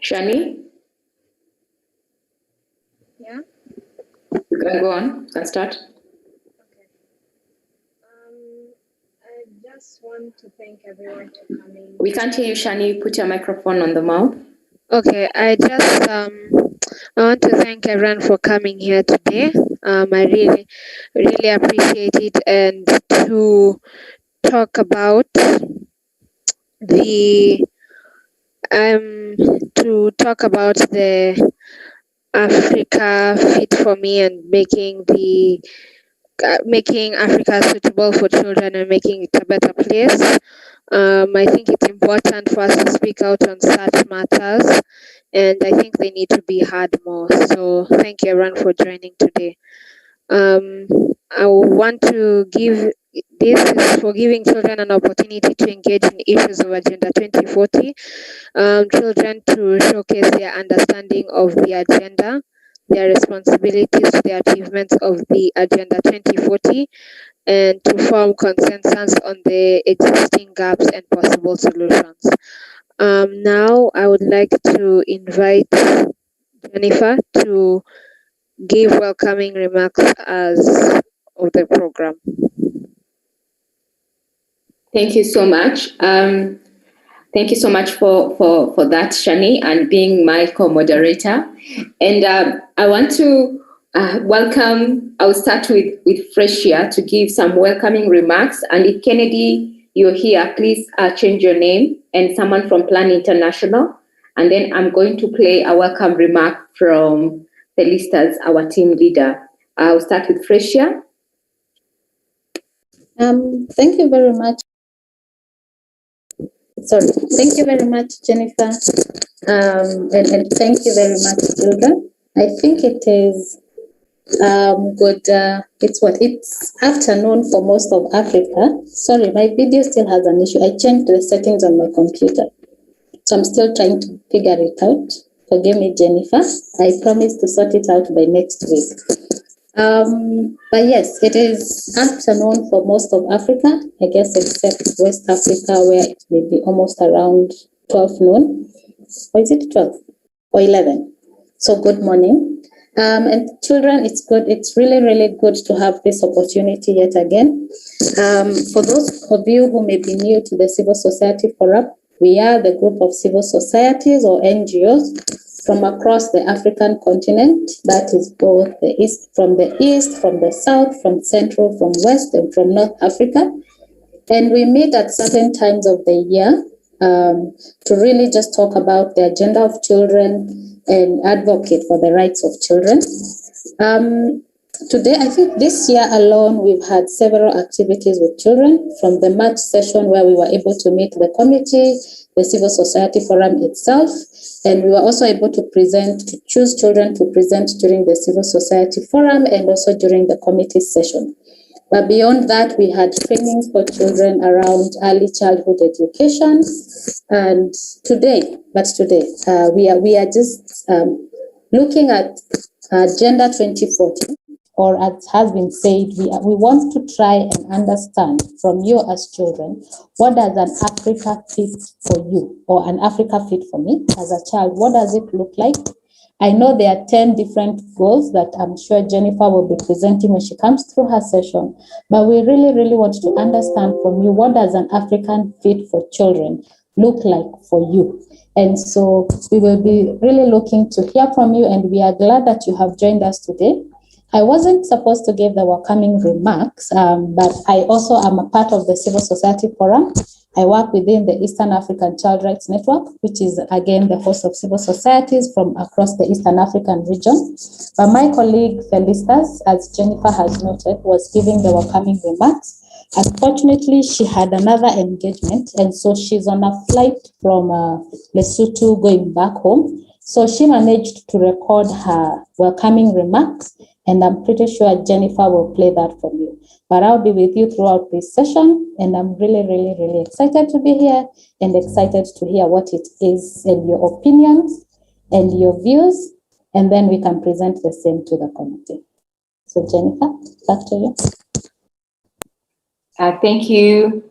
Shani? Yeah? You can go on. You can start. Okay. I just want to thank everyone for coming. We can't hear you, Shani. Put your microphone on the mouth. Okay, I want to thank everyone for coming here today. I really appreciate it, and to talk about the the Africa fit for me, and making Africa suitable for children and making it a better place. I think it's important for us to speak out on such matters, and I think they need to be heard more. So thank you everyone for joining today. I want to give this is for giving children an opportunity to engage in issues of Agenda 2040. Children to showcase their understanding of the agenda, their responsibilities to the achievements of the Agenda 2040, and to form consensus on the existing gaps and possible solutions. Now I would like to invite Jennifer to give welcoming remarks as of the program. Thank you so much. Thank you so much for that, Shani, and being my co-moderator. And I want to welcome, I'll start with Freshia to give some welcoming remarks. And if Kennedy, you're here, please change your name, and someone from Plan International. And then I'm going to play a welcome remark from the listers, our team leader. I'll start with Freshia. Thank you very much. Thank you very much, Jennifer. And thank you very much, Hilda. I think it is good. It's afternoon for most of Africa. Sorry, my video still has an issue. I changed the settings on my computer, so I'm still trying to figure it out. Forgive me, Jennifer. I promise to sort it out by next week. But yes, it is afternoon for most of Africa, I guess, except West Africa, where it may be almost around 12 noon. Or is it 12 or 11? So good morning. And children, it's good. It's really, really good to have this opportunity yet again. For those of you who may be new to the Civil Society Forum, we are the group of civil societies or NGOs from across the African continent. That is both the east, from the south, from central, from west, and from North Africa. And we meet at certain times of the year to really just talk about the agenda of children and advocate for the rights of children. Today, I think this year alone, we've had several activities with children, from the March session where we were able to meet the committee, the Civil Society Forum itself, and we were also able to choose children to present during the Civil Society Forum and also during the committee session. But beyond that, we had trainings for children around early childhood education. And today, we are just looking at Agenda 2040. Or as has been said, we want to try and understand from you as children, what does an Africa fit for you or an Africa fit for me as a child? What does it look like? I know there are 10 different goals that I'm sure Jennifer will be presenting when she comes through her session, but we really, really want to understand from you, what does an African fit for children look like for you? And so we will be really looking to hear from you, and we are glad that you have joined us today. I wasn't supposed to give the welcoming remarks, but I also am a part of the Civil Society Forum. I work within the Eastern African Child Rights Network, which is, again, the host of civil societies from across the Eastern African region. But my colleague, Felicitas, as Jennifer has noted, was giving the welcoming remarks. Unfortunately, she had another engagement, and so she's on a flight from Lesotho going back home. So she managed to record her welcoming remarks, and I'm pretty sure Jennifer will play that for you. But I'll be with you throughout this session, and I'm really, really, really excited to be here and excited to hear what it is and your opinions and your views, and then we can present the same to the committee. So Jennifer, back to you. Thank you.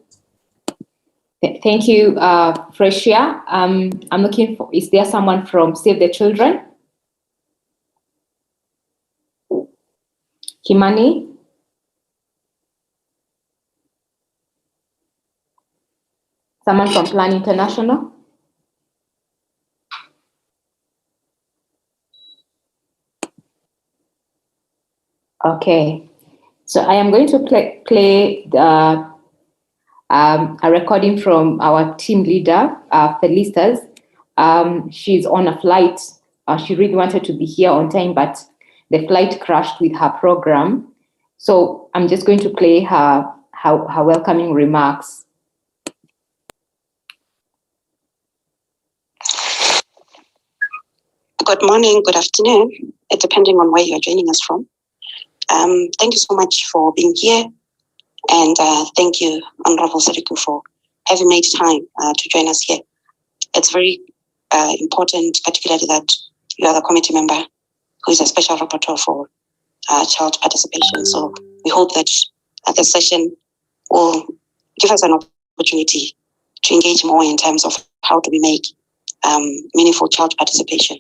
Thank you, Freshia. I'm looking for, is there someone from Save the Children? Kimani? Someone from Plan International? Okay. So I am going to play a recording from our team leader, Felicitas. She's on a flight. She really wanted to be here on time, but the flight crashed with her program. So I'm just going to play her welcoming remarks. Good morning, good afternoon, depending on where you're joining us from. Thank you so much for being here. And thank you, Honorable Sadiku, for having made time to join us here. It's very important, particularly that you are the committee member who is a special rapporteur for child participation. So we hope that the session will give us an opportunity to engage more in terms of how do we make meaningful child participation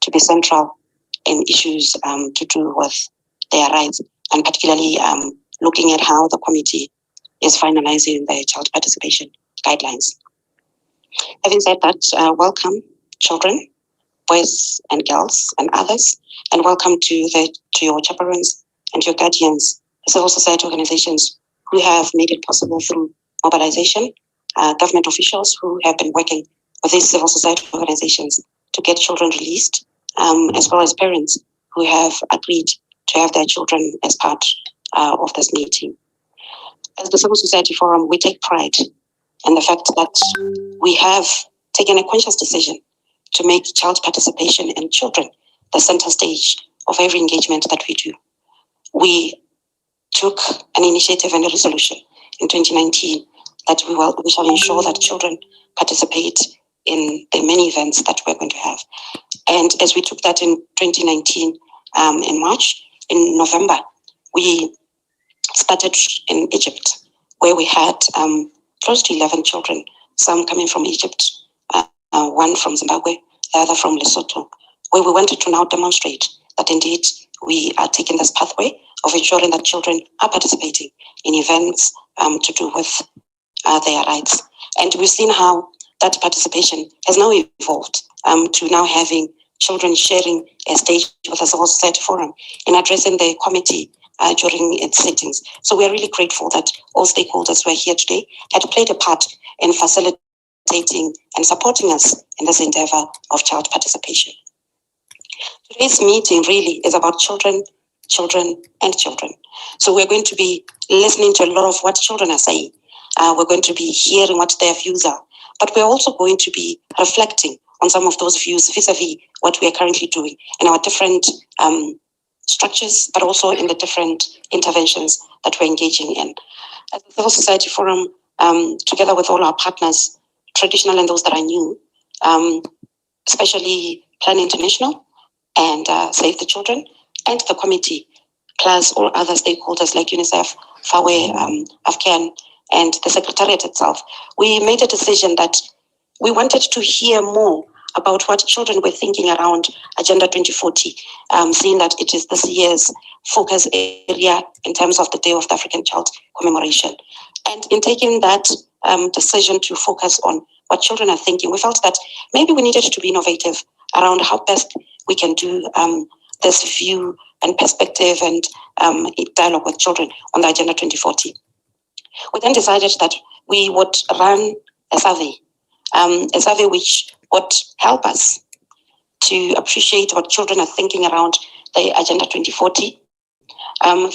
to be central in issues to do with their rights, and particularly looking at how the committee is finalizing the child participation guidelines. Having said that, welcome children, boys and girls and others, and welcome to your chaperones and your guardians, civil society organizations who have made it possible through mobilization, government officials who have been working with these civil society organizations to get children released, as well as parents who have agreed to have their children as part of this meeting. As the Civil Society Forum, we take pride in the fact that we have taken a conscious decision to make child participation and children the center stage of every engagement that we do. We took an initiative and a resolution in 2019 that we shall ensure that children participate in the many events that we're going to have. And as we took that in 2019 in March, in November, we started in Egypt, where we had close to 11 children, some coming from Egypt, one from Zimbabwe, the other from Lesotho, where we wanted to now demonstrate that indeed we are taking this pathway of ensuring that children are participating in events to do with their rights. And we've seen how that participation has now evolved to now having children sharing a stage with the Civil Society Forum in addressing the committee during its sittings. So we are really grateful that all stakeholders who are here today had played a part in facilitating and supporting us in this endeavor of child participation. Today's meeting really is about children, children, and children. So we're going to be listening to a lot of what children are saying. We're going to be hearing what their views are, but we're also going to be reflecting on some of those views vis-a-vis what we are currently doing in our different structures, but also in the different interventions that we're engaging in. As the Civil Society Forum, together with all our partners, traditional and those that are new, especially Plan International and Save the Children, and the committee, plus all other stakeholders like UNICEF, FAWE, AFCAN, and the Secretariat itself, we made a decision that we wanted to hear more about what children were thinking around Agenda 2040, seeing that it is this year's focus area in terms of the Day of the African Child commemoration. And in taking that decision to focus on what children are thinking, we felt that maybe we needed to be innovative around how best we can do this view and perspective and dialogue with children on the Agenda 2040. We then decided that we would run a survey which would help us to appreciate what children are thinking around the Agenda 2040.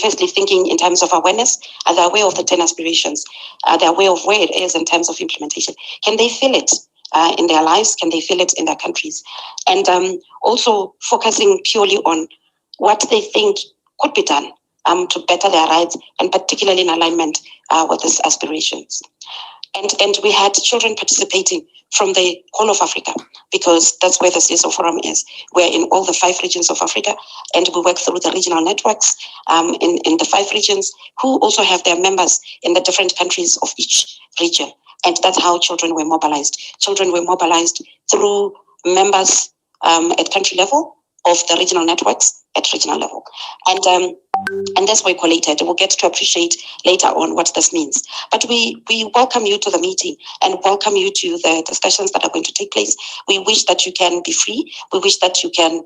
Firstly, thinking in terms of awareness. Are they aware of the 10 aspirations? Are they aware of where it is in terms of implementation? Can they feel it in their lives? Can they feel it in their countries? And also focusing purely on what they think could be done to better their rights, and particularly in alignment with these aspirations. And we had children participating from the whole of Africa, because that's where the CSO Forum is. We're in all the 5 regions of Africa, and we work through the regional networks in the 5 regions, who also have their members in the different countries of each region. And that's how children were mobilized. Children were mobilized through members at country level, of the regional networks at regional level. And that's why collated. We'll get to appreciate later on what this means. But we welcome you to the meeting and welcome you to the discussions that are going to take place. We wish that you can be free. We wish that you can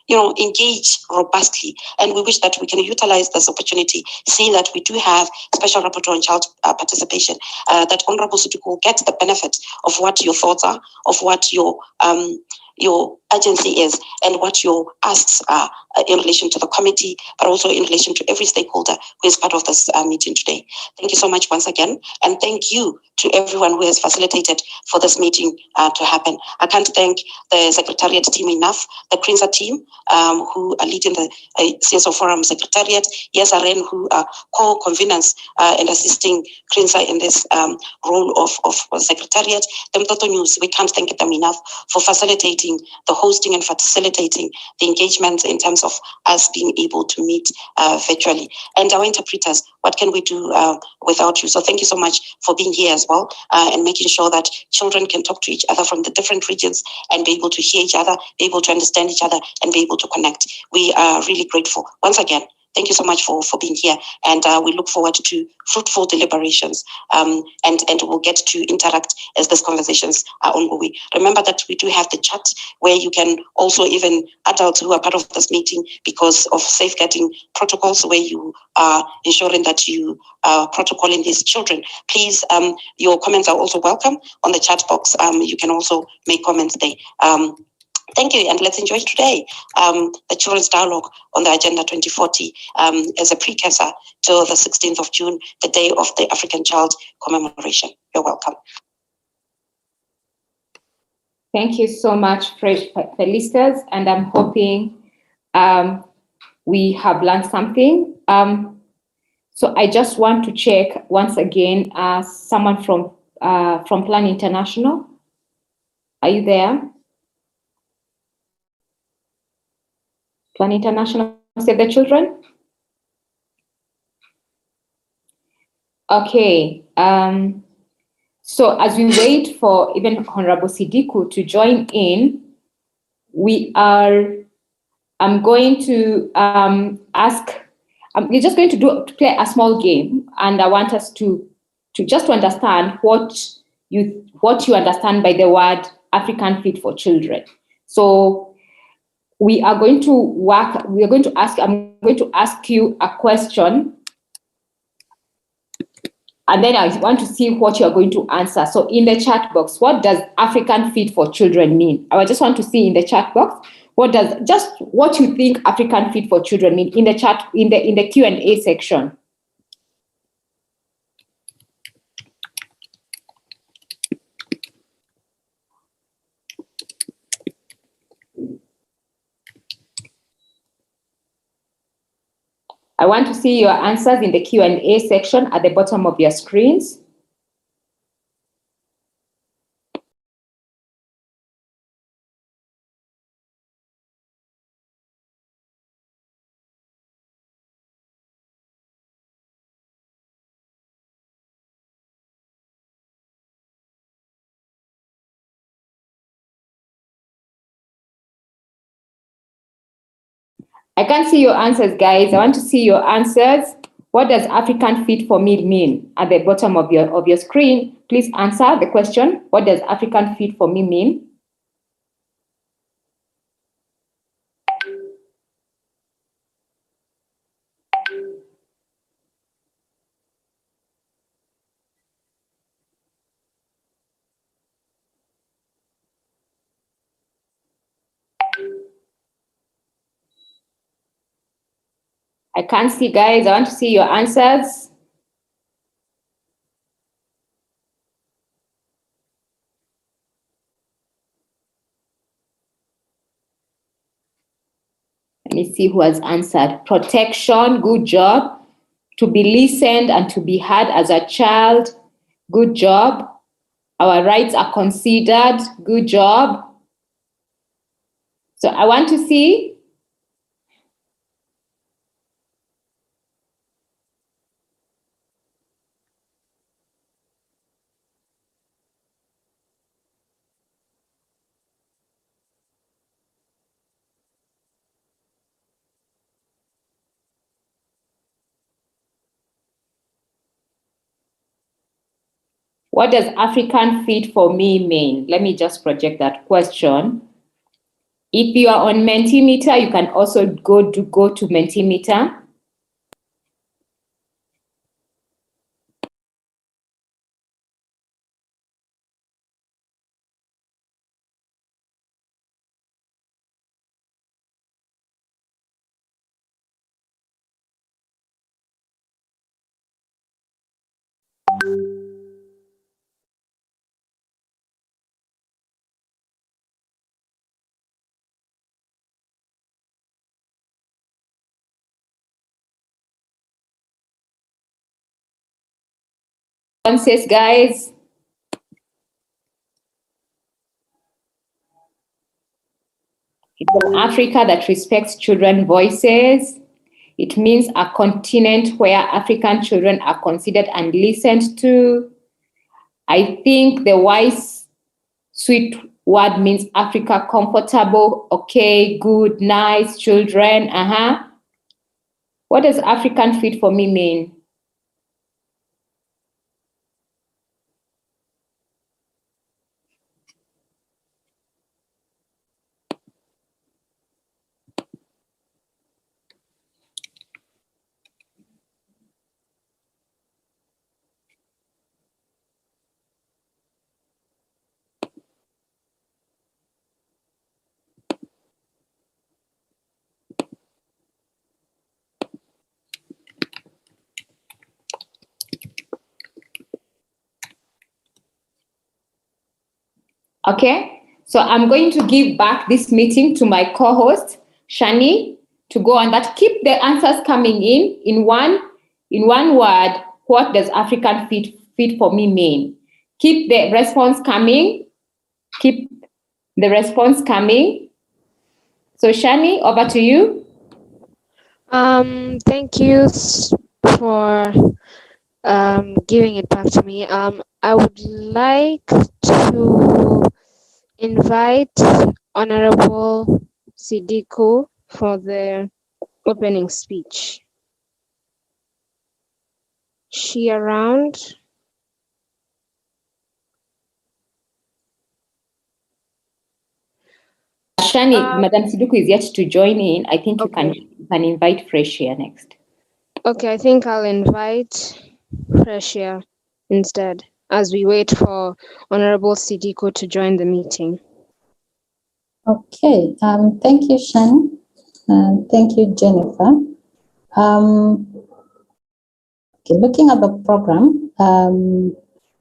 engage robustly. And we wish that we can utilize this opportunity, seeing that we do have Special Rapporteur on Child Participation, that Honorable Sutuku will get the benefit of what your thoughts are, of what your agency is, and what your asks are in relation to the committee, but also in relation to every stakeholder who is part of this meeting today. Thank you so much once again, and thank you to everyone who has facilitated for this meeting to happen. I can't thank the Secretariat team enough, the CRINSA team who are leading the CSO Forum Secretariat, yes, Aren, who are co-conveners and assisting CRINSA in this role of Secretariat. The Mtoto News, we can't thank them enough for facilitating the hosting and facilitating the engagement in terms of us being able to meet virtually. And our interpreters, what can we do without you? So thank you so much for being here as well, and making sure that children can talk to each other from the different regions and be able to hear each other, be able to understand each other, and be able to connect. We are really grateful. Once again, thank you so much for being here, and we look forward to fruitful deliberations, and we'll get to interact as these conversations are ongoing. Remember that we do have the chat where you can also, even adults who are part of this meeting, because of safeguarding protocols, where you are ensuring that you are protocoling these children. Please, your comments are also welcome on the chat box. You can also make comments there. Thank you, and let's enjoy today the Children's Dialogue on the Agenda 2040 as a precursor to the 16th of June, the Day of the African Child commemoration. You're welcome. Thank you so much, Felicitas, and I'm hoping we have learned something. So I just want to check once again, someone from Plan International. Are you there? Plan International, Save the Children? Okay. So as we wait for even Honorable Sidiku to join in, I'm going to we're just going to play a small game, and I want us to just understand what you understand by the word African Fit for Children. So I'm going to ask you a question, and then I want to see what you're going to answer. So in the chat box, what does African Fit for Children mean? I just want to see in the chat box, what you think African Fit for Children mean in the chat, in the Q&A section. I want to see your answers in the Q&A section at the bottom of your screens. I can't see your answers, guys. I want to see your answers. What does African Fit for Me mean? At the bottom of your screen, please answer the question. What does African Fit for Me mean? I can't see, guys. I want to see your answers. Let me see who has answered. Protection, good job. To be listened and to be heard as a child, good job. Our rights are considered, good job. So I want to see. What does African fit for me mean? Let me just project that question. If you are on Mentimeter, you can also go to Mentimeter. Says, guys. It's an Africa that respects children's voices. It means a continent where African children are considered and listened to. I think the wise, sweet word means Africa comfortable, okay, good, nice, children, What does African fit for me mean? Okay, so I'm going to give back this meeting to my co-host, Shani, to go on that. Keep the answers coming in one word. What does African fit for me mean? Keep the response coming. Keep the response coming. So Shani, over to you. Thank you for giving it back to me. I would like to invite Honorable Sidiko for the opening speech. She around? Shani, Madam Siduku is yet to join in. I think okay. You can invite Freshia next. Okay, I think I'll invite Freshia instead as we wait for Honorable Sidiko to join the meeting. Okay, thank you, Shani. Thank you, Jennifer. Okay, looking at the program,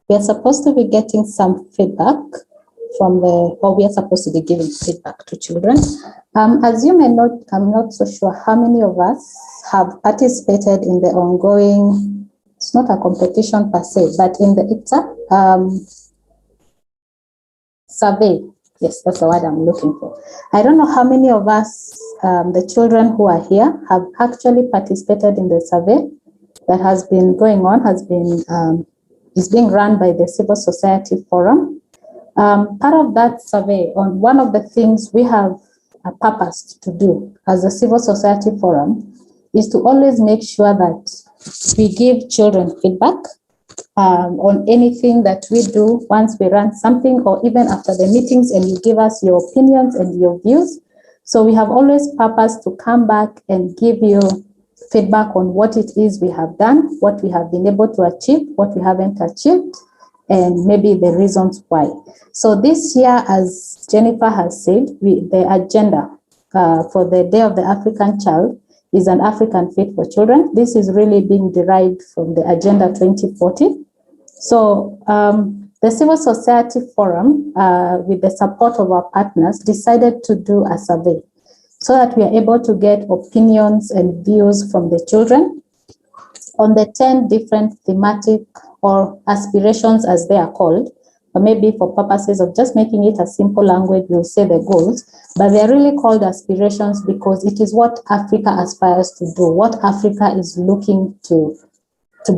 we are supposed to be getting some feedback we are supposed to be giving feedback to children. As you may know, I'm not so sure how many of us have participated in the ongoing, it's not a competition per se, but in the IPTA survey. Yes, that's the word I'm looking for. I don't know how many of us, the children who are here, have actually participated in the survey that has been going on, is being run by the Civil Society Forum. Part of that survey, on one of the things we have a purpose to do as a Civil Society Forum is to always make sure that we give children feedback on anything that we do once we run something, or even after the meetings, and you give us your opinions and your views. So we have always purpose to come back and give you feedback on what it is we have done, what we have been able to achieve, what we haven't achieved, and maybe the reasons why. So this year, as Jennifer has said, the agenda for the Day of the African Child is an African Fit for Children. This is really being derived from the Agenda 2040. So the Civil Society Forum, with the support of our partners, decided to do a survey so that we are able to get opinions and views from the children on the 10 different thematic or aspirations, as they are called, or maybe for purposes of just making it a simple language, we'll say the goals, but they're really called aspirations because it is what Africa aspires to do, what Africa is looking to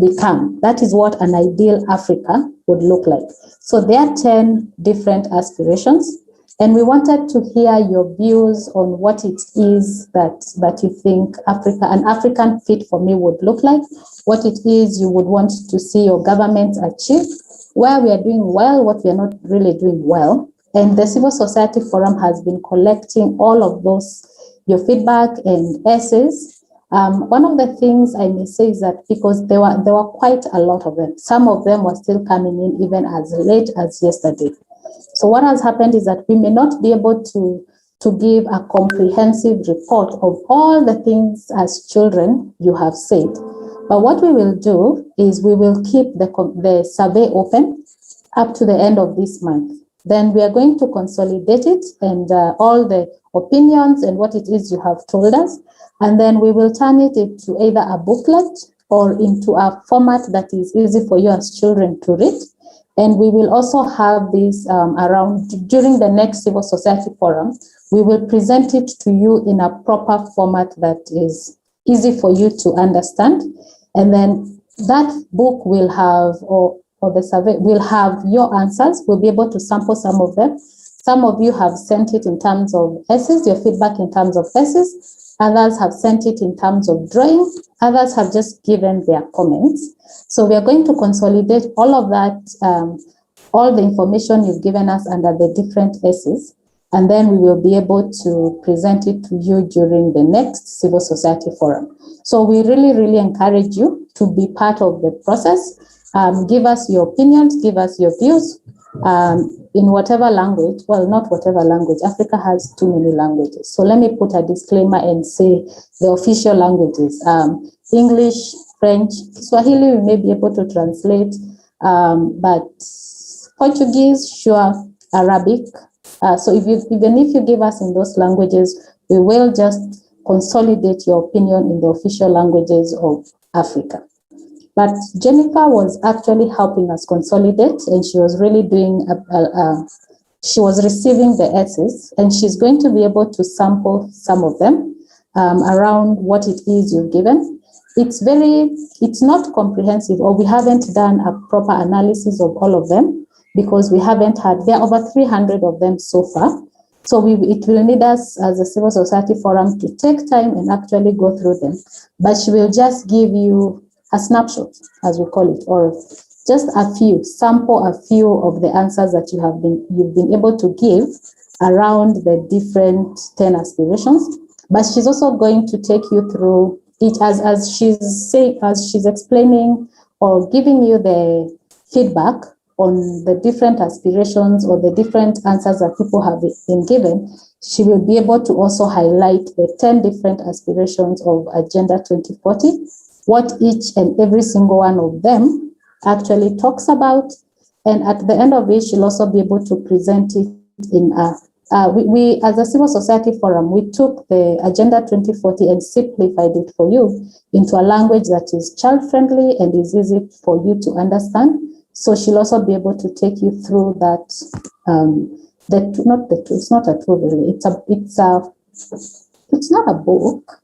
become. That is what an ideal Africa would look like. So there are 10 different aspirations, and we wanted to hear your views on what it is that you think an African Fit for Me would look like, what it is you would want to see your government achieve, where we are doing well, what we are not really doing well. And the Civil Society Forum has been collecting all of those, your feedback and essays. One of the things I may say is that because there were quite a lot of them, some of them were still coming in even as late as yesterday. So what has happened is that we may not be able to give a comprehensive report of all the things as children you have said. But what we will do is we will keep the survey open up to the end of this month. Then we are going to consolidate it and all the opinions and what it is you have told us. And then we will turn it into either a booklet or into a format that is easy for you as children to read. And we will also have this around during the next Civil Society Forum. We will present it to you in a proper format that is easy for you to understand. And then that book will have, or the survey will have your answers. We'll be able to sample some of them. Some of you have sent it in terms of essays, your feedback in terms of essays. Others have sent it in terms of drawing. Others have just given their comments. So we are going to consolidate all of that, all the information you've given us under the different essays, and then we will be able to present it to you during the next Civil Society Forum. So we really, really encourage you to be part of the process. Give us your opinions, give us your views in whatever language. Well, not whatever language. Africa has too many languages. So let me put a disclaimer and say the official languages. English, French, Swahili, we may be able to translate, but Portuguese, sure, Arabic. So even if you give us in those languages, we will just consolidate your opinion in the official languages of Africa. But Jennifer was actually helping us consolidate, and she was really doing, she was receiving the essays, and she's going to be able to sample some of them around what it is you've given. It's not comprehensive, or we haven't done a proper analysis of all of them because we haven't had, there are over 300 of them so far. So it will need us as a Civil Society Forum to take time and actually go through them. But she will just give you a snapshot, as we call it, or just sample a few of the answers that you've been able to give around the different 10 aspirations. But she's also going to take you through each as she's explaining or giving you the feedback on the different aspirations or the different answers that people have been given. She will be able to also highlight the 10 different aspirations of Agenda 2040, what each and every single one of them actually talks about. And at the end of it, she'll also be able to present it in we as a Civil Society Forum, we took the Agenda 2040 and simplified it for you into a language that is child-friendly and is easy for you to understand. So she'll also be able to take you through that. It's not a tool really. It's not a book.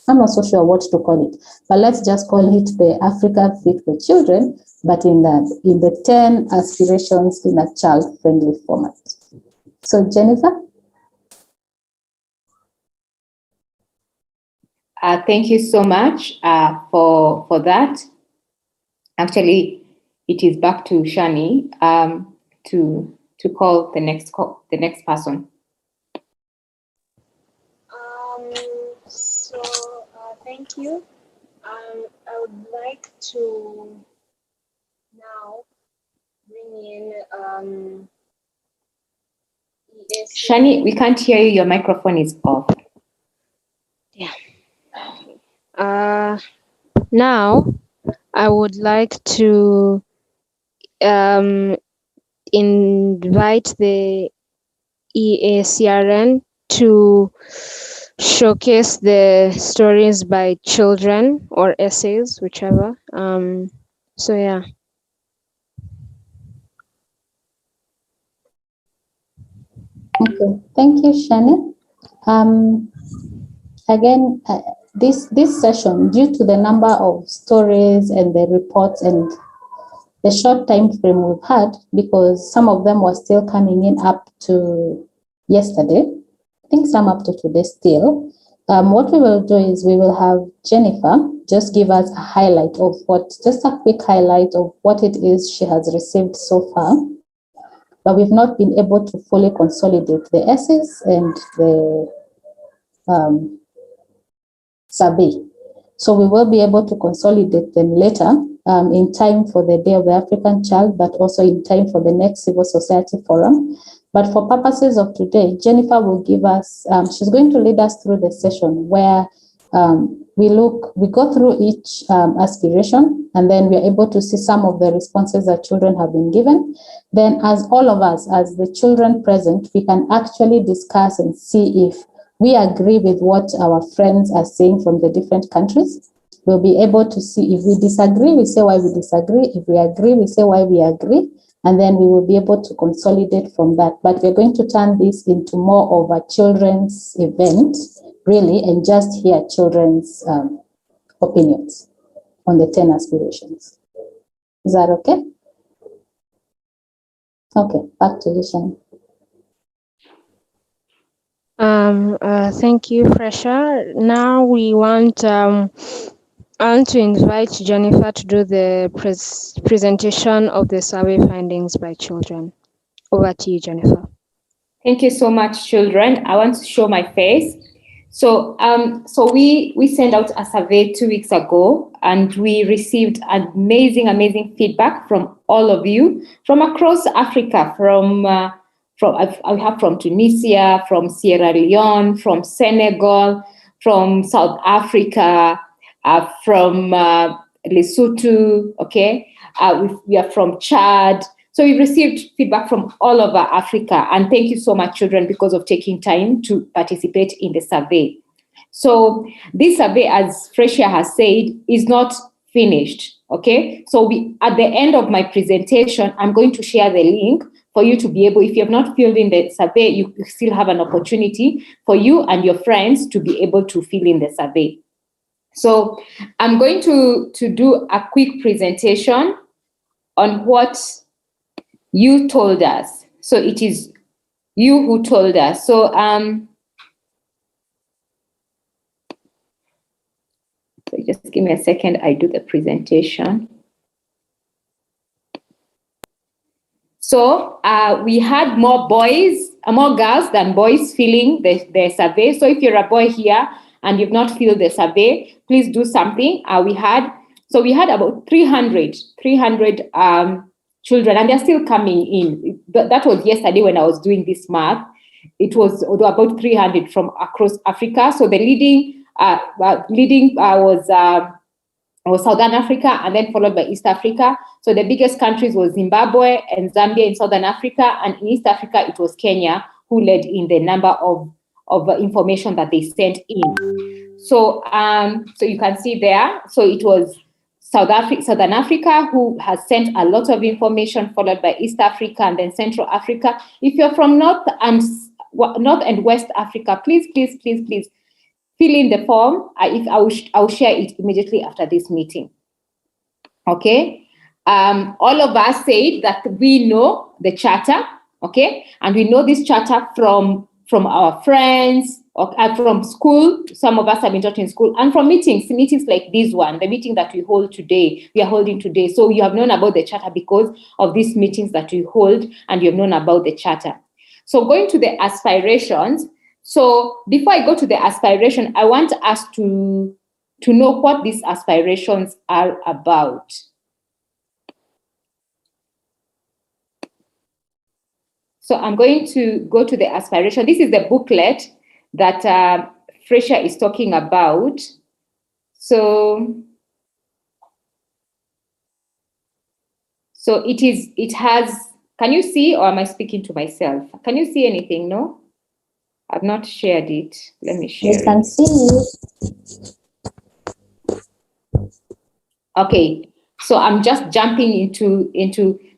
I'm not so sure what to call it, but let's just call it the Africa Fit for Children, but in the 10 aspirations in a child-friendly format. So Jennifer? Thank you so much for that. Actually, it is back to Shani to call the next person. Thank you. I would like to now bring in Shani, we can't hear you. Your microphone is off. Yeah. Now, I would like to invite the EACRN to showcase the stories by children or essays, whichever. So yeah. Okay, thank you, Shani. Again, this session, due to the number of stories and the reports and the short time frame we've had, because some of them were still coming in up to yesterday, I think some up to today still. What we will do is we will have Jennifer just give us a highlight of just a quick highlight of what it is she has received so far. But we've not been able to fully consolidate the essays and the survey. So we will be able to consolidate them later in time for the Day of the African Child, but also in time for the next Civil Society Forum. But for purposes of today, Jennifer will give us, she's going to lead us through the session where we go through each aspiration, and then we're able to see some of the responses that children have been given. Then as all of us, as the children present, we can actually discuss and see if we agree with what our friends are saying from the different countries. We'll be able to see if we disagree, we say why we disagree. If we agree, we say why we agree. And then we will be able to consolidate from that. But we're going to turn this into more of a children's event, really, and just hear children's opinions on the 10 aspirations. Is that okay? Okay, back to you, Shani. Thank you, Fresha. Now we want to invite Jennifer to do the presentation of the survey findings by children. Over to you, Jennifer. Thank you so much, children. I want to show my face. So we sent out a survey 2 weeks ago, and we received amazing feedback from all of you from across Africa, I have from Tunisia, from Sierra Leone, from Senegal, from South Africa, from Lesotho, okay? We are from Chad. So we received feedback from all over Africa, and thank you so much, children, because of taking time to participate in the survey. So this survey, as Frecia has said, is not finished, okay? So at the end of my presentation, I'm going to share the link for you to be able, if you have not filled in the survey, you still have an opportunity for you and your friends to be able to fill in the survey. So I'm going to do a quick presentation on what you told us. So it is you who told us. So just give me a second, I do the presentation. So we had more girls than boys filling the survey. So if you're a boy here and you've not filled the survey, please do something. We had about 300 children, and they're still coming in. That was yesterday when I was doing this math. It was about 300 from across Africa. So the leading was Southern Africa, and then followed by East Africa. So the biggest countries was Zimbabwe and Zambia in Southern Africa, and in East Africa it was Kenya who led in the number of information that they sent in. So so you can see there. So it was Southern Africa who has sent a lot of information, followed by East Africa and then Central Africa. If you're from North and West Africa, please fill in the form. I'll share it immediately after this meeting. Okay. All of us said that we know the charter, okay, and we know this charter from our friends, or from school. Some of us have been taught in school, and from meetings like this one, the meeting that we are holding today. So you have known about the charter because of these meetings that we hold, and you have known about the charter. So going to the aspirations. So before I go to the aspiration, I want us to know what these aspirations are about. So I'm going to go to the aspiration. This is the booklet that Frecia is talking about. So it has, can you see, or am I speaking to myself? Can you see anything? No? I've not shared it. Let me share it. We can see you. Okay, so I'm just jumping into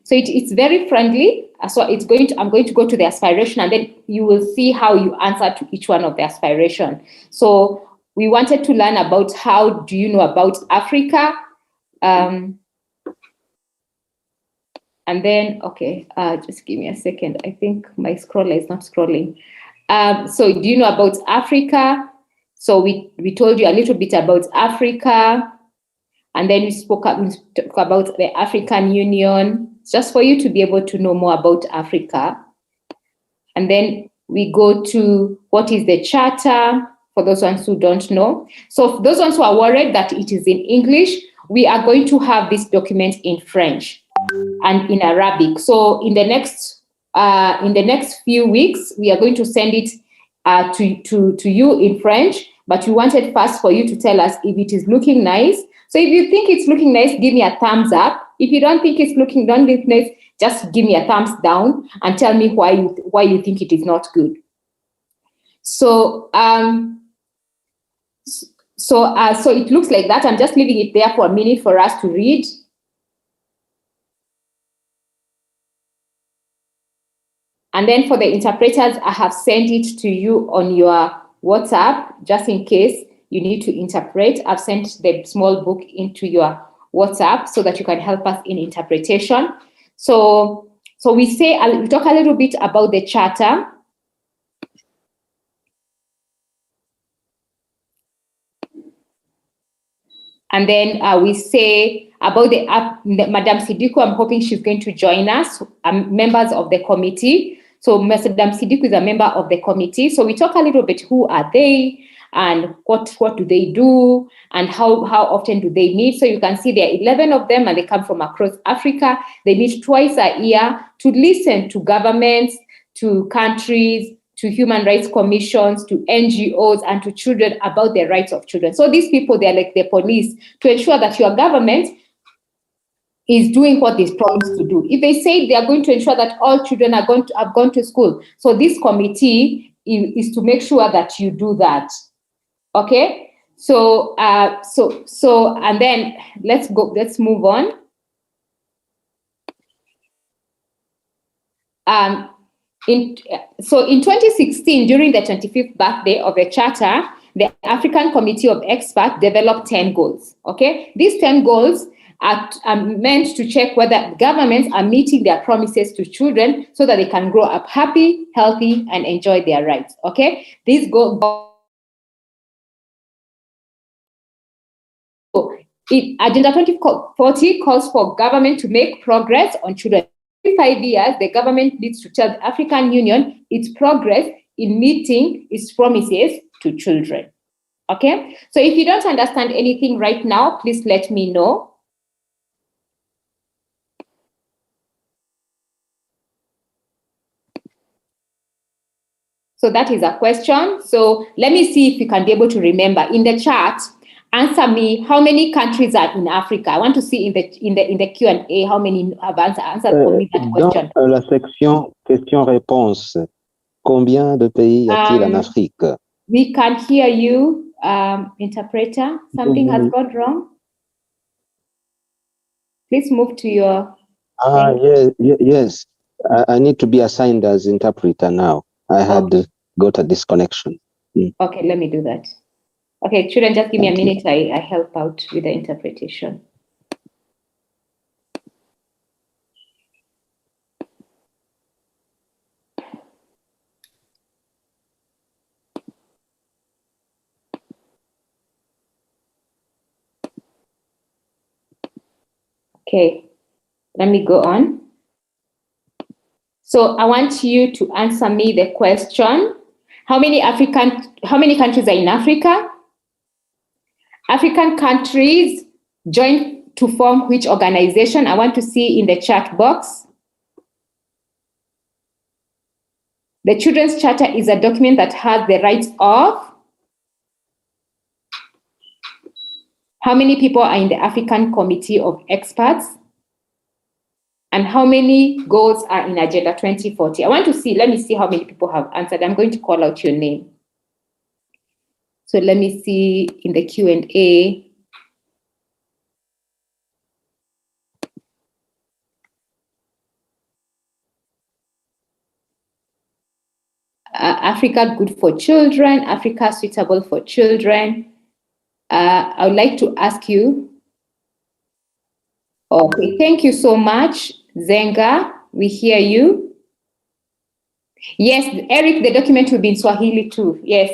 so it's very friendly. So I'm going to go to the aspiration, and then you will see how you answer to each one of the aspiration. So we wanted to learn about how do you know about Africa, and then, okay, just give me a second. I think my scroller is not scrolling. So do you know about Africa? So we told you a little bit about Africa, and then we spoke about the African Union, just for you to be able to know more about Africa. And then we go to what is the Charter, for those ones who don't know. So for those ones who are worried that it is in English, we are going to have this document in French and in Arabic. So in the next few weeks, we are going to send it to you in French, but we wanted first for you to tell us if it is looking nice. So if you think it's looking nice, give me a thumbs up. If you don't think it's looking nice, just give me a thumbs down and tell me why you think it is not good. So so it looks like that. I'm just leaving it there for a minute for us to read. And then for the interpreters, I have sent it to you on your WhatsApp, just in case you need to interpret. I've sent the small book into your WhatsApp so that you can help us in interpretation. So we talk a little bit about the Charter. And then we say about Madam Sidiku. I'm hoping she's going to join us, members of the committee. So Madam Sidiku is a member of the committee. So we talk a little bit, who are they and what do they do and how often do they meet. So you can see there are 11 of them and they come from across Africa. They meet twice a year to listen to governments, to countries, to human rights commissions, to NGOs, and to children about the rights of children. So these people, they're like the police to ensure that your government is doing what they promised to do. If they say they are going to ensure that all children have gone to school, so this committee is to make sure that you do that. Okay, so and then let's move on. In 2016, during the 25th birthday of the Charter, the African Committee of Experts developed 10 goals. Okay, these 10 goals are meant to check whether governments are meeting their promises to children so that they can grow up happy, healthy, and enjoy their rights. Okay, these goals. Agenda 2040 calls for government to make progress on children. In 5 years, the government needs to tell the African Union its progress in meeting its promises to children. Okay? So if you don't understand anything right now, please let me know. So that is a question. So let me see if you can be able to remember. In the chat, answer me how many countries are in Africa. I want to see in the Q&A how many have answered for me that question. Dans la section questions-réponses, combien de pays y a-t-il en Afrique? We can't hear you, interpreter. Something has gone wrong. Please move to your... Yes. I need to be assigned as interpreter now. I had got a disconnection. Okay, let me do that. Okay, children, just give me a minute. I help out with the interpretation. Okay, let me go on. So I want you to answer me the question. How many countries are in Africa? African countries join to form which organization? I want to see in the chat box. The Children's Charter is a document that has the rights of How many people are in the African Committee of Experts? And how many goals are in Agenda 2040? I want to see, let me see how many people have answered. I'm going to call out your name. So let me see in the Q&A. Africa good for children, Africa suitable for children. I would like to ask you. Okay, thank you so much, Zenga. We hear you. Yes, Eric, the document will be in Swahili too. Yes.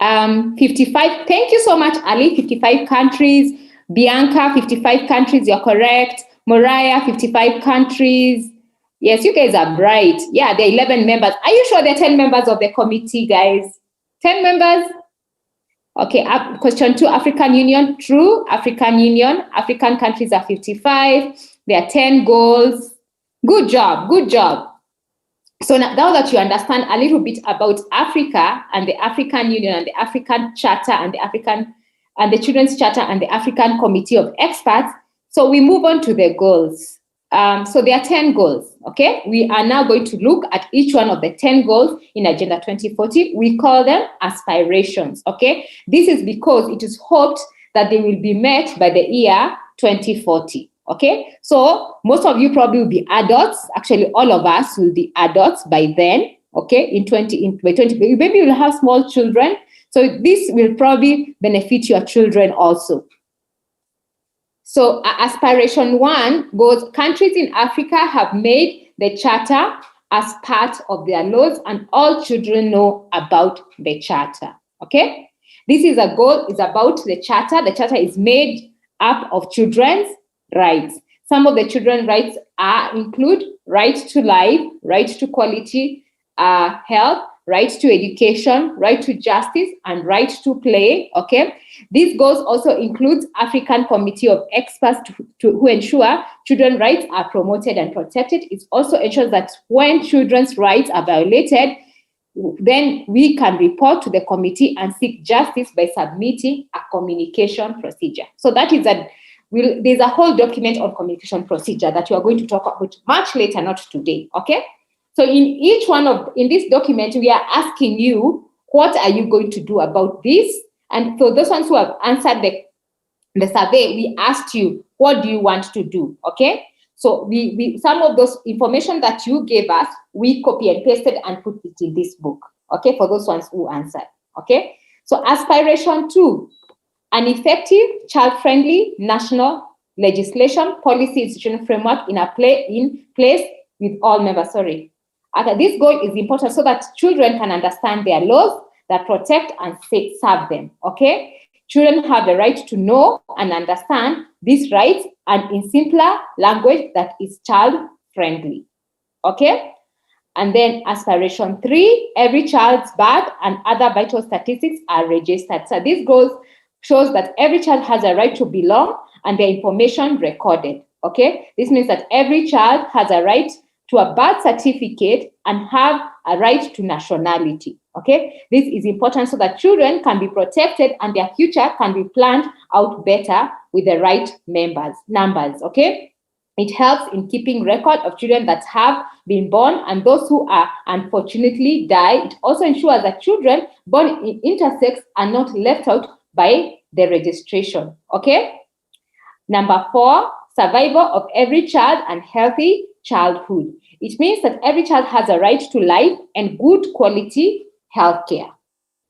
55, thank you so much, Ali. 55 countries. Bianca, 55 countries, you're correct. Mariah, 55 countries. Yes, you guys are bright. Yeah, there are 11 members. Are you sure there are 10 members of the committee, guys? 10 members? Okay, question 2, African Union. True, African Union. African countries are 55. There are 10 goals. Good job. So now that you understand a little bit about Africa and the African Union and the African Charter and the Children's Charter and the African Committee of Experts, so we move on to the goals. So there are 10 goals, okay? We are now going to look at each one of the 10 goals in Agenda 2040. We call them aspirations, okay? This is because it is hoped that they will be met by the year 2040. Okay, so most of you probably will be adults. Actually, all of us will be adults by then. Okay, by 20, maybe you'll have small children. So this will probably benefit your children also. So aspiration 1 goes, countries in Africa have made the charter as part of their laws, and all children know about the charter. Okay, this is a goal, is about the charter. The charter is made up of children's rights. Some of the children's rights include right to life, right to quality health, right to education, right to justice, and right to play. Okay, these goals also includes African Committee of Experts who ensure children's rights are promoted and protected. It also ensures that when children's rights are violated, then we can report to the committee and seek justice by submitting a communication procedure. So that is there's a whole document on communication procedure that we are going to talk about much later, not today, okay? So in this document, we are asking you, what are you going to do about this? And for those ones who have answered the survey, we asked you, what do you want to do, okay? So we some of those information that you gave us, we copy and pasted and put it in this book, okay, for those ones who answered, okay? So aspiration 2, an effective, child-friendly national legislation, policy, institutional framework in place with all members. Okay, this goal is important so that children can understand their laws that protect and serve them. Okay, children have the right to know and understand these rights, and in simpler language that is child-friendly. Okay. And then aspiration 3, every child's birth and other vital statistics are registered. So this goal shows that every child has a right to belong and their information recorded. Okay, this means that every child has a right to a birth certificate and have a right to nationality. Okay, this is important so that children can be protected and their future can be planned out better with the right numbers. Okay, it helps in keeping record of children that have been born and those who are unfortunately die. It also ensures that children born in intersex are not left out by the registration. Okay. Number 4, survival of every child and healthy childhood. It means that every child has a right to life and good quality health care.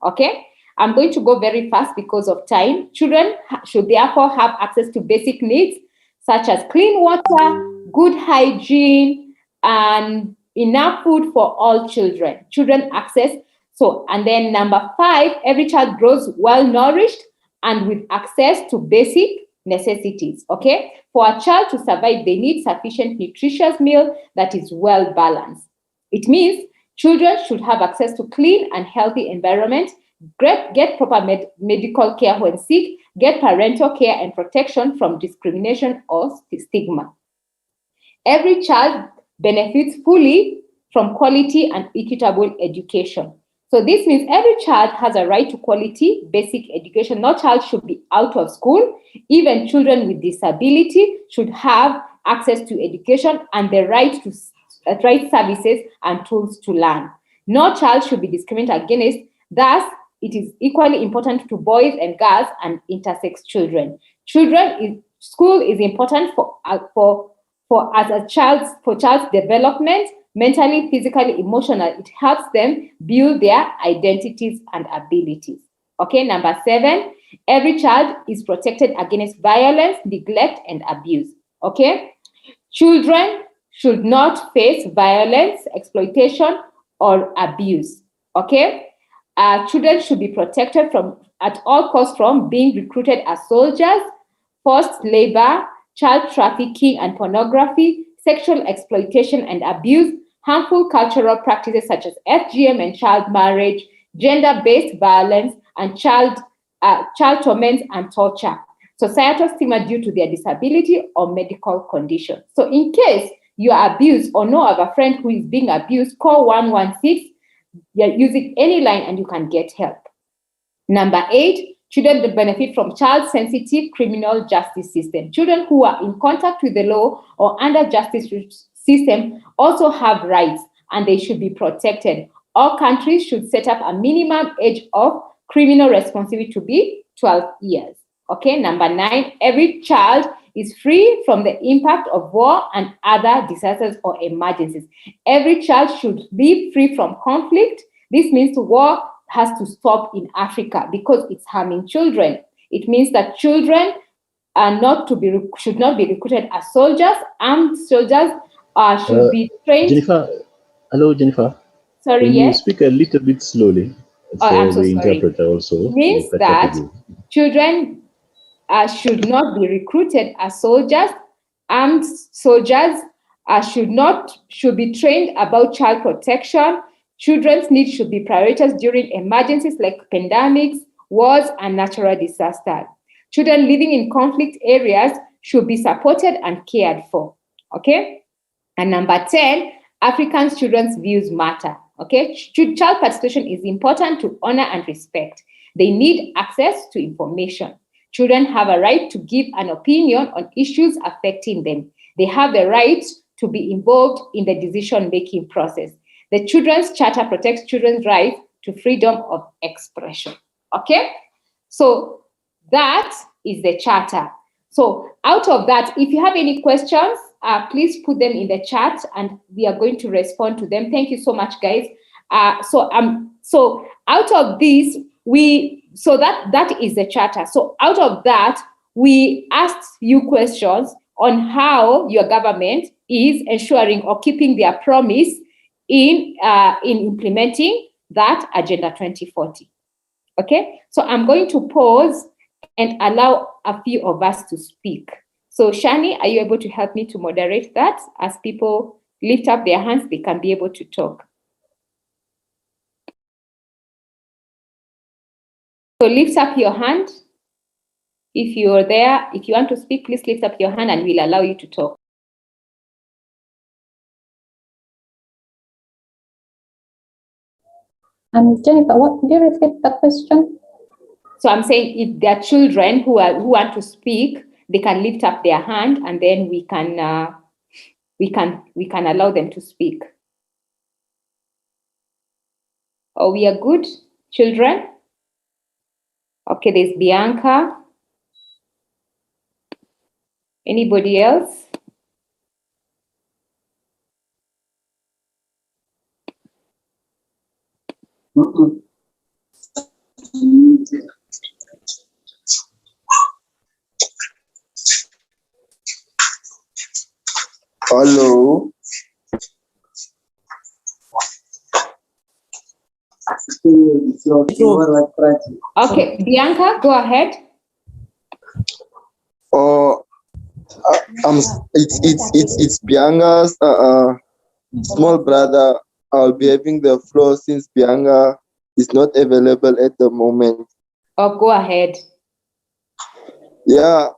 Okay. I'm going to go very fast because of time. Children should therefore have access to basic needs such as clean water, good hygiene, and enough food for all children. Children access. So, and then number 5, every child grows well nourished and with access to basic necessities. Okay. For a child to survive, they need sufficient nutritious meal that is well balanced. It means children should have access to clean and healthy environment, get proper medical care when sick, get parental care and protection from discrimination or stigma. Every child benefits fully from quality and equitable education. So this means every child has a right to quality basic education. No child should be out of school. Even children with disability should have access to education and the right to right services and tools to learn. No child should be discriminated against. Thus, it is equally important to boys and girls and intersex children. School is important for child's development, mentally, physically, emotionally. It helps them build their identities and abilities. Okay, number 7, every child is protected against violence, neglect, and abuse. Okay, children should not face violence, exploitation, or abuse. Okay, children should be protected at all costs from being recruited as soldiers, forced labor, child trafficking and pornography, sexual exploitation and abuse, harmful cultural practices such as FGM and child marriage, gender-based violence, and child torment and torture, societal stigma due to their disability or medical condition. So in case you are abused or know of a friend who is being abused, call 116. You're using any line and you can get help. Number 8, children benefit from child-sensitive criminal justice system. Children who are in contact with the law or under justice system also have rights and they should be protected. All countries should set up a minimum age of criminal responsibility to be 12 years. Okay, number 9, every child is free from the impact of war and other disasters or emergencies. Every child should be free from conflict. This means war has to stop in Africa because it's harming children. It means that children should not be recruited as soldiers. Armed soldiers should be trained. Jennifer, hello, Jennifer. Sorry, can yes? you speak a little bit slowly I'm so the sorry. interpreter also? It means that children should not be recruited as soldiers. Armed soldiers should be trained about child protection. Children's needs should be prioritized during emergencies like pandemics, wars, and natural disasters. Children living in conflict areas should be supported and cared for. Okay? And number 10, African children's views matter. Okay? Child participation is important to honor and respect. They need access to information. Children have a right to give an opinion on issues affecting them. They have the right to be involved in the decision-making process. The Children's Charter protects children's right to freedom of expression. Okay? So that is the charter. So out of that, if you have any questions, please put them in the chat and we are going to respond to them. Thank you so much, guys. So out of this, that is the charter. So out of that, we asked you questions on how your government is ensuring or keeping their promise in implementing that Agenda 2040. Okay, so I'm going to pause and allow a few of us to speak. So Shani, are you able to help me to moderate that? As people lift up their hands, they can be able to talk. So lift up your hand. If you're there, if you want to speak, please lift up your hand and we'll allow you to talk. Jennifer, what do you repeat the question? So I'm saying if there are children who want to speak, they can lift up their hand and then we can allow them to speak. Oh, we are good, children? Okay, there's Bianca. Anybody else? Hello. Okay, Bianca, go ahead. It's Bianca's small brother. I'll be having the floor since Bianca is not available at the moment. Oh, go ahead. Yeah.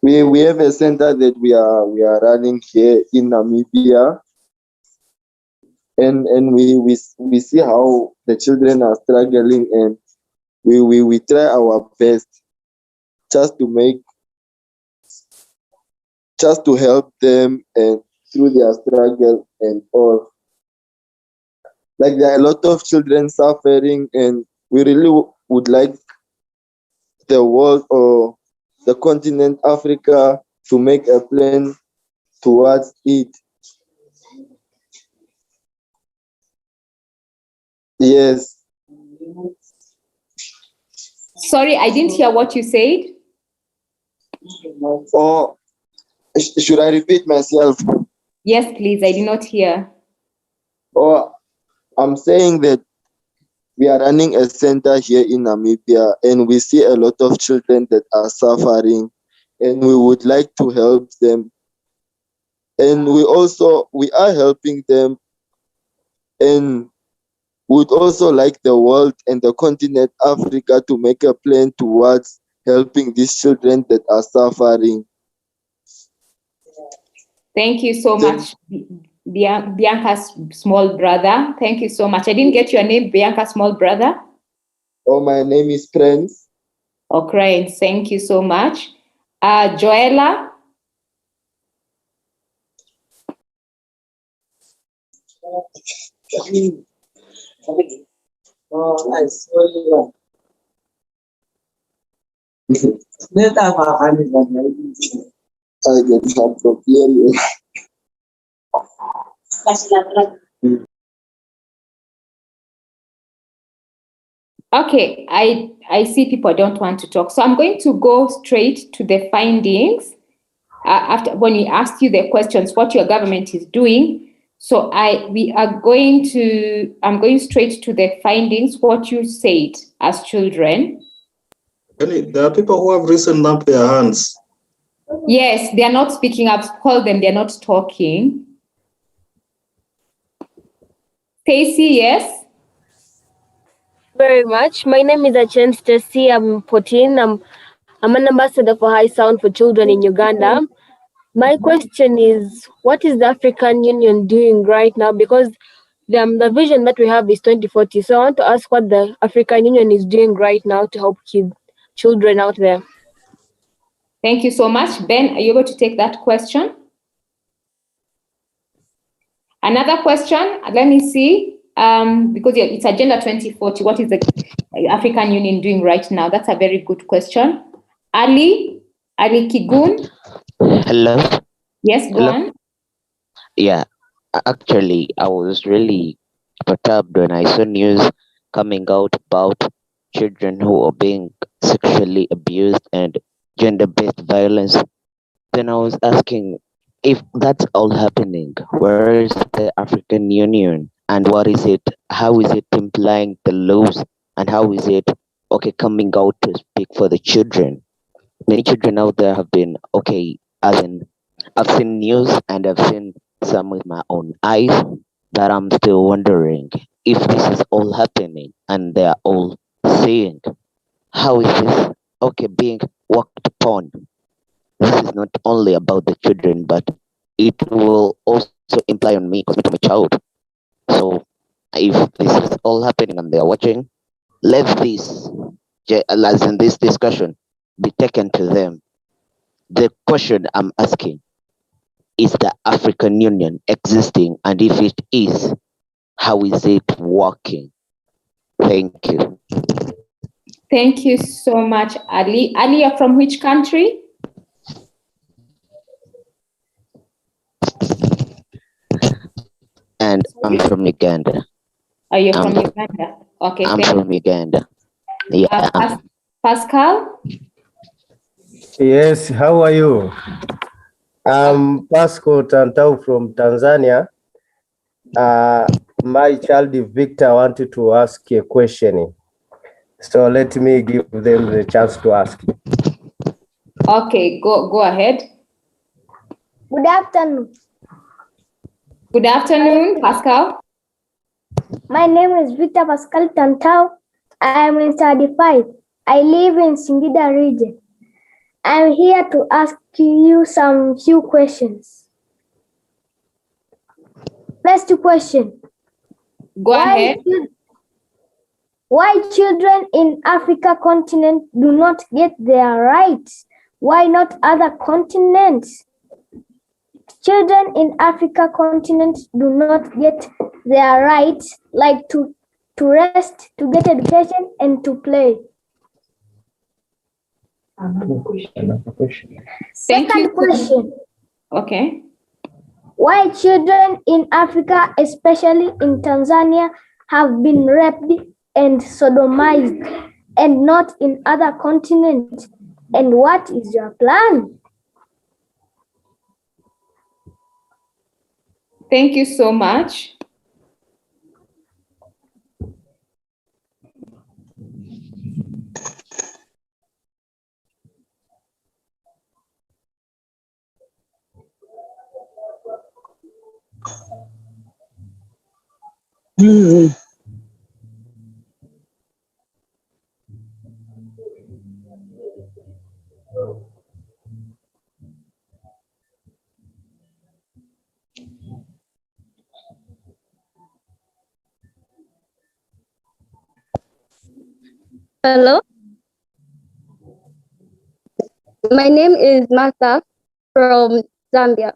We have a center that we are running here in Namibia, and we see how the children are struggling, and we try our best just to help them and through their struggle and all. Like, there are a lot of children suffering, and we really would like the world or the continent Africa to make a plan towards it. Yes. Sorry, I didn't hear what you said. Or should I repeat myself? Yes, please. I did not hear. Or I'm saying that we are running a center here in Namibia, and we see a lot of children that are suffering, and we would like to help them. And we are helping them, and would also like the world and the continent Africa to make a plan towards helping these children that are suffering. Thank you so much, Bianca's small brother. Thank you so much. I didn't get your name, Bianca's small brother. Oh, my name is Prince. Oh, great. Thank you so much. Joella? I get help from here. Okay, I see people don't want to talk. So I'm going to go straight to the findings. After when we asked you the questions, what your government is doing. So I'm going straight to the findings, what you said as children. There are people who have risen up their hands. Yes, they are not speaking up. Call them, they're not talking. Stacy, yes? Very much. My name is Achen Stacy. I'm 14. I'm an ambassador for High Sound for Children in Uganda. My question is, what is the African Union doing right now? Because the vision that we have is 2040. So I want to ask what the African Union is doing right now to help children out there. Thank you so much. Ben, are you able to take that question? Another question, let me see, because it's Agenda 2040, what is the African Union doing right now? That's a very good question. Ali Kigun? Hello? Yes, go on. Yeah, actually, I was really perturbed when I saw news coming out about children who are being sexually abused and gender-based violence. Then I was asking, if that's all happening, where is the African Union and what is it? How is it implying the laws and how is it coming out to speak for the children? Many children out there have been I've seen news and I've seen some with my own eyes that I'm still wondering if this is all happening and they are all seeing. How is this being worked upon? This is not only about the children, but it will also imply on me because I'm a child. So if this is all happening and they are watching, let this, as in this discussion, be taken to them. The question I'm asking, is the African Union existing? And if it is, how is it working? Thank you. Thank you so much, Ali. Ali, you're from which country? And I'm from Uganda. Are you from Uganda? Okay, I'm from Uganda. Yeah. Pascal? Yes, how are you? I'm Pascal Tantau from Tanzania. My child Victor wanted to ask a question. So let me give them the chance to ask. Okay, go ahead. Good afternoon. Good afternoon, Pascal. My name is Victor Pascal Tantau. I am in study 5. I live in Singida region. I am here to ask you some few questions. First question. Go ahead. Why children in Africa continent do not get their rights? Why not other continents? Children in Africa continent do not get their rights, like to rest, to get education, and to play. Second question. Okay. Why children in Africa, especially in Tanzania, have been raped and sodomized and not in other continents? And what is your plan? Thank you so much. Hello. My name is Martha from Zambia.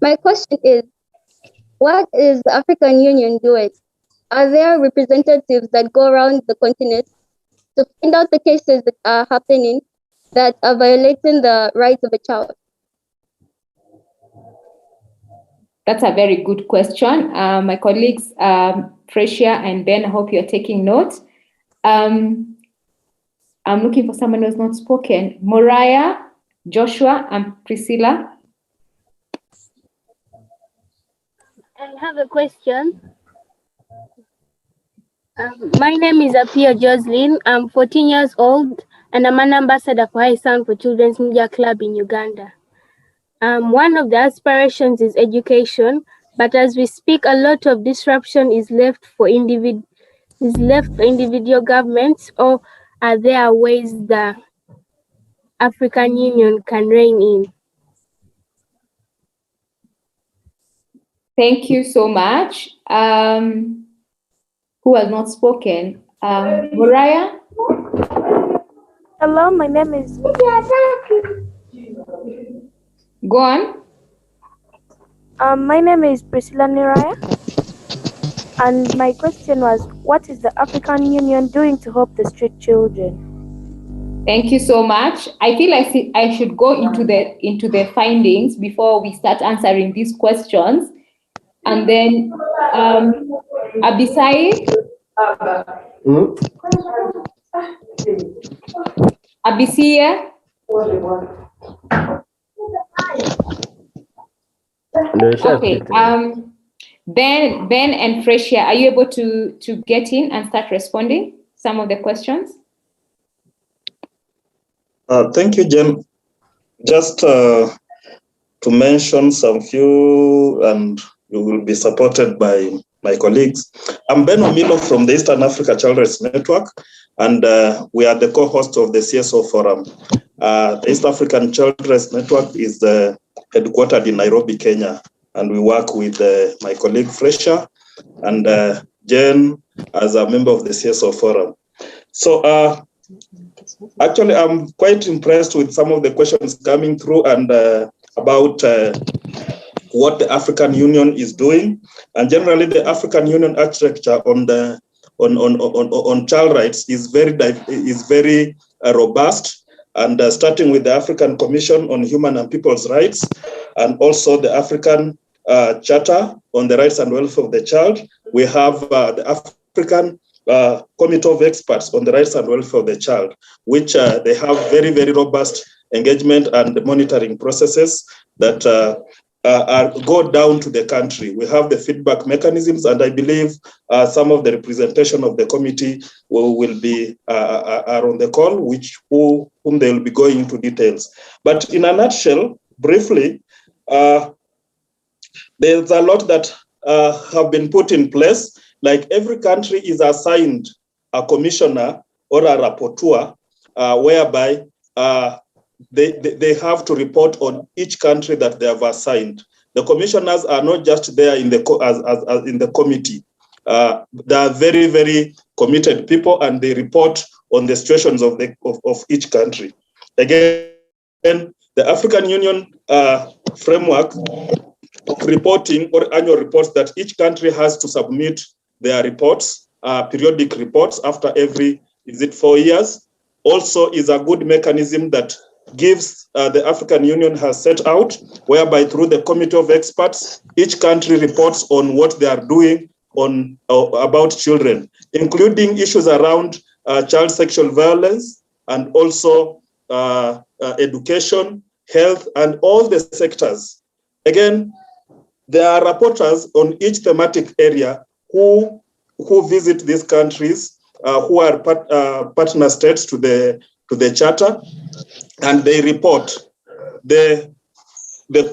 My question is, what is the African Union doing? Are there representatives that go around the continent to find out the cases that are happening that are violating the rights of a child? That's a very good question. My colleagues, Precia and Ben, I hope you're taking note. I'm looking for someone who's not spoken. Moriah, Joshua, and Priscilla. I have a question. My name is Apia Jocelyn. I'm 14 years old and I'm an ambassador for High Sound for Children's Media Club in Uganda. One of the aspirations is education, but as we speak, a lot of disruption is left for individual governments, or are there ways the African Union can rein in? Thank you so much. Who has not spoken? Moriah? Hello, my name is... Go on. My name is Priscilla Niraya. And my question was, what is the African Union doing to help the street children? Thank you so much. I feel I should go into the findings before we start answering these questions. And then Abisai. Abisia. Okay. Ben and Frecia, are you able to get in and start responding some of the questions? Thank you, Jen. Just to mention some few, and you will be supported by my colleagues. I'm Ben Omilo from the Eastern Africa Child Rights Network, and we are the co-host of the CSO Forum. The East African Child Rights Network is headquartered in Nairobi, Kenya, and we work with my colleague Frecia and Jen as a member of the CSO Forum. So actually, I'm quite impressed with some of the questions coming through and about what the African Union is doing, and generally the African Union architecture on child rights is very robust. And starting with the African Commission on Human and People's Rights, and also the African Charter on the Rights and Welfare of the Child, we have the African Committee of Experts on the Rights and Welfare of the Child, which they have very, very robust engagement and monitoring processes that go down to the country. We have the feedback mechanisms, and I believe some of the representation of the committee will be are on the call, whom they will be going into details. But in a nutshell, briefly, there's a lot that have been put in place. Like every country is assigned a commissioner or a rapporteur, whereby they have to report on each country that they have assigned. The commissioners are not just there in the committee. they are very, very committed people, and they report on the situations of each country. Again, the African Union framework of reporting or annual reports that each country has to submit their reports, periodic reports after every, 4 years, also is a good mechanism that gives the African Union has set out, whereby through the committee of experts, each country reports on what they are doing on about children, including issues around child sexual violence and also education, health, and all the sectors. Again, there are rapporteurs on each thematic area who visit these countries, who are partner states to the charter, and they report. The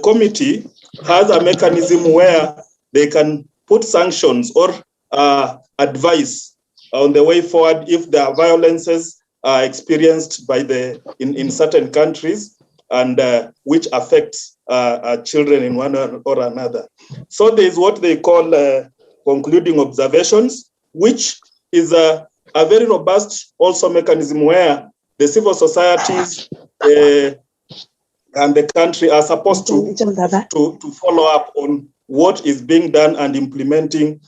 committee has a mechanism where they can put sanctions or advice on the way forward if there are violences experienced by in certain countries, and which affects children in one or another. So there is what they call concluding observations, which is a very robust also mechanism where the civil societies and the country are supposed to follow up on what is being done and implementing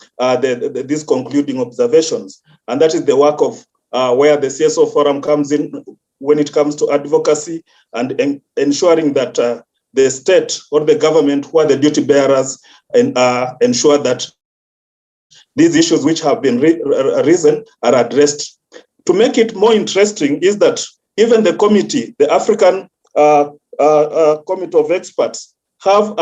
these concluding observations. And that is the work of where the CSO forum comes in when it comes to advocacy and ensuring that the state or the government, who are the duty bearers, and ensure that these issues which have been risen are addressed. To make it more interesting is that even the committee, the African Committee of Experts, have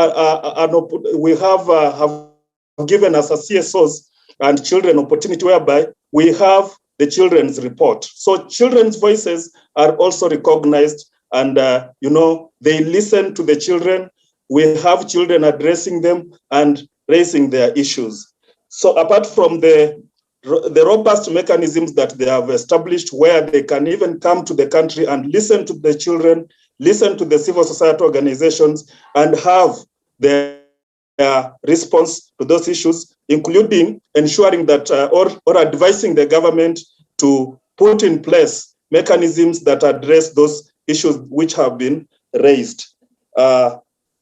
given us as CSOs and children opportunity whereby we have the children's report. So children's voices are also recognized, and they listen to the children. We have children addressing them and raising their issues. So apart from the robust mechanisms that they have established, where they can even come to the country and listen to the children, listen to the civil society organizations, and have their response to those issues, including ensuring that or advising the government to put in place mechanisms that address those issues which have been raised.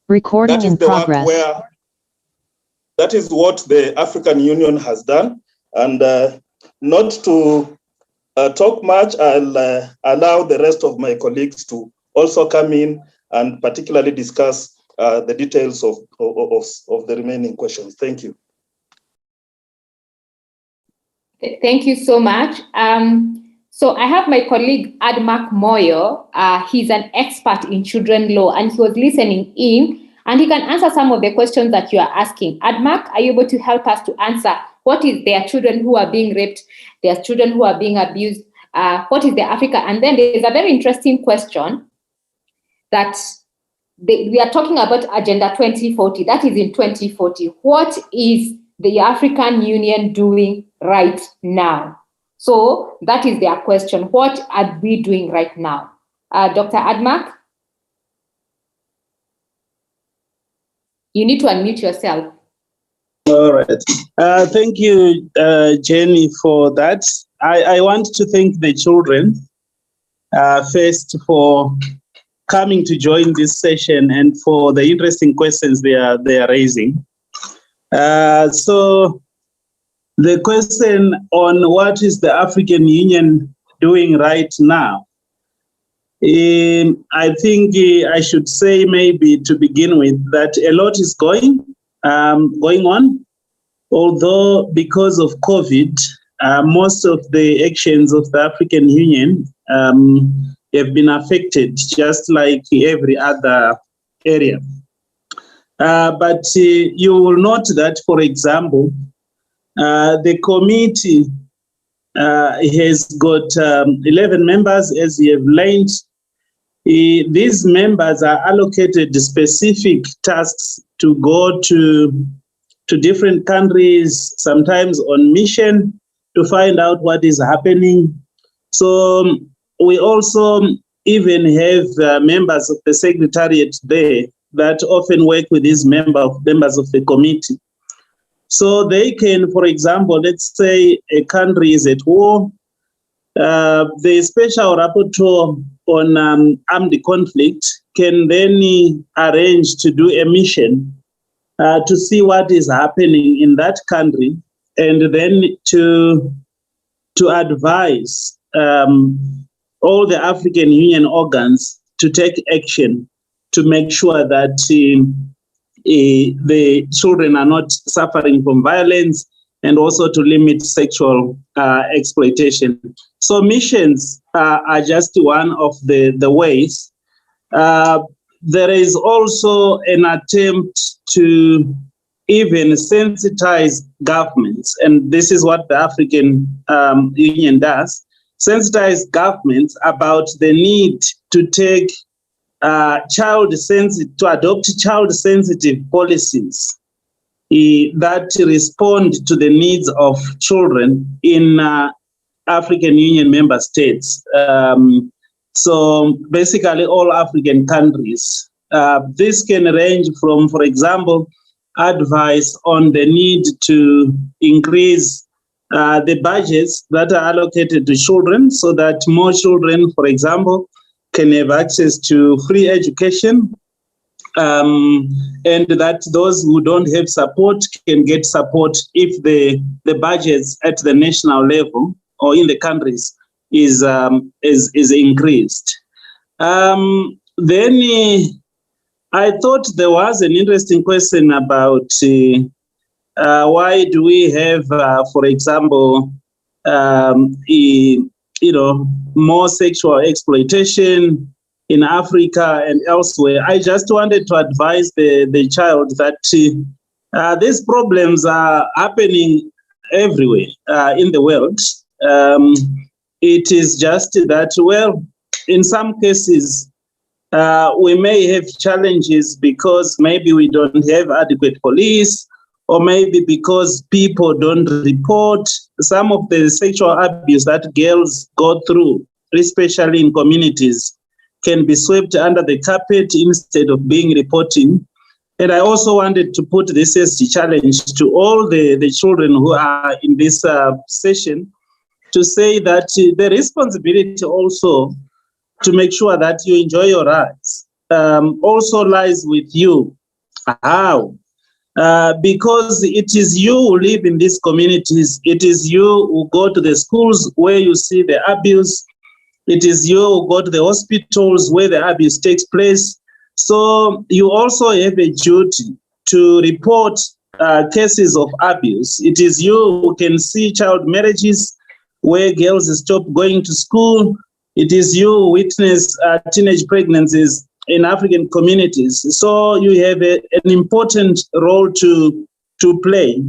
Recording in progress. That is what the African Union has done. And not to talk much, I'll allow the rest of my colleagues to also come in and particularly discuss the details of the remaining questions. Thank you. Thank you so much. So I have my colleague Admak Moyo. He's an expert in children law, and he was listening in, and he can answer some of the questions that you are asking. Admak, are you able to help us to answer what is their children who are being raped, their children who are being abused? What is the Africa? And then there is a very interesting question that we are talking about Agenda 2040. That is in 2040. What is the African Union doing right now? So that is their question. What are we doing right now? Dr. Admak, you need to unmute yourself. All right. Thank you, Jenny, for that. I want to thank the children first for coming to join this session and for the interesting questions they are raising. So the question on what is the African Union doing right now, I think I should say maybe to begin with that a lot is going on, although because of COVID, most of the actions of the African Union have been affected, just like every other area. But you will note that, for example, the committee has got 11 members, as you have learned. These members are allocated specific tasks to go to different countries, sometimes on mission, to find out what is happening. So we also even have members of the secretariat there that often work with these members of the committee. So they can, for example, let's say a country is at war, the special rapporteur on armed conflict can then arrange to do a mission to see what is happening in that country, and then to advise all the African Union organs to take action to make sure that the children are not suffering from violence, and also to limit sexual exploitation. So missions are just one of the ways. There is also an attempt to even sensitize governments, and this is what the African Union does, sensitize governments about the need to take to adopt child-sensitive policies that respond to the needs of children in African Union member states. So basically all African countries. This can range from, for example, advice on the need to increase the budgets that are allocated to children so that more children, for example, can have access to free education, and that those who don't have support can get support if the budgets at the national level or in the countries is increased. Then I thought there was an interesting question about why do we have, for example, more sexual exploitation in Africa and elsewhere. I just wanted to advise the child that these problems are happening everywhere in the world. It is just that, well, in some cases, we may have challenges because maybe we don't have adequate police, or maybe because people don't report some of the sexual abuse that girls go through, especially in communities, can be swept under the carpet instead of being reporting. And I also wanted to put this as a challenge to all the children who are in this session, to say that the responsibility also to make sure that you enjoy your rights also lies with you. How? Because it is you who live in these communities. It is you who go to the schools where you see the abuse. It is you who go to the hospitals where the abuse takes place. So you also have a duty to report cases of abuse. It is you who can see child marriages where girls stop going to school. It is you who witness teenage pregnancies in African communities. So you have an important role to play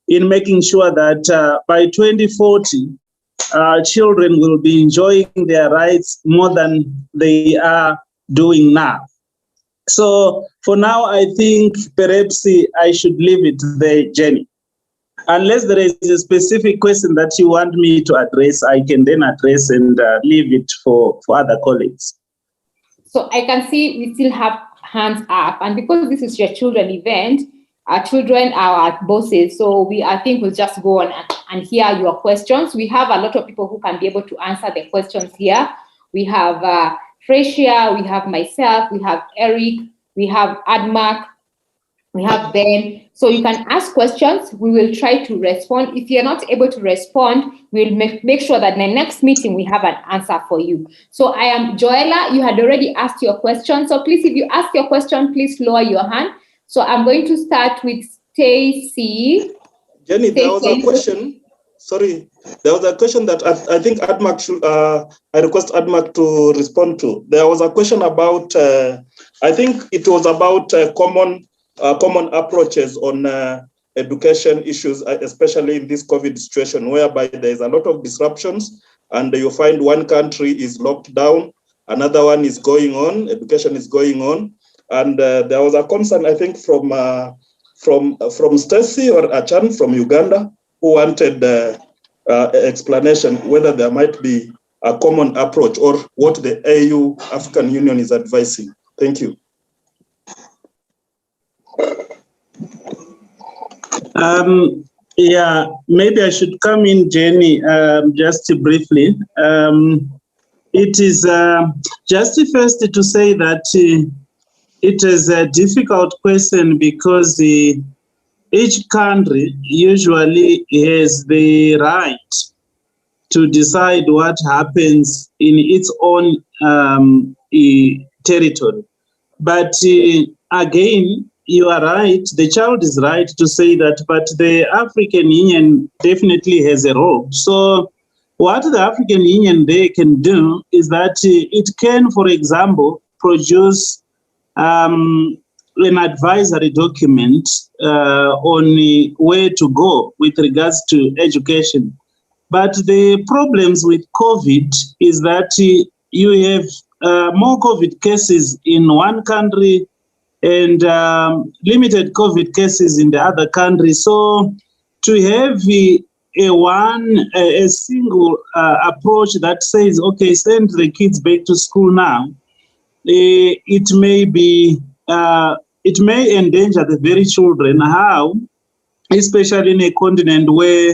in making sure that by 2040, children will be enjoying their rights more than they are doing now. So for now, I think perhaps I should leave it there, Jenny. Unless there is a specific question that you want me to address, I can then address and leave it for other colleagues. So I can see we still have hands up, and because this is your children event, our children are our bosses, so I think we'll just go on and hear your questions. We have a lot of people who can be able to answer the questions here. We have Frecia, we have myself, we have Eric, we have Admark, we have Ben. So you can ask questions. We will try to respond. If you're not able to respond, we'll make sure that in the next meeting we have an answer for you. So I am Joella. You had already asked your question. So please, if you ask your question, please lower your hand. So I'm going to start with Stacy. Jenny, there was a question. Sorry, there was a question that I think Admark should, I request Admark to respond to. There was a question about, I think it was about common approaches on education issues, especially in this COVID situation, whereby there is a lot of disruptions, and you find one country is locked down, another one is going on, education is going on, and there was a concern, I think, from Stacy or Achan from Uganda, who wanted explanation whether there might be a common approach or what the AU African Union is advising. Thank you. Yeah, maybe I should come in, Jenny, just briefly. It is just first to say that it is a difficult question because each country usually has the right to decide what happens in its own territory. But again, you are right, the child is right to say that, but the African Union definitely has a role. So what the African Union they can do is that it can, for example, produce an advisory document on where to go with regards to education. But the problems with COVID is that you have more COVID cases in one country and limited COVID cases in the other country. So to have a single approach that says, okay, send the kids back to school now, it may endanger the very children. How? Especially in a continent where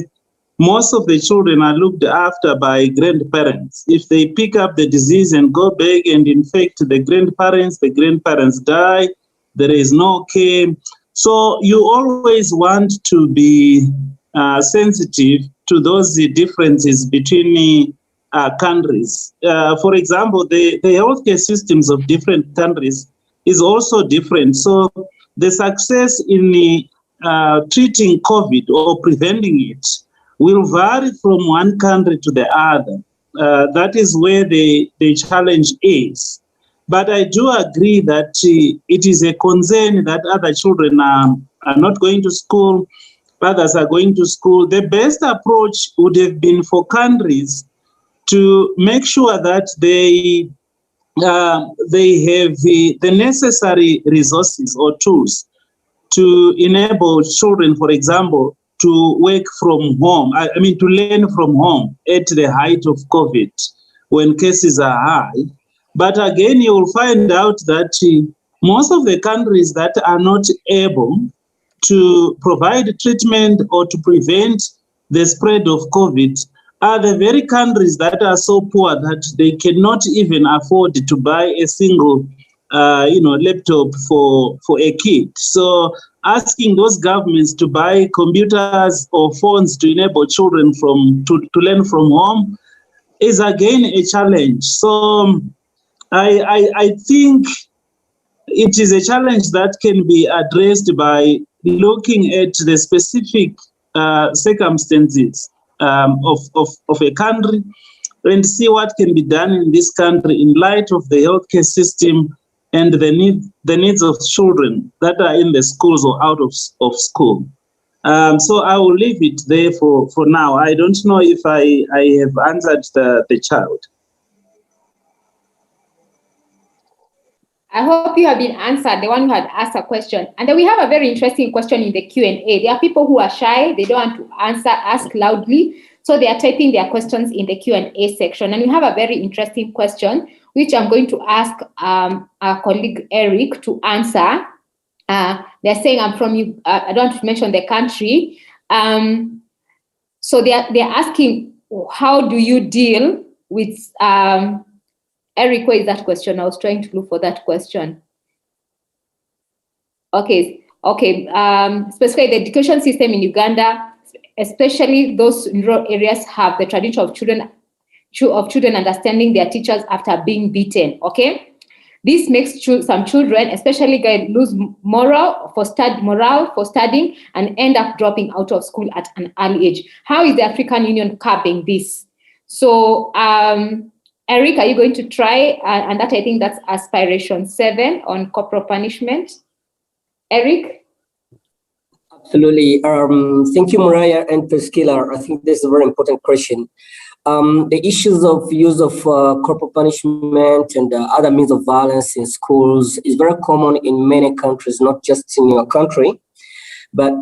most of the children are looked after by grandparents. If they pick up the disease and go back and infect the grandparents die, there is no care. So you always want to be sensitive to those differences between countries. For example, the healthcare systems of different countries is also different. So the success in treating COVID or preventing it will vary from one country to the other. That is where the challenge is. But I do agree that it is a concern that other children are not going to school, others are going to school. The best approach would have been for countries to make sure that they have the necessary resources or tools to enable children, for example, to work from home, to learn from home at the height of COVID when cases are high. But again, you will find out that most of the countries that are not able to provide treatment or to prevent the spread of COVID are the very countries that are so poor that they cannot even afford to buy a single laptop for a kid. So asking those governments to buy computers or phones to enable children to learn from home is again a challenge. So I think it is a challenge that can be addressed by looking at the specific circumstances of a country and see what can be done in this country in light of the healthcare system and the needs of children that are in the schools or out of school. So I will leave it there for now. I don't know if I have answered the child. I hope you have been answered, the one who had asked a question. And then we have a very interesting question in the Q&A. There are people who are shy. They don't want to ask loudly. So they are typing their questions in the Q&A section. And we have a very interesting question, which I'm going to ask our colleague Eric to answer. They're saying, I'm from, I don't want to mention the country. So they're asking, how do you deal with, Eric, where is that question? I was trying to look for that question. Okay. Specifically, the education system in Uganda, especially those rural areas, have the tradition of children understanding their teachers after being beaten. Okay, this makes some children, especially guys, lose morale for studying and end up dropping out of school at an early age. How is the African Union curbing this? So, Eric, are you going to try? And that, I think that's aspiration 7 on corporal punishment. Eric? Absolutely. Thank you, Mariah and Priscilla. I think this is a very important question. The issues of use of corporal punishment and other means of violence in schools is very common in many countries, not just in your country. But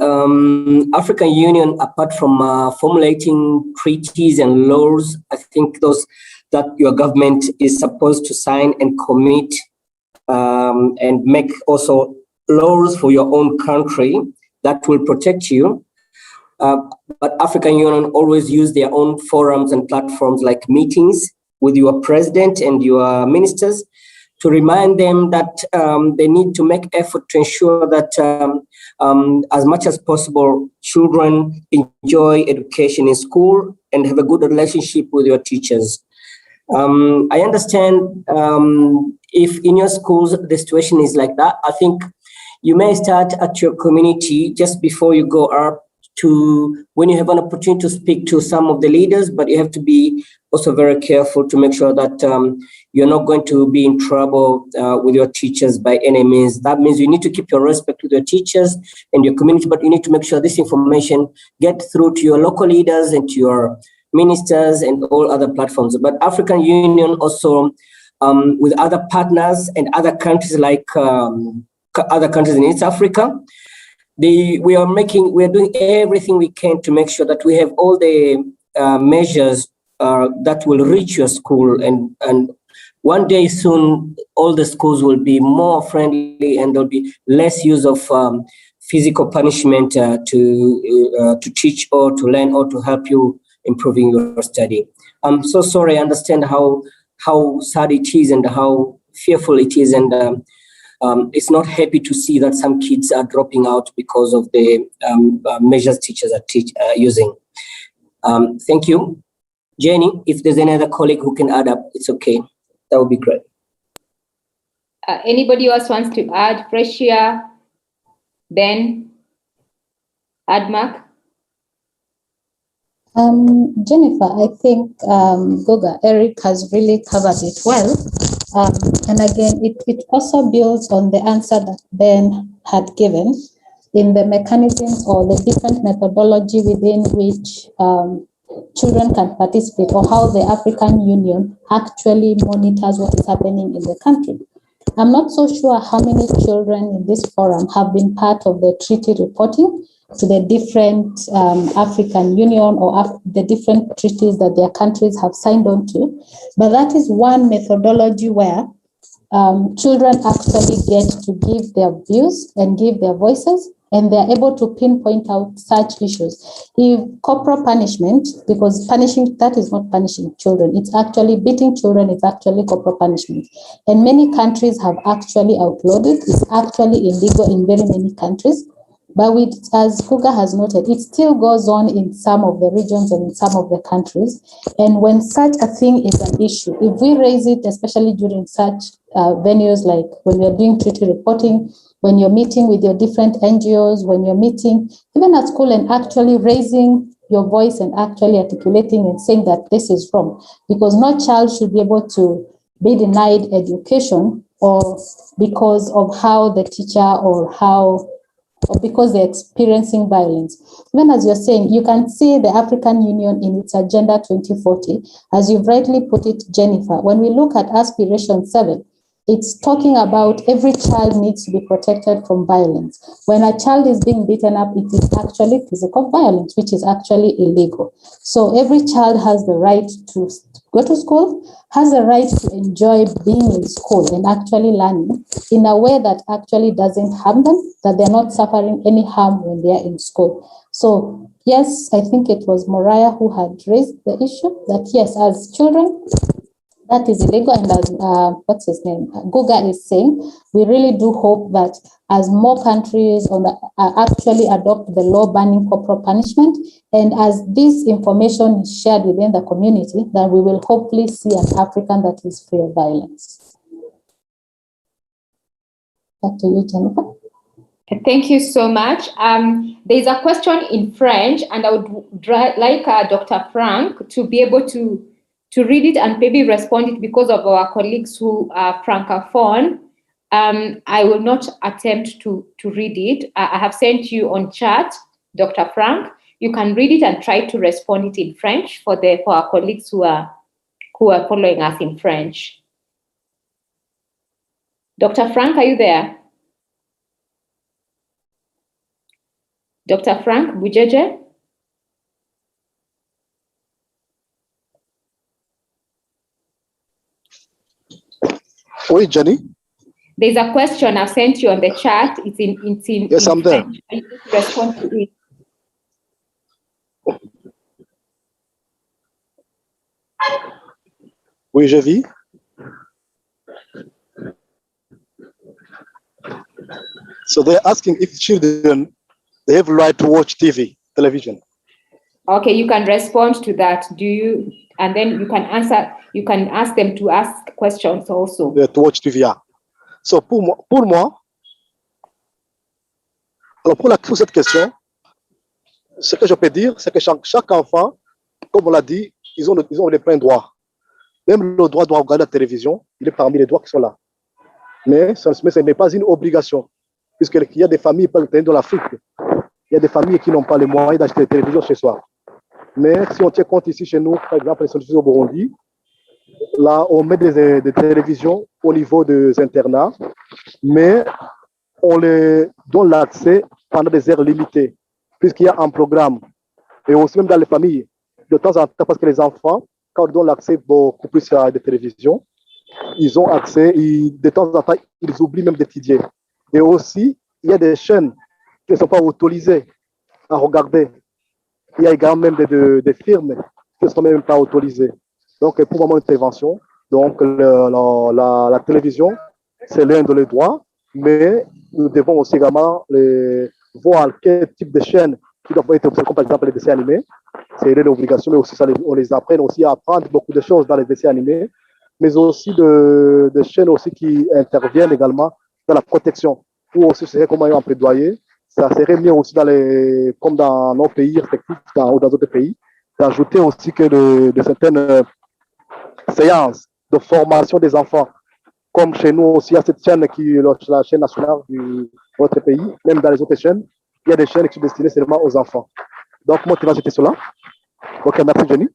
African Union, apart from formulating treaties and laws, I think those that your government is supposed to sign and commit and make also laws for your own country that will protect you. but African Union always use their own forums and platforms like meetings with your president and your ministers to remind them that they need to make effort to ensure that as much as possible, children enjoy education in school and have a good relationship with your teachers. I understand if in your schools the situation is like that, I think you may start at your community just before you go up to when you have an opportunity to speak to some of the leaders, but you have to be also very careful to make sure that you're not going to be in trouble with your teachers by any means. That means you need to keep your respect with your teachers and your community, but you need to make sure this information get through to your local leaders and to your ministers and all other platforms. But African Union also with other partners and other countries like other countries in East Africa, we are doing everything we can to make sure that we have all the measures that will reach your school, and one day soon all the schools will be more friendly and there'll be less use of physical punishment to teach or to learn or to help you improving your study. I'm so sorry. I understand how sad it is and how fearful it is, and it's not happy to see that some kids are dropping out because of the measures teachers are using. Thank you. Jenny, if there's any other colleague who can add up, it's okay. That would be great. Anybody else wants to add? Freshia, Ben, Admark? Jennifer, I think Eric has really covered it well. And again, it also builds on the answer that Ben had given in the mechanisms or the different methodology within which children can participate, or how the African Union actually monitors what is happening in the country. I'm not so sure how many children in this forum have been part of the treaty reporting to the different African Union or the different treaties that their countries have signed on to. But that is one methodology where children actually get to give their views and give their voices, and they're able to pinpoint out such issues. If corporal punishment, because punishing, that is not punishing children, it's actually beating children, it's actually corporal punishment. And many countries have actually outlawed it. It's actually illegal in very many countries. But as Kuga has noted, it still goes on in some of the regions and in some of the countries. And when such a thing is an issue, if we raise it, especially during such venues like when we're doing treaty reporting, when you're meeting with your different NGOs, when you're meeting even at school and actually raising your voice and actually articulating and saying that this is wrong, because no child should be able to be denied education or because of how the teacher or because they're experiencing violence. Even as you're saying, you can see the African Union in its Agenda 2040, as you've rightly put it, Jennifer. When we look at Aspiration 7, it's talking about every child needs to be protected from violence. When a child is being beaten up, it is actually physical violence, which is actually illegal. So every child has the right to go to school, has the right to enjoy being in school and actually learning in a way that actually doesn't harm them, that they're not suffering any harm when they're in school. So yes, I think it was Moriah who had raised the issue that yes, as children, that is illegal, and as Guga is saying, we really do hope that as more countries actually adopt the law banning corporal punishment, and as this information is shared within the community, then we will hopefully see an African that is free of violence. Back to you, Jennifer. Thank you so much. There's a question in French, and I would like Dr. Frank to be able to read it and maybe respond it because of our colleagues who are francophone. I will not attempt to read it. I have sent you on chat, Dr. Frank. You can read it and try to respond it in French for our colleagues who are following us in French. Dr. Frank, are you there? Dr. Frank Bujeje? Wait, Jenny. There's a question I've sent you on the chat. It's in yes, I'm there. French. I need to respond to it. Oui, je vis. So they're asking if children, they have right to watch television. Okay, you can respond to that. Do you, and then you can answer, you can ask them to ask questions also. To watch TV, yeah. So pour moi, alors pour cette question, ce que je peux dire, c'est que chaque enfant, comme on l'a dit, ils ont les pleins droits. Même le droit de regarder la télévision, il est parmi les droits qui sont là. Mais ce n'est pas une obligation, puisqu'il y a des familles, par exemple dans l'Afrique, il y a des familles qui n'ont pas les moyens d'acheter la télévision chez soi. Mais si on tient compte ici chez nous, par exemple, les au Burundi, là, on met des télévisions au niveau des internats, mais on les donne l'accès pendant des heures limitées, puisqu'il y a un programme. Et aussi même dans les familles, de temps en temps, parce que les enfants, quand on donne l'accès beaucoup plus à des télévisions, ils ont accès, de temps en temps, ils oublient même d'étudier. Et aussi, il y a des chaînes qui ne sont pas autorisées à regarder. Il y a également même des films qui ne sont même pas autorisés. Donc, pour mon intervention, donc la télévision, c'est l'un de les droits, mais nous devons aussi également voir quel type de chaînes qui doivent être observées, comme par exemple les dessins animés. C'est l'obligation, mais aussi ça, on les apprend aussi à apprendre beaucoup de choses dans les dessins animés, mais aussi de chaînes aussi qui interviennent également dans la protection. Ou aussi, c'est comment un plaidoyer. Ça serait mieux aussi comme dans nos pays respectifs ou dans d'autres pays, d'ajouter aussi que de certaines séances de formation des enfants. Comme chez nous aussi, il y a cette chaîne qui est la chaîne nationale de notre pays, même dans les autres chaînes, il y a des chaînes qui sont destinées seulement aux enfants. Donc, moi, tu vas jeter cela. Ok, merci, Jenny.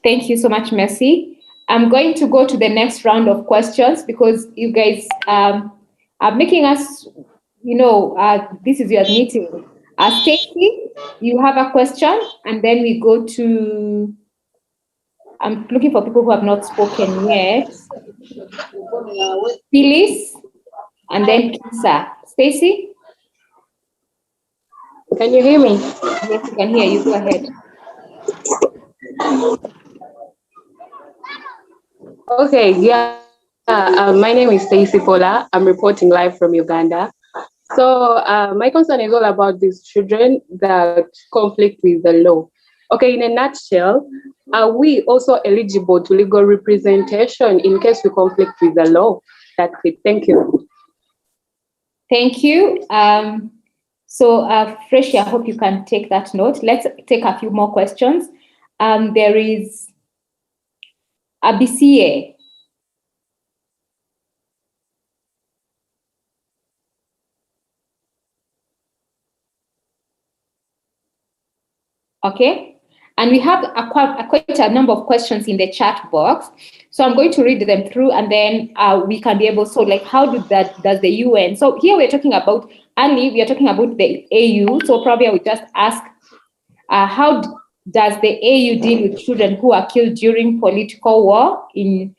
Thank you so much, Mercy. I'm going to go to the next round of questions because you guys are making us, this is your meeting. Stacy, you have a question, and then we go to, I'm looking for people who have not spoken yet. Phyllis, and then Kisa. Stacy? Can you hear me? Yes, we can hear you. Go ahead. Okay, yeah. My name is Stacy Pola. I'm reporting live from Uganda. So my concern is all about these children that conflict with the law. Okay, in a nutshell, are we also eligible to legal representation in case we conflict with the law? That's it. Thank you. Thank you. Freshie, I hope you can take that note. Let's take a few more questions. There is Abisie. Okay, and we have quite a number of questions in the chat box. So I'm going to read them through, and then we can be able. So, like, how does the UN? So here we're talking about we are talking about the AU. So probably I would just ask, how does the AU deal with children who are killed during political war in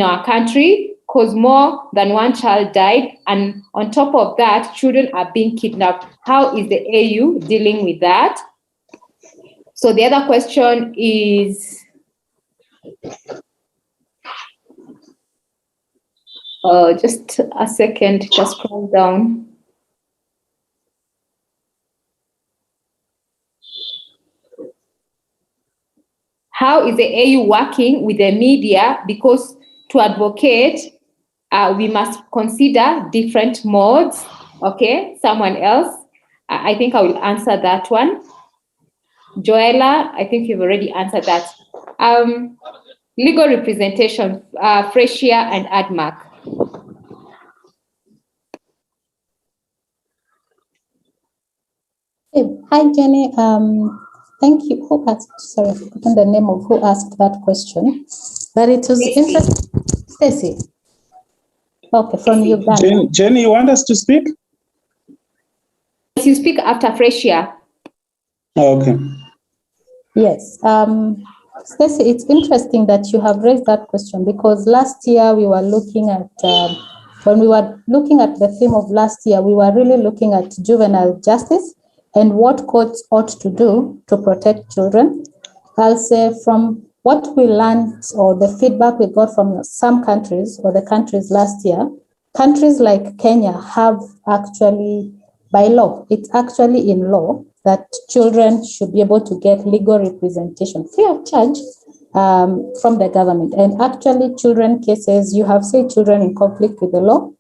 our country? Because more than one child died, and on top of that, children are being kidnapped. How is the AU dealing with that? So the other question is, just a second, just scroll down. How is the AU working with the media? Because to advocate, we must consider different modes. Okay, someone else. I think I will answer that one. Joella, I think you've already answered that. Legal representation, Freshia and Admark. Hi, Jenny. Thank you. Who asked? Sorry, I've forgotten the name of who asked that question. But it was interesting. Stacy. Okay, from Uganda. Jenny, you want us to speak? Yes, you speak after Freshia. Okay. Yes. Stacey, it's interesting that you have raised that question because last year we were looking at, when we were looking at the theme of last year, we were really looking at juvenile justice and what courts ought to do to protect children, I'll say from what we learned or the feedback we got from some countries or the countries last year, countries like Kenya have actually, by law, it's actually in law that children should be able to get legal representation free of charge from the government. And actually, children cases, you have said children in conflict with the law.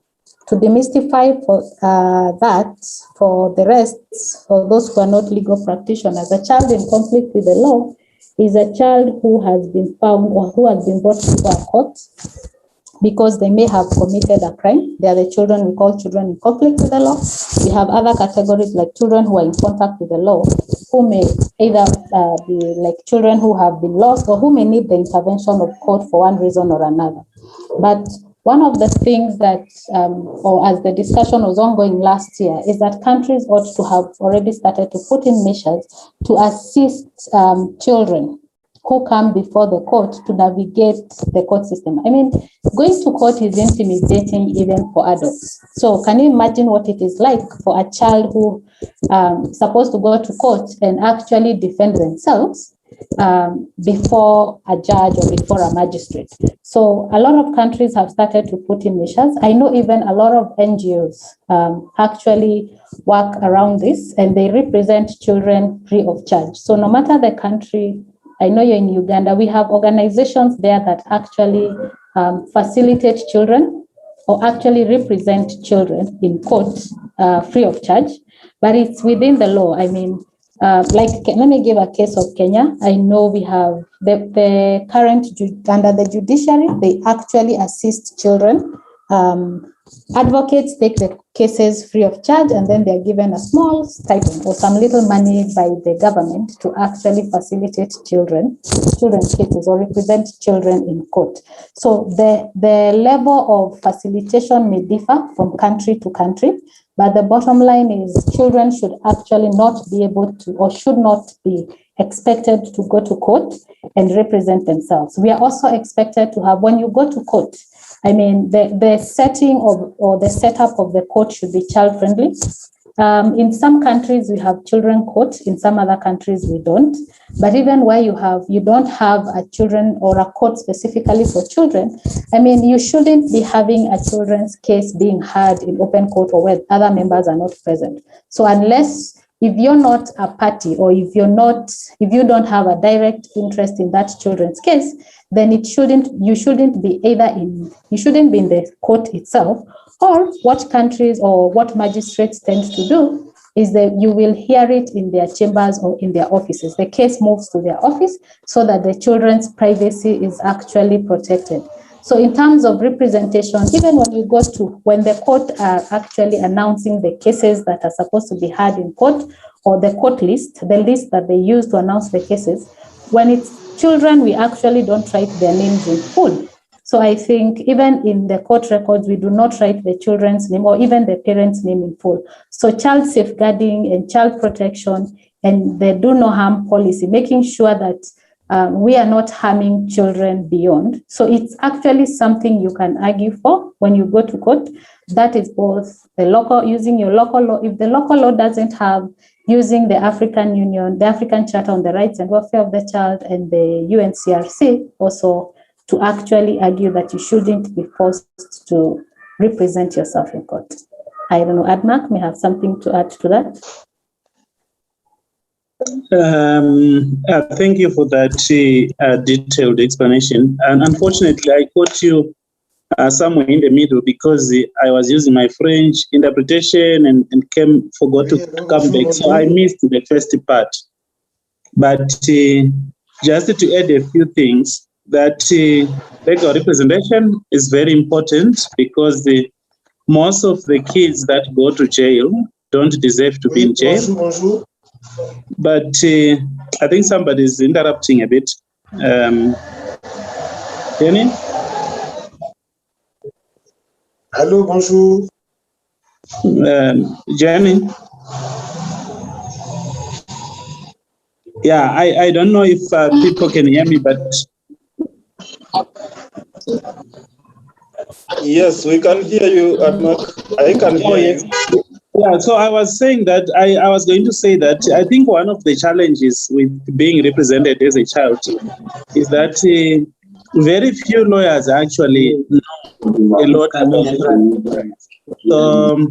To demystify for that, for the rest, for those who are not legal practitioners, a child in conflict with the law is a child who has been found or who has been brought to a court because they may have committed a crime. They are the children we call children in conflict with the law. We have other categories like children who are in contact with the law, who may either be like children who have been lost or who may need the intervention of court for one reason or another. But one of the things that, or as the discussion was ongoing last year, is that countries ought to have already started to put in measures to assist children who come before the court to navigate the court system. I mean, going to court is intimidating even for adults. So can you imagine what it is like for a child who is supposed to go to court and actually defend themselves before a judge or before a magistrate? So a lot of countries have started to put in measures. I know even a lot of NGOs actually work around this, and they represent children free of charge. So no matter the country, I know you're in Uganda, we have organizations there that actually facilitate children or actually represent children in court free of charge, but it's within the law. I mean, like, let me give a case of Kenya. I know we have the current, under the judiciary, they actually assist children. Advocates take the cases free of charge, and then they're given a small stipend or some little money by the government to actually facilitate children's cases or represent children in court. So the level of facilitation may differ from country to country, but the bottom line is children should actually not be able to, or should not be expected to go to court and represent themselves. We are also expected to have, when you go to court, I mean, the setting of or the setup of the court should be child friendly. In some countries we have children court, in some other countries we don't. But even where you don't have a children or a court specifically for children, I mean, you shouldn't be having a children's case being heard in open court or where other members are not present. So unless, if you're not a party, or if you don't have a direct interest in that children's case, then you shouldn't be in the court itself. Or what countries or what magistrates tend to do is that you will hear it in their chambers or in their offices. The case moves to their office so that the children's privacy is actually protected. So in terms of representation, even when the court are actually announcing the cases that are supposed to be heard in court, or the court list, the list that they use to announce the cases, when it's children, we actually don't write their names in full. So I think even in the court records, we do not write the children's name or even the parents' name in full. So child safeguarding and child protection and the do no harm policy, making sure that we are not harming children beyond. So it's actually something you can argue for when you go to court. That is both the local, using your local law. If the local law doesn't have, using the African Union, the African Charter on the Rights and Welfare of the Child, and the UNCRC also, to actually argue that you shouldn't be forced to represent yourself in court. I don't know, Admak may have something to add to that. Thank you for that detailed explanation. And unfortunately, I caught you somewhere in the middle because I was using my French interpretation and forgot to come back. So I missed the first part. But just to add a few things, that legal representation is very important because most of the kids that go to jail don't deserve to be in jail. But I think somebody is interrupting a bit. Jenny? Hello, bonjour. Jenny? Yeah, I don't know if people can hear me, but... Yes, we can hear you, Admak. I can hear you. Yeah, so I was saying that I was going to say that I think one of the challenges with being represented as a child is that very few lawyers actually know a lot about rights. So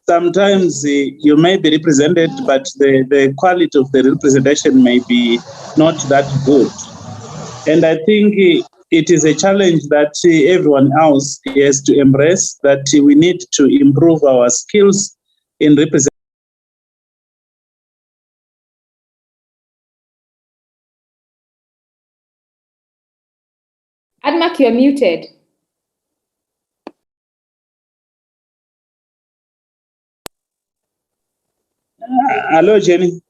sometimes you may be represented, but the quality of the representation may be not that good. And I think it is a challenge that everyone else has to embrace, that we need to improve our skills in representing. Admak, you're muted. Hello, Jenny.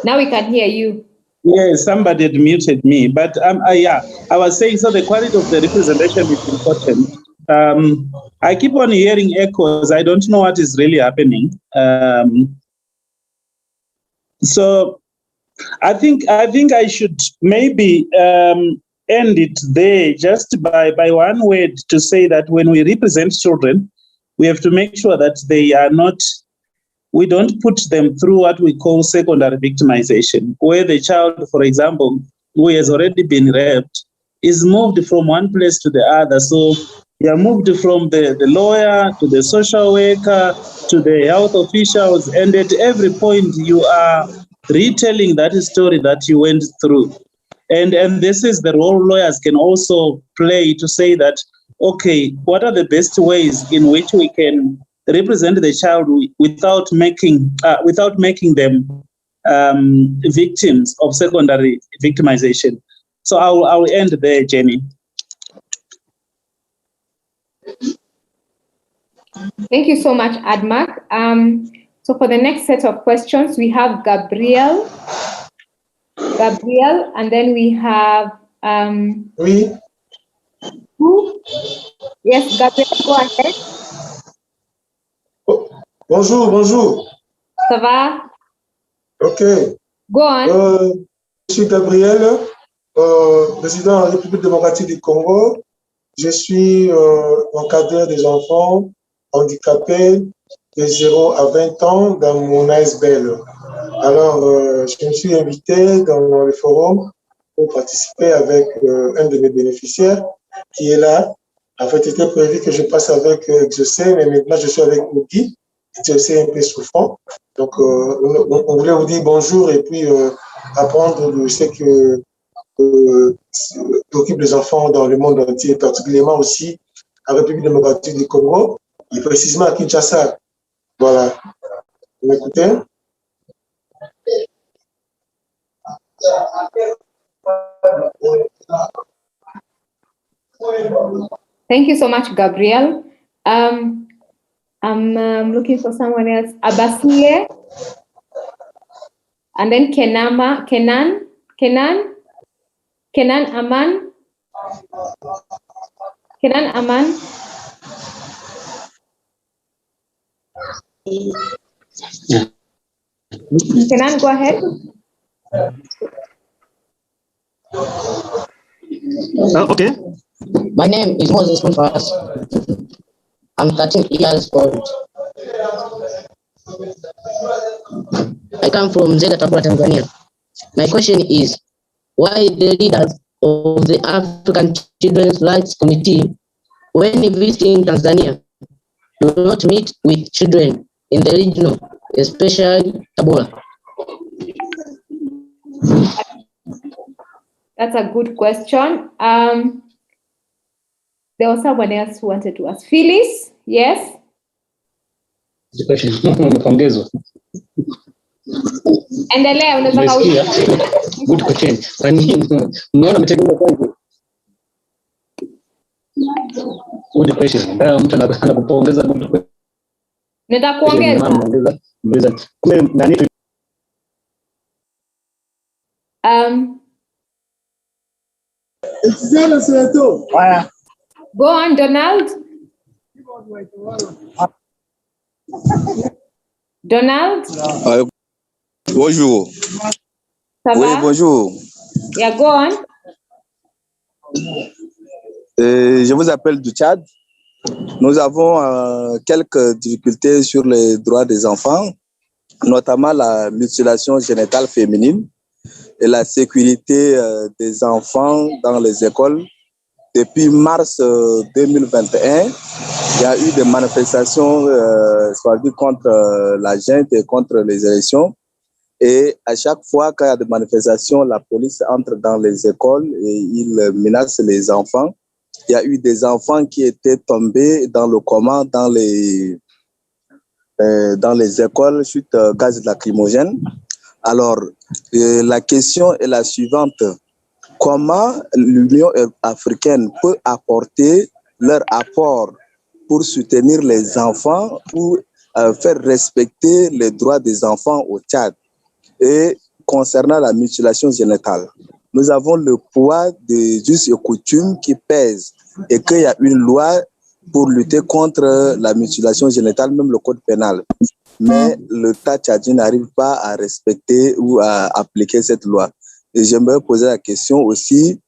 Now we can hear you. Yes, somebody had muted me, but yeah, I was saying, so the quality of the representation is important. I keep on hearing echoes. I don't know what is really happening. So I think I should maybe end it there just by one word to say that when we represent children, we have to make sure that they are not, we don't put them through what we call secondary victimization, where the child, for example, who has already been raped, is moved from one place to the other. So you are moved from the lawyer to the social worker to the health officials, and at every point you are retelling that story that you went through. And this is the role lawyers can also play to say that, okay, what are the best ways in which we can represent the child without making them victims of secondary victimization. So I'll end there, Jenny. Thank you so much, Admak. So for the next set of questions, we have Gabriel, and then we have Oui. Who? Yes, Gabriel, go ahead. Bonjour. Ça va? Ok. Go on. Je suis Gabriel, président de la République démocratique du Congo. Je suis encadreur des enfants handicapés de 0 à 20 ans dans mon ASBL. Alors, je me suis invité dans le forum pour participer avec un de mes bénéficiaires qui est là. En fait, il était prévu que je passe avec Exaucé, mais maintenant je suis avec Oudi. Exaucé un peu souffrant. Donc, on voulait vous dire bonjour et puis apprendre de ce que occupe les enfants dans le monde entier, particulièrement aussi en République démocratique du Congo, et précisément à Kinshasa. Voilà. Vous m'écoutez? Thank you so much, Gabriel. I'm looking for someone else. Abasie, and then Kenan Aman. Kenan Aman. Kenan, go ahead. Okay. My name is Moses Mufas. I'm 13 years old. I come from Zeda Tabora, Tanzania. My question is, why the leaders of the African Children's Rights Committee, when visiting Tanzania, do not meet with children in the region, especially Tabora? That's a good question. There was someone else who wanted to ask. Phyllis, yes? Endelea, unaweza kauliza. Good question. Unaona mtegemea kwangu. Good question. Mtu anakupongeza good question. Nataka kuongeza. Go on, Donald. Donald? Bonjour. Ça va? Oui, bonjour. Yeah, go on. Je vous appelle du Tchad. Nous avons quelques difficultés sur les droits des enfants, notamment la mutilation génitale féminine et la sécurité des enfants dans les écoles. Depuis mars 2021, il y a eu des manifestations contre la junte et contre les élections. Et à chaque fois qu'il y a des manifestations, la police entre dans les écoles et il menace les enfants. Il y a eu des enfants qui étaient tombés dans le coma dans les écoles suite au gaz lacrymogène. Alors, la question est la suivante. Comment l'Union africaine peut apporter leur apport pour soutenir les enfants, pour faire respecter les droits des enfants au Tchad? Et concernant la mutilation génitale, nous avons le poids des us et coutumes qui pèsent et qu'il y a une loi pour lutter contre la mutilation génitale, même le code pénal. Mais l'État tchadien n'arrive pas à respecter ou à appliquer cette loi. Et j'aimerais poser la question aussi,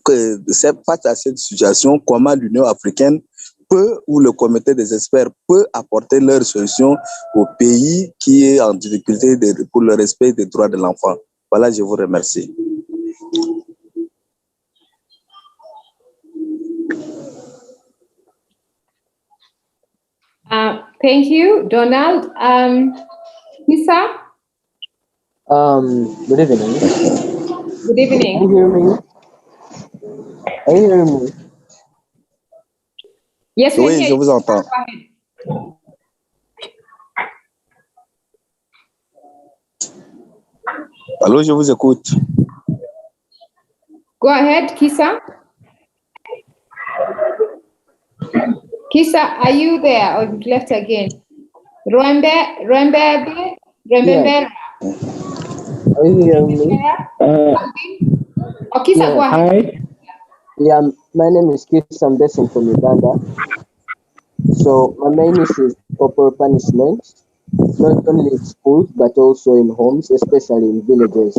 que face à cette situation, comment l'Union africaine peut, ou le comité des experts peut apporter leur solution au pays qui est en difficulté pour le respect des droits de l'enfant. Voilà, je vous remercie. Thank you, Donald. Lisa? Good evening. Good evening. Can you hear me? Can you hear me? Yes, we oui, hear je vous entends. Allô, je vous écoute. Go ahead, Kisa. Kisa, are you there or you've left again? Remember? Yes. Are you hearing me? Kisa, yeah. go ahead. Hi. Yeah, my name is Kisa. I'm based from Uganda. So my main issue is corporal punishment, not only in schools but also in homes, especially in villages.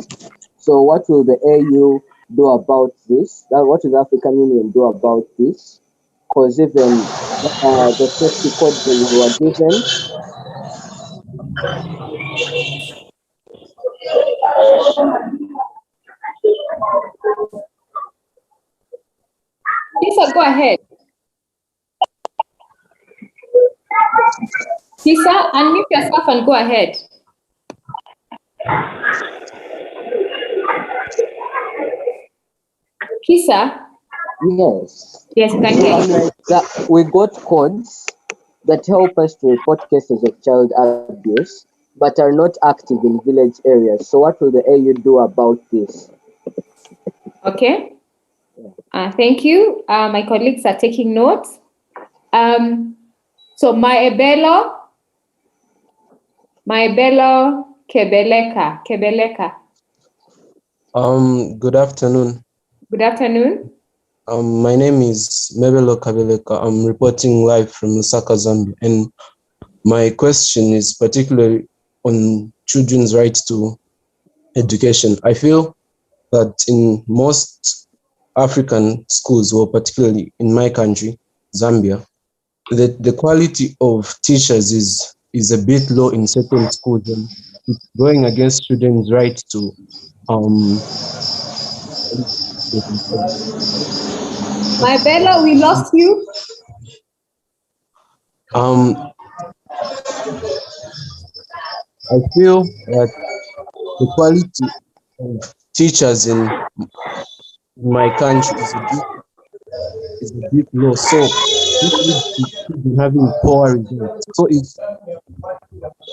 So what will the AU do about this? What will the African Union do about this? Because even the safety code they were given. Kisa, go ahead. Kisa, unmute yourself and go ahead. Kisa? Yes. Yes, thank you. We got codes that help us to report cases of child abuse, but are not active in village areas. So what will the AU do about this? Okay. Thank you. My colleagues are taking notes. So Maebelo Kebeleka. Good afternoon. Good afternoon. My name is Mebelo Kabeleka. I'm reporting live from Lusaka, Zambia. And my question is particularly on children's right to education. I feel that in most African schools, or particularly in my country, Zambia, the quality of teachers is a bit low in certain schools, and it's going against children's right to My Bella, we lost you. I feel that the quality of teachers in my country is a bit low. So this leads to children having poor results. So if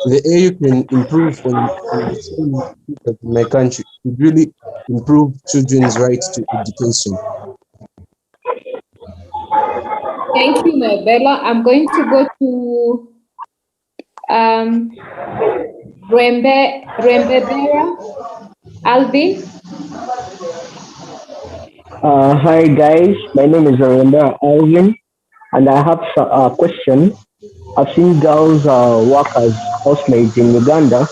the AU can improve on the school teachers in my country, it would really improve children's right to education. Thank you, my Bella. I'm going to go to Rembebera Alvin. Hi guys, my name is Rembebera Alvin, and I have a question. I've seen girls work as housemaids in Uganda.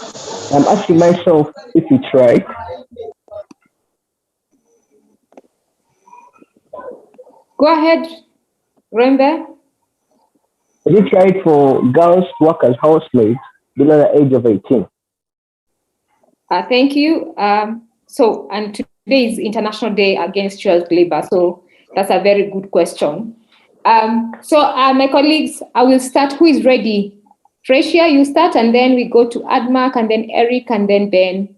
I'm asking myself if it's right. Go ahead, Rembe. Is it right for girls to work as housemaids below the age of 18? Thank you. And today is International Day Against Child Labor, so that's a very good question. My colleagues, I will start. Who is ready? Tricia, you start, and then we go to Admark, and then Eric, and then Ben.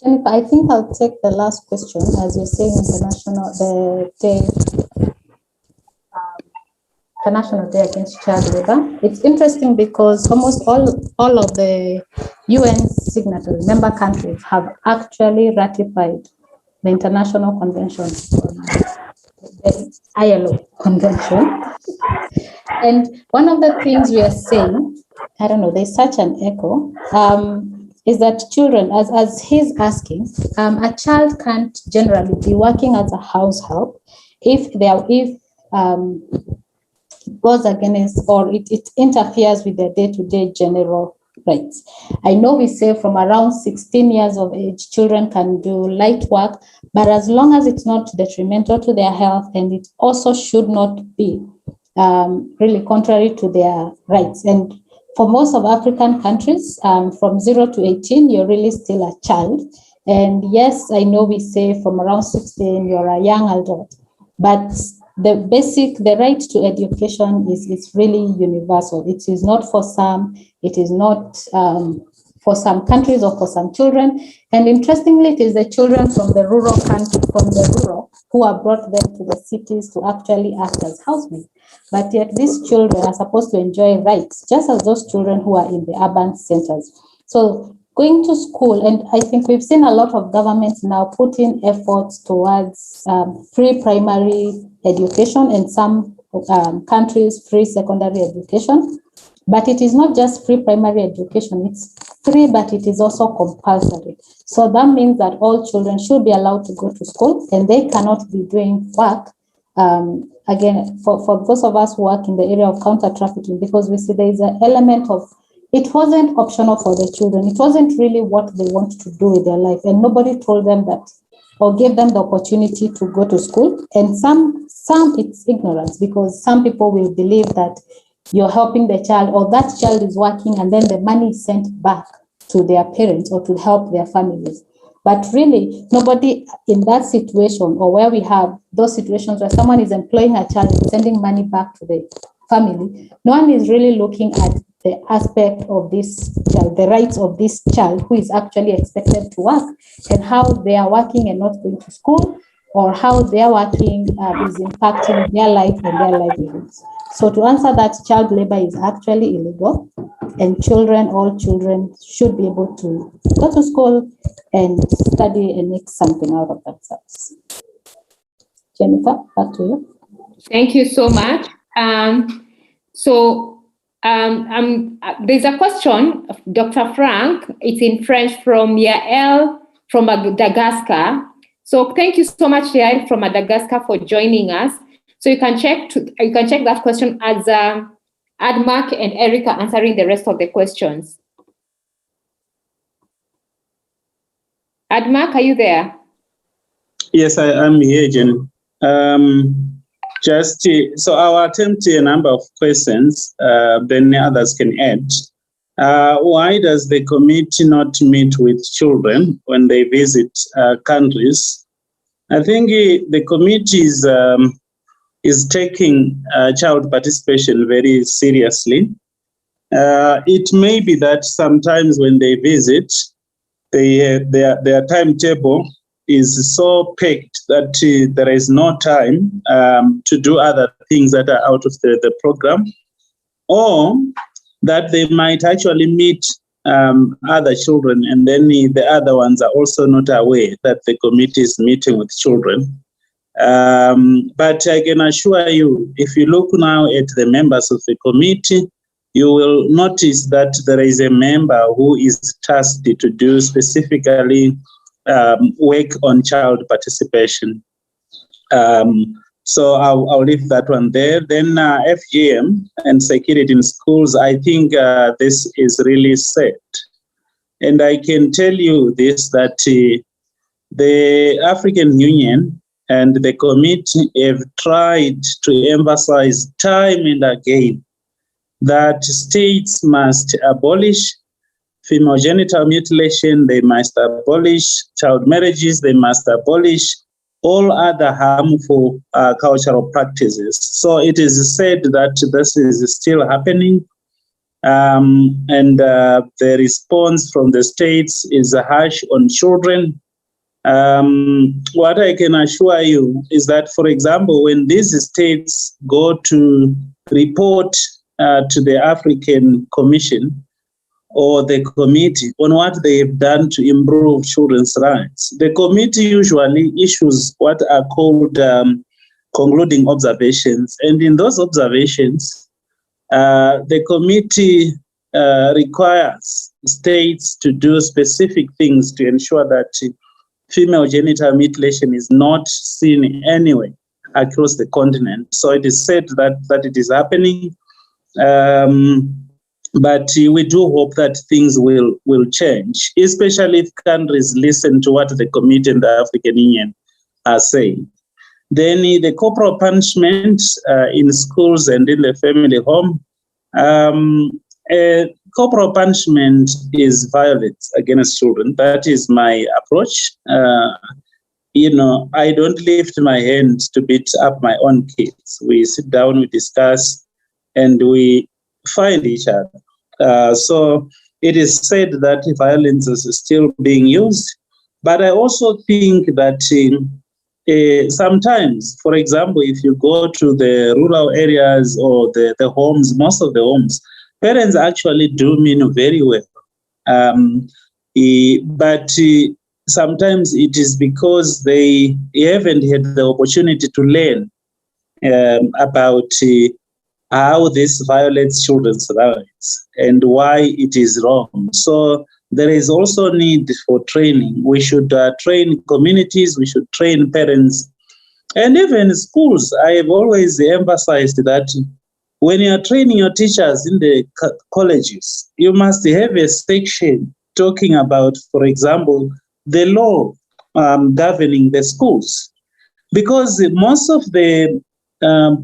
Jennifer, I think I'll take the last question. As you're saying, International Day Against Child Labor. It's interesting because almost all of the UN signatory member countries have actually ratified the International Convention, the ILO Convention. And one of the things we are saying, I don't know, there's such an echo, is that children, as he's asking, a child can't generally be working as a house help if it goes against or it interferes with their day-to-day general rights. I know we say from around 16 years of age, children can do light work, but as long as it's not detrimental to their health, and it also should not be really contrary to their rights. And for most of African countries, from 0 to 18, you're really still a child. And yes, I know we say from around 16, you're a young adult, but the right to education is really universal. It is not for some, it is not for some countries or for some children. And interestingly, it is the children from the rural who are brought them to the cities to actually act as housemaids. But yet these children are supposed to enjoy rights, just as those children who are in the urban centers. So going to school, and I think we've seen a lot of governments now putting efforts towards free primary education, and some countries free secondary education. But it is not just free primary education, it's free, but it is also compulsory. So that means that all children should be allowed to go to school, and they cannot be doing work. Again, for those of us who work in the area of counter-trafficking, because we see there is an element of, it wasn't optional for the children. It wasn't really what they want to do with their life. And nobody told them that or gave them the opportunity to go to school. And some it's ignorance, because some people will believe that you're helping the child, or that child is working and then the money is sent back to their parents or to help their families. But really, nobody in that situation, or where we have those situations where someone is employing a child and sending money back to the family, no one is really looking at the aspect of this child, the rights of this child who is actually expected to work, and how they are working and not going to school, or how their working is impacting their life and their livelihoods. So to answer that, child labor is actually illegal, and all children should be able to go to school and study and make something out of themselves. Jennifer, back to you. Thank you so much. There's a question, Dr. Frank. It's in French from Yael from Madagascar. So thank you so much, Yael from Madagascar, for joining us. So you can check that question as Admark and Erica answering the rest of the questions. Admark, are you there? Yes, I am here, Jen. So I'll attempt a number of questions, then others can add. Why does the committee not meet with children when they visit countries? I think the committee is taking child participation very seriously. It may be that sometimes when they visit, their timetable is so packed that there is no time to do other things that are out of the program, or that they might actually meet other children, and then the other ones are also not aware that the committee is meeting with children. But I can assure you, if you look now at the members of the committee, you will notice that there is a member who is tasked to do specifically work on child participation. So I'll leave that one there. Then FGM and security in schools, I think this is really set. And I can tell you this, that the African Union and the committee have tried to emphasize time and again that states must abolish female genital mutilation, they must abolish child marriages, they must abolish all other harmful cultural practices. So it is said that this is still happening, and the response from the states is harsh on children. What I can assure you is that, for example, when these states go to report to the African Commission or the committee on what they have done to improve children's rights, the committee usually issues what are called concluding observations. And in those observations, the committee requires states to do specific things to ensure that female genital mutilation is not seen anywhere across the continent. So it is said that it is happening. But we do hope that things will change, especially if countries listen to what the committee and the African Union are saying. Then the corporal punishment in schools and in the family home. Corporal punishment is violence against children. That is my approach. I don't lift my hand to beat up my own kids. We sit down, we discuss, and we find each other. So it is said that violence is still being used, but I also think that sometimes, for example, if you go to the rural areas or the homes, most of the homes, parents actually do mean very well. But sometimes it is because they haven't had the opportunity to learn about how this violates children's rights and why it is wrong. So there is also need for training. We should train communities, we should train parents, and even schools. I have always emphasized that when you are training your teachers in the colleges, you must have a section talking about, for example, the law governing the schools. Because most of the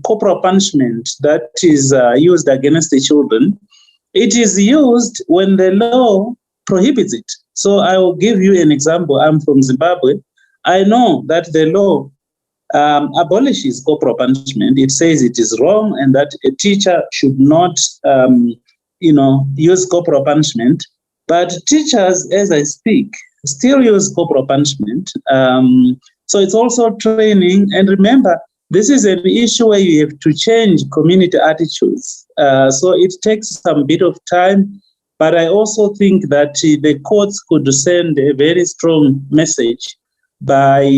corporal punishment that is used against the children, it is used when the law prohibits it. So I will give you an example. I'm from Zimbabwe. I know that the law abolishes corporal punishment. It says it is wrong and that a teacher should not, use corporal punishment. But teachers, as I speak, still use corporal punishment. So it's also training. And remember, this is an issue where you have to change community attitudes. So it takes some bit of time. But I also think that the courts could send a very strong message by,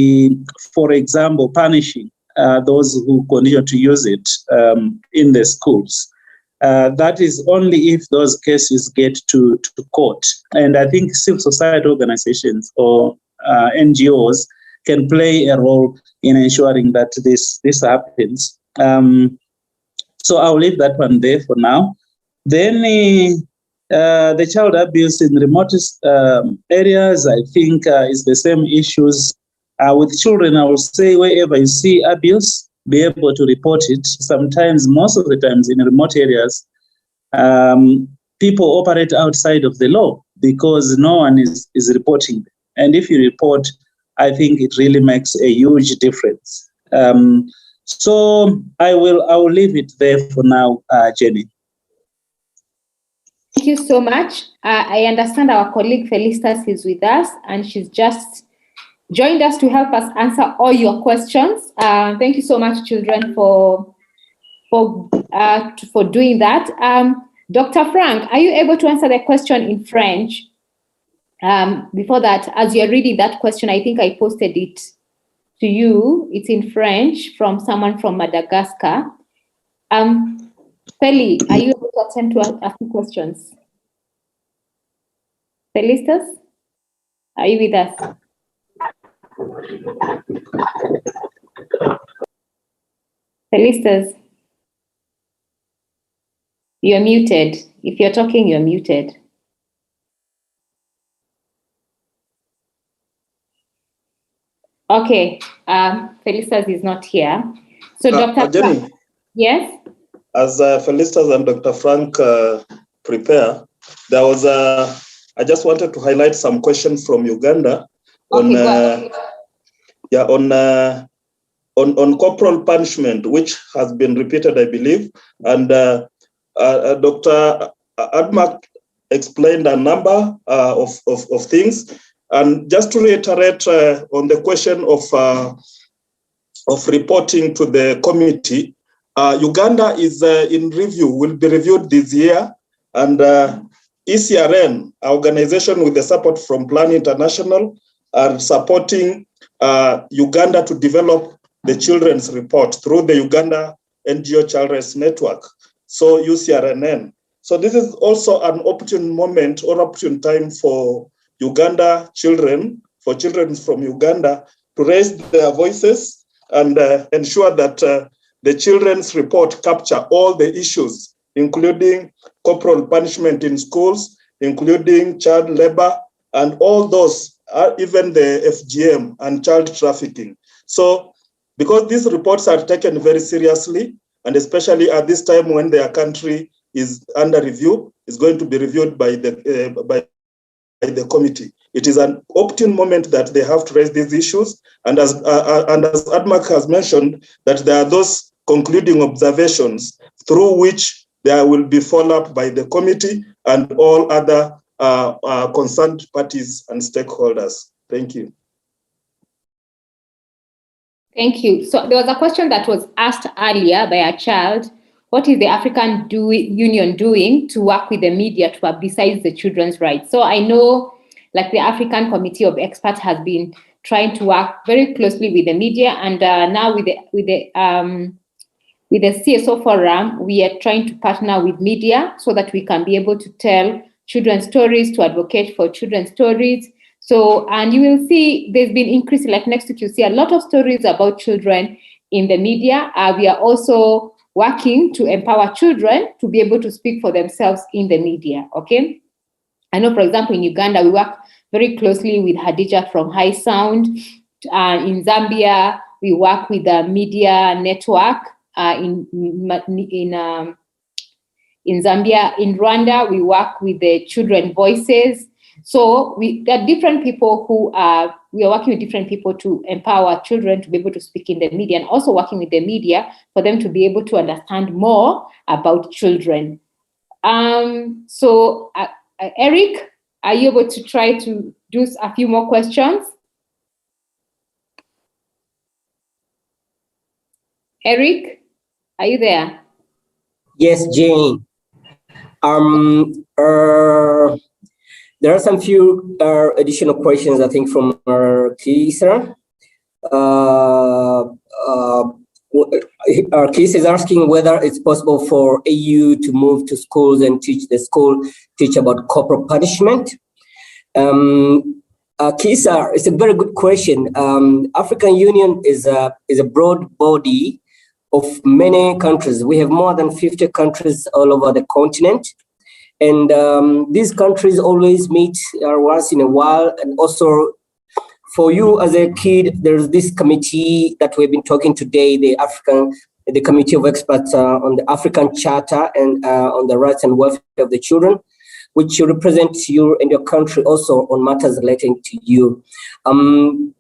for example, punishing those who continue to use it in the schools. That is only if those cases get to court. And I think civil society organizations or NGOs can play a role in ensuring that this happens. So I'll leave that one there for now. Then the child abuse in remotest areas, I think, is the same issues. With children, I will say wherever you see abuse, be able to report it. Sometimes, most of the times in remote areas, people operate outside of the law because no one is reporting. And if you report, I think it really makes a huge difference. So I will leave it there for now, Jenny. Thank you so much. I understand our colleague Felicitas is with us, and she's just joined us to help us answer all your questions. Thank you so much, children, for doing that. Dr. Frank, are you able to answer the question in French? Before that, as you're reading that question, I think I posted it to you. It's in French from someone from Madagascar. Feli, are you able to attend to a few questions? Felicitas, are you with us? Felicitas, you're muted. If you're talking, you're muted. Okay, Felicitas is not here. So Dr. Jenny, Frank, yes? As Felicitas and Dr. Frank prepare, there was I just wanted to highlight some questions from Uganda on on corporal punishment, which has been repeated, I believe, and Dr. Admak explained a number of things. And just to reiterate on the question of reporting to the committee, Uganda is in review, will be reviewed this year, and ECRN, our organization with the support from Plan International, are supporting Uganda to develop the children's report through the Uganda NGO Child Rights Network, so UCRNN. So this is also an opportune moment or opportune time for Uganda children, for children from Uganda to raise their voices and ensure that the children's report capture all the issues, including corporal punishment in schools, including child labor, and all those, even the FGM and child trafficking. So because these reports are taken very seriously, and especially at this time when their country is under review, is going to be reviewed by the committee. It is an opportune moment that they have to raise these issues. And as Admak has mentioned, that there are those concluding observations through which there will be follow-up by the committee and all other concerned parties and stakeholders. Thank you. Thank you. So there was a question that was asked earlier by a child. What is the African Union doing to work with the media to publicize the children's rights? So I know, like, the African Committee of Experts has been trying to work very closely with the media, and now with the CSO Forum, we are trying to partner with media so that we can be able to tell children's stories, to advocate for children's stories. So, and you will see there's been increasing, like next week, you see a lot of stories about children in the media. We are also working to empower children to be able to speak for themselves in the media, okay? I know, for example, in Uganda, we work very closely with Hadija from High Sound. In Zambia, we work with the media network in Zambia. In Rwanda, we work with the Children Voices. So there are different people who we are working with different people to empower children to be able to speak in the media, and also working with the media for them to be able to understand more about children. So Eric, are you able to try to do a few more questions? Eric, are you there? Yes, Jane. There are some few additional questions, I think, from Kisa. Kisa is asking whether it's possible for AU to move to schools and teach about corporal punishment. Kisa, it's a very good question. African Union is a broad body of many countries. We have more than 50 countries all over the continent. And these countries always meet once in a while. And also for you as a kid, there's this committee that we've been talking today, the Committee of Experts on the African Charter and on the rights and welfare of the children, which represents you and your country also on matters relating to you.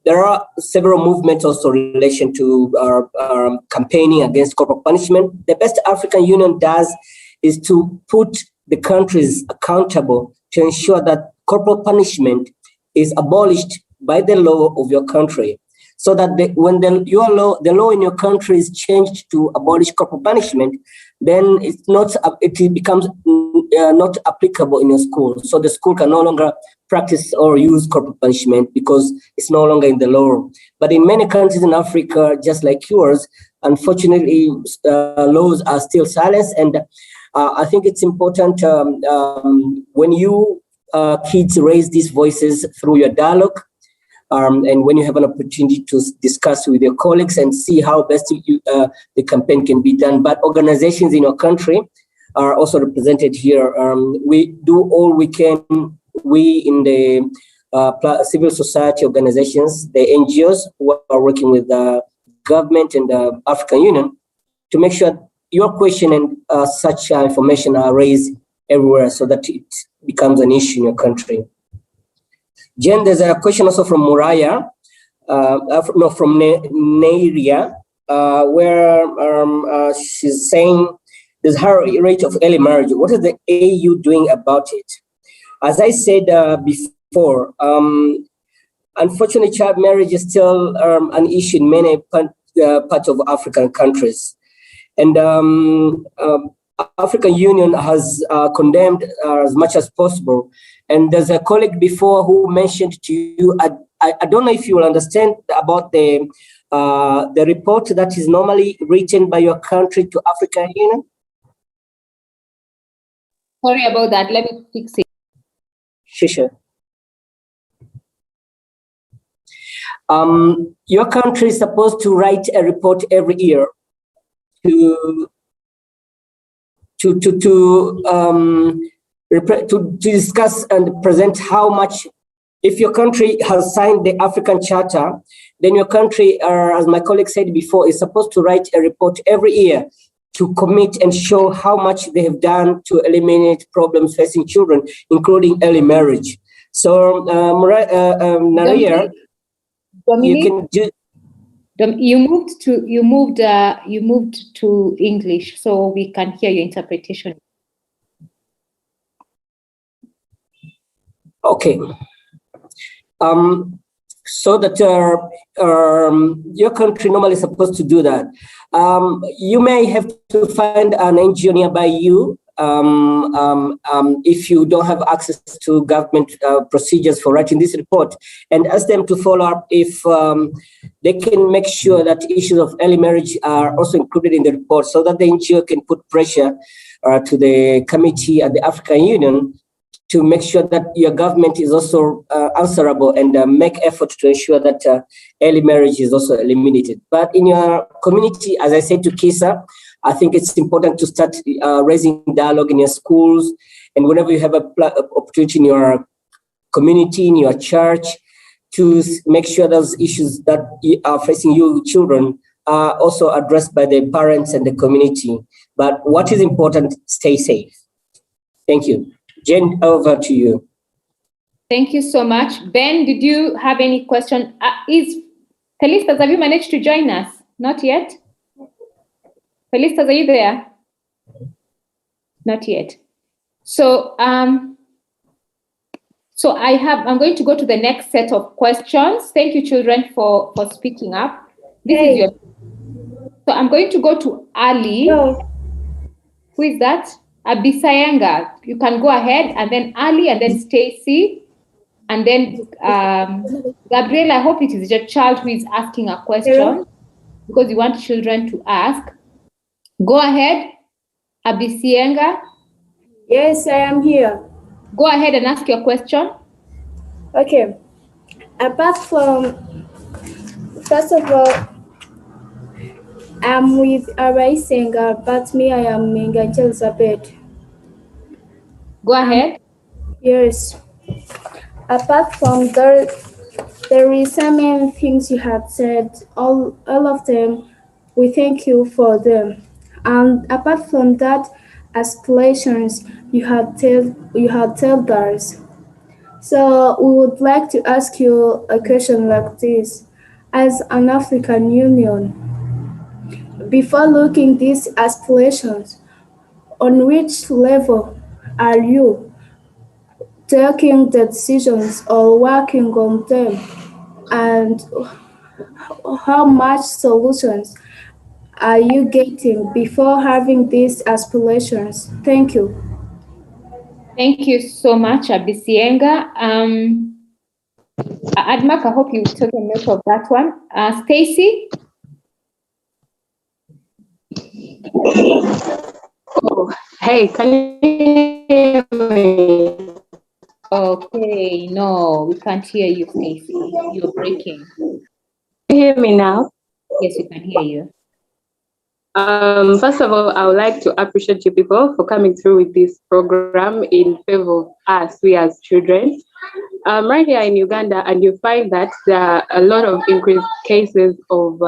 There are several movements also in relation to our campaigning against corporal punishment. The best African Union does is to put the countries accountable to ensure that corporal punishment is abolished by the law of your country, so that when the law in your country is changed to abolish corporal punishment, then it becomes not applicable in your school. So the school can no longer practice or use corporal punishment because it's no longer in the law. But in many countries in Africa, just like yours, unfortunately, laws are still silenced. And I think it's important when you kids raise these voices through your dialogue, and when you have an opportunity to discuss with your colleagues and see how best the campaign can be done. But organizations in your country are also represented here. We do all we can. We in the civil society organizations, the NGOs who are working with the government and the African Union to make sure your question and such information are raised everywhere so that it becomes an issue in your country. Jen, there's a question also from Muraya, from Nairia, where she's saying there's high rate of early marriage. What is the AU doing about it? As I said before, unfortunately, child marriage is still an issue in many parts of African countries. And African Union has condemned as much as possible. And there's a colleague before who mentioned to you, I don't know if you will understand about the report that is normally written by your country to African Union. Sorry about that. Let me fix it. Sure. Your country is supposed to write a report every year to discuss and present how much, if your country has signed the African Charter, then your country, as my colleague said before, is supposed to write a report every year to commit and show how much they have done to eliminate problems facing children, including early marriage. So, Naria, you can do. You moved to English, so we can hear your interpretation. Okay. So that your country normally is supposed to do that. You may have to find an NGO nearby you if you don't have access to government procedures for writing this report, and ask them to follow up if they can make sure that issues of early marriage are also included in the report, so that the NGO can put pressure to the committee at the African Union to make sure that your government is also answerable and make effort to ensure that early marriage is also eliminated. But in your community, as I said to Kisa, I think it's important to start raising dialogue in your schools, and whenever you have an opportunity in your community, in your church, to make sure those issues that are facing you children are also addressed by the parents and the community. But what is important, stay safe. Thank you. Jen, over to you. Thank you so much. Ben, did you have any question? Felistas, have you managed to join us? Not yet? Felistas, are you there? Not yet. So, I'm going to go to the next set of questions. Thank you, children, for speaking up. So I'm going to go to Ali. No. Who is that? Abisayanga. You can go ahead, and then Ali, and then Stacy, and then Gabriel. I hope it is your child who is asking a question, because you want children to ask. Go ahead, Abisayanga. Yes, I am here. Go ahead and ask your question. Okay. Apart from, first of all, I'm with Abisayanga, but me, I am Menga Elizabeth. Go ahead. Yes. Apart from there is so many things you have said. All of them, we thank you for them. And apart from that, aspirations you have told us. So we would like to ask you a question like this: as an African Union, before looking these aspirations, on which level are you taking the decisions or working on them, and how much solutions are you getting before having these aspirations? Thank you. Thank you so much, Abisayanga. Admak, I hope you took a note of that one. Stacy? Oh, hey, can you hear me? Okay, no, we can't hear you, Stacy. You're breaking. Can you hear me now? Yes, we can hear you. First of all, I would like to appreciate you people for coming through with this program in favor of us, we as children. right here in Uganda, and you find that there are a lot of increased cases of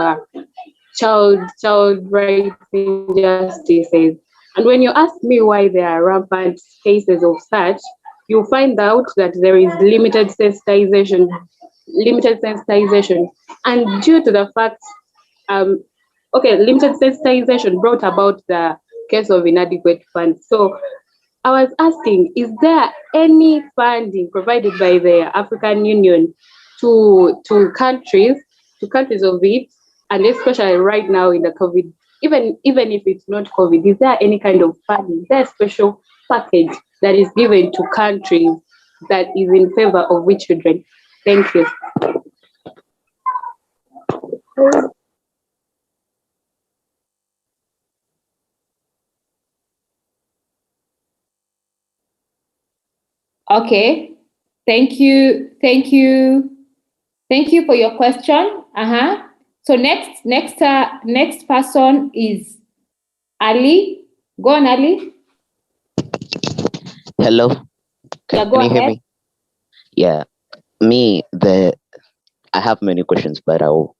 child rights injustices. And when you ask me why there are rampant cases of such, you find out that there is limited sensitization, and due to the fact, limited sensitization brought about the case of inadequate funds. So I was asking, is there any funding provided by the African Union to countries of it, and especially right now in the COVID, even if it's not COVID, is there any kind of funding? Is there a special package that is given to countries that is in favor of we children? Thank you. Okay, thank you for your question. So next person is Ali. Go on, Ali. Hello. Yeah, go Can you hear ahead. me? Yeah. I have many questions, but I'll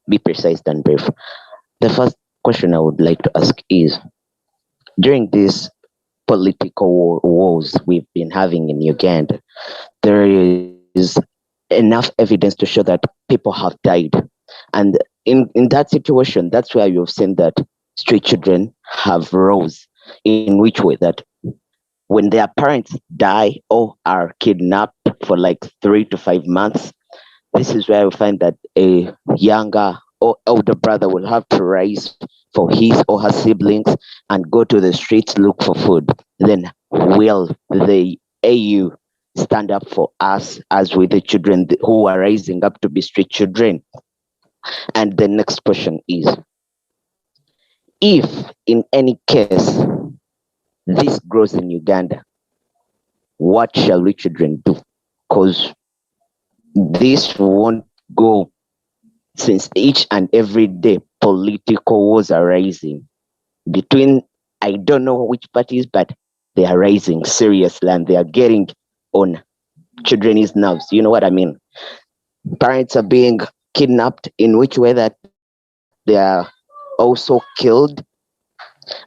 be precise and brief. The first question I would like to ask is, during these political wars we've been having in Uganda, there is enough evidence to show that people have died. And in that situation, that's where you've seen that street children have rose. In which way? That when their parents die or are kidnapped for like 3 to 5 months, this is where we find that a younger or older brother will have to rise for his or her siblings and go to the streets, look for food. Then will the AU stand up for us as with the children who are rising up to be street children? And the next question is, if in any case this grows in Uganda, what shall we children do? Because this won't go, since each and every day political wars are rising between, I don't know which parties, but they are rising seriously and they are getting on children's nerves. You know what I mean? Parents are being kidnapped, in which way that they are also killed,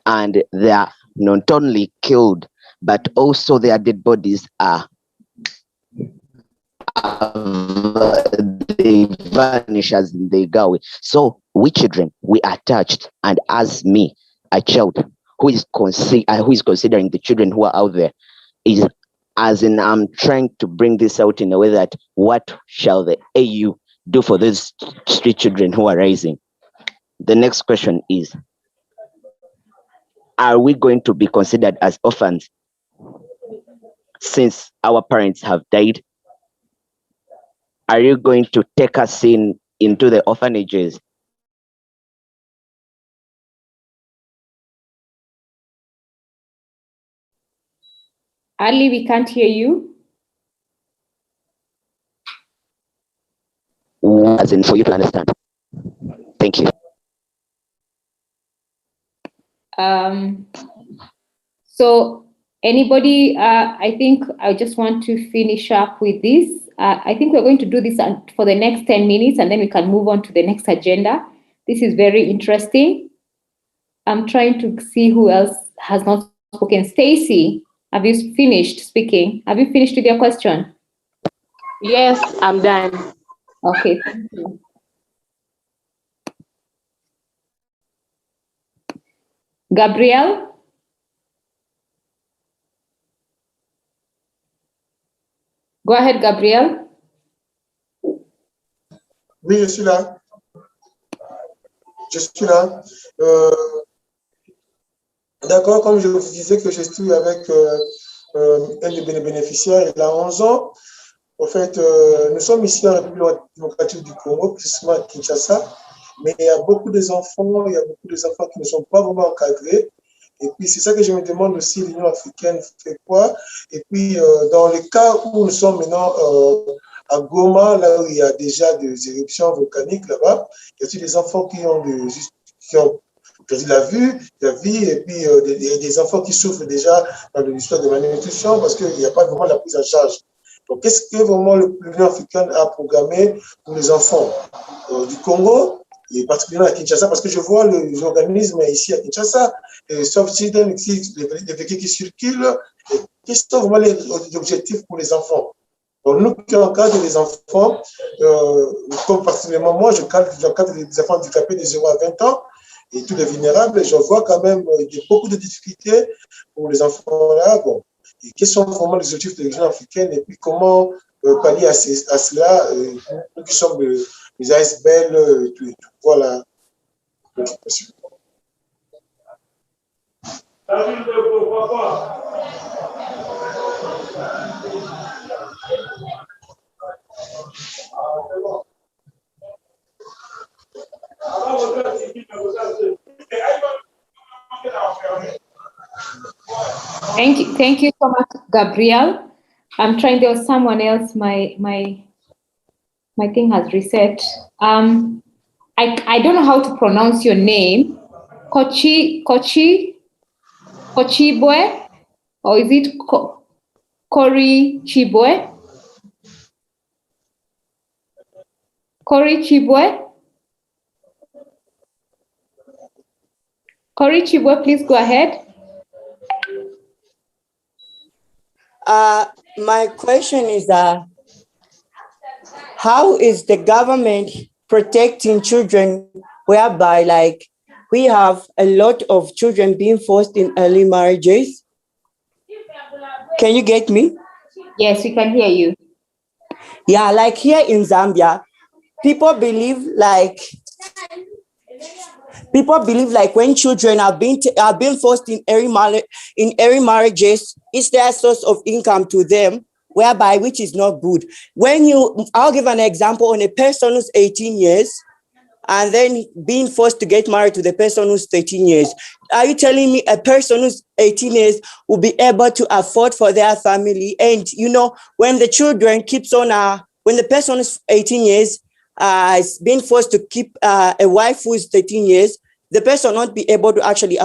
and they are not only killed, but also their dead bodies are they vanish as they go away. So we children, we are touched, and as me, a child who is considering the children who are out there, is as in I'm trying to bring this out in a way that what shall the AU do for these street children who are rising? The next question is, are we going to be considered as orphans since our parents have died? Are you going to take us into the orphanages? Ali, we can't hear you. As in for you to understand. Thank you. So anybody, I think I just want to finish up with this. I think we're going to do this for the next 10 minutes and then we can move on to the next agenda. This is very interesting. I'm trying to see who else has not spoken. Stacy, have you finished speaking? Have you finished with your question? Yes, I'm done. Okay, thank you. Gabriel? Go ahead, Gabriel. Oui, je suis là. Je suis là. D'accord, comme je vous disais que je suis avec un des bénéficiaires, il a 11 ans. En fait, nous sommes ici en République démocratique du Congo, précisément à Kinshasa, mais il y a beaucoup d'enfants qui ne sont pas vraiment encadrés. Et puis, c'est ça que je me demande aussi, l'Union africaine fait quoi? Et puis, dans les cas où nous sommes maintenant à Goma, là où il y a déjà des éruptions volcaniques là-bas, il y a aussi des enfants qui ont perdu la vie, et puis des enfants qui souffrent déjà dans l'histoire de malnutrition parce qu'il n'y a pas vraiment la prise en charge. Donc, qu'est-ce que vraiment l'Union africaine a programmé pour les enfants du Congo, et particulièrement à Kinshasa, parce que je vois les organismes ici à Kinshasa, Soft Children, les véhicules qui circulent, quels sont vraiment les objectifs pour les enfants? Donc, nous qui encadrons les enfants, comme particulièrement moi, j'encadre les enfants handicapés de 0 à 20 ans, et tous les vulnérables, et je vois quand même il y a beaucoup de difficultés pour les enfants là. Bon. Et quels sont vraiment les objectifs de l'Union africaine et puis comment pallier à cela, nous qui sommes les ASBL, tout. Voilà. Thank you so much, Gabriel. I'm trying. There was someone else. My thing has reset. I don't know how to pronounce your name. Kochibwe, or is it Kori Chibwe? Kori Chibwe? Kori Chibwe, please go ahead. My question is how is the government protecting children whereby like we have a lot of children being forced in early marriages? Can you get me? Yes, we can hear you. Yeah, like here in Zambia, people believe like when children are being forced in early marriages, it's their source of income to them, whereby which is not good. I'll give an example on a person who's 18 years and then being forced to get married to the person who's 13 years. Are you telling me a person who's 18 years will be able to afford for their family? And when the children when the person is 18 years is being forced to keep a wife who is 13 years, the person will not be able to actually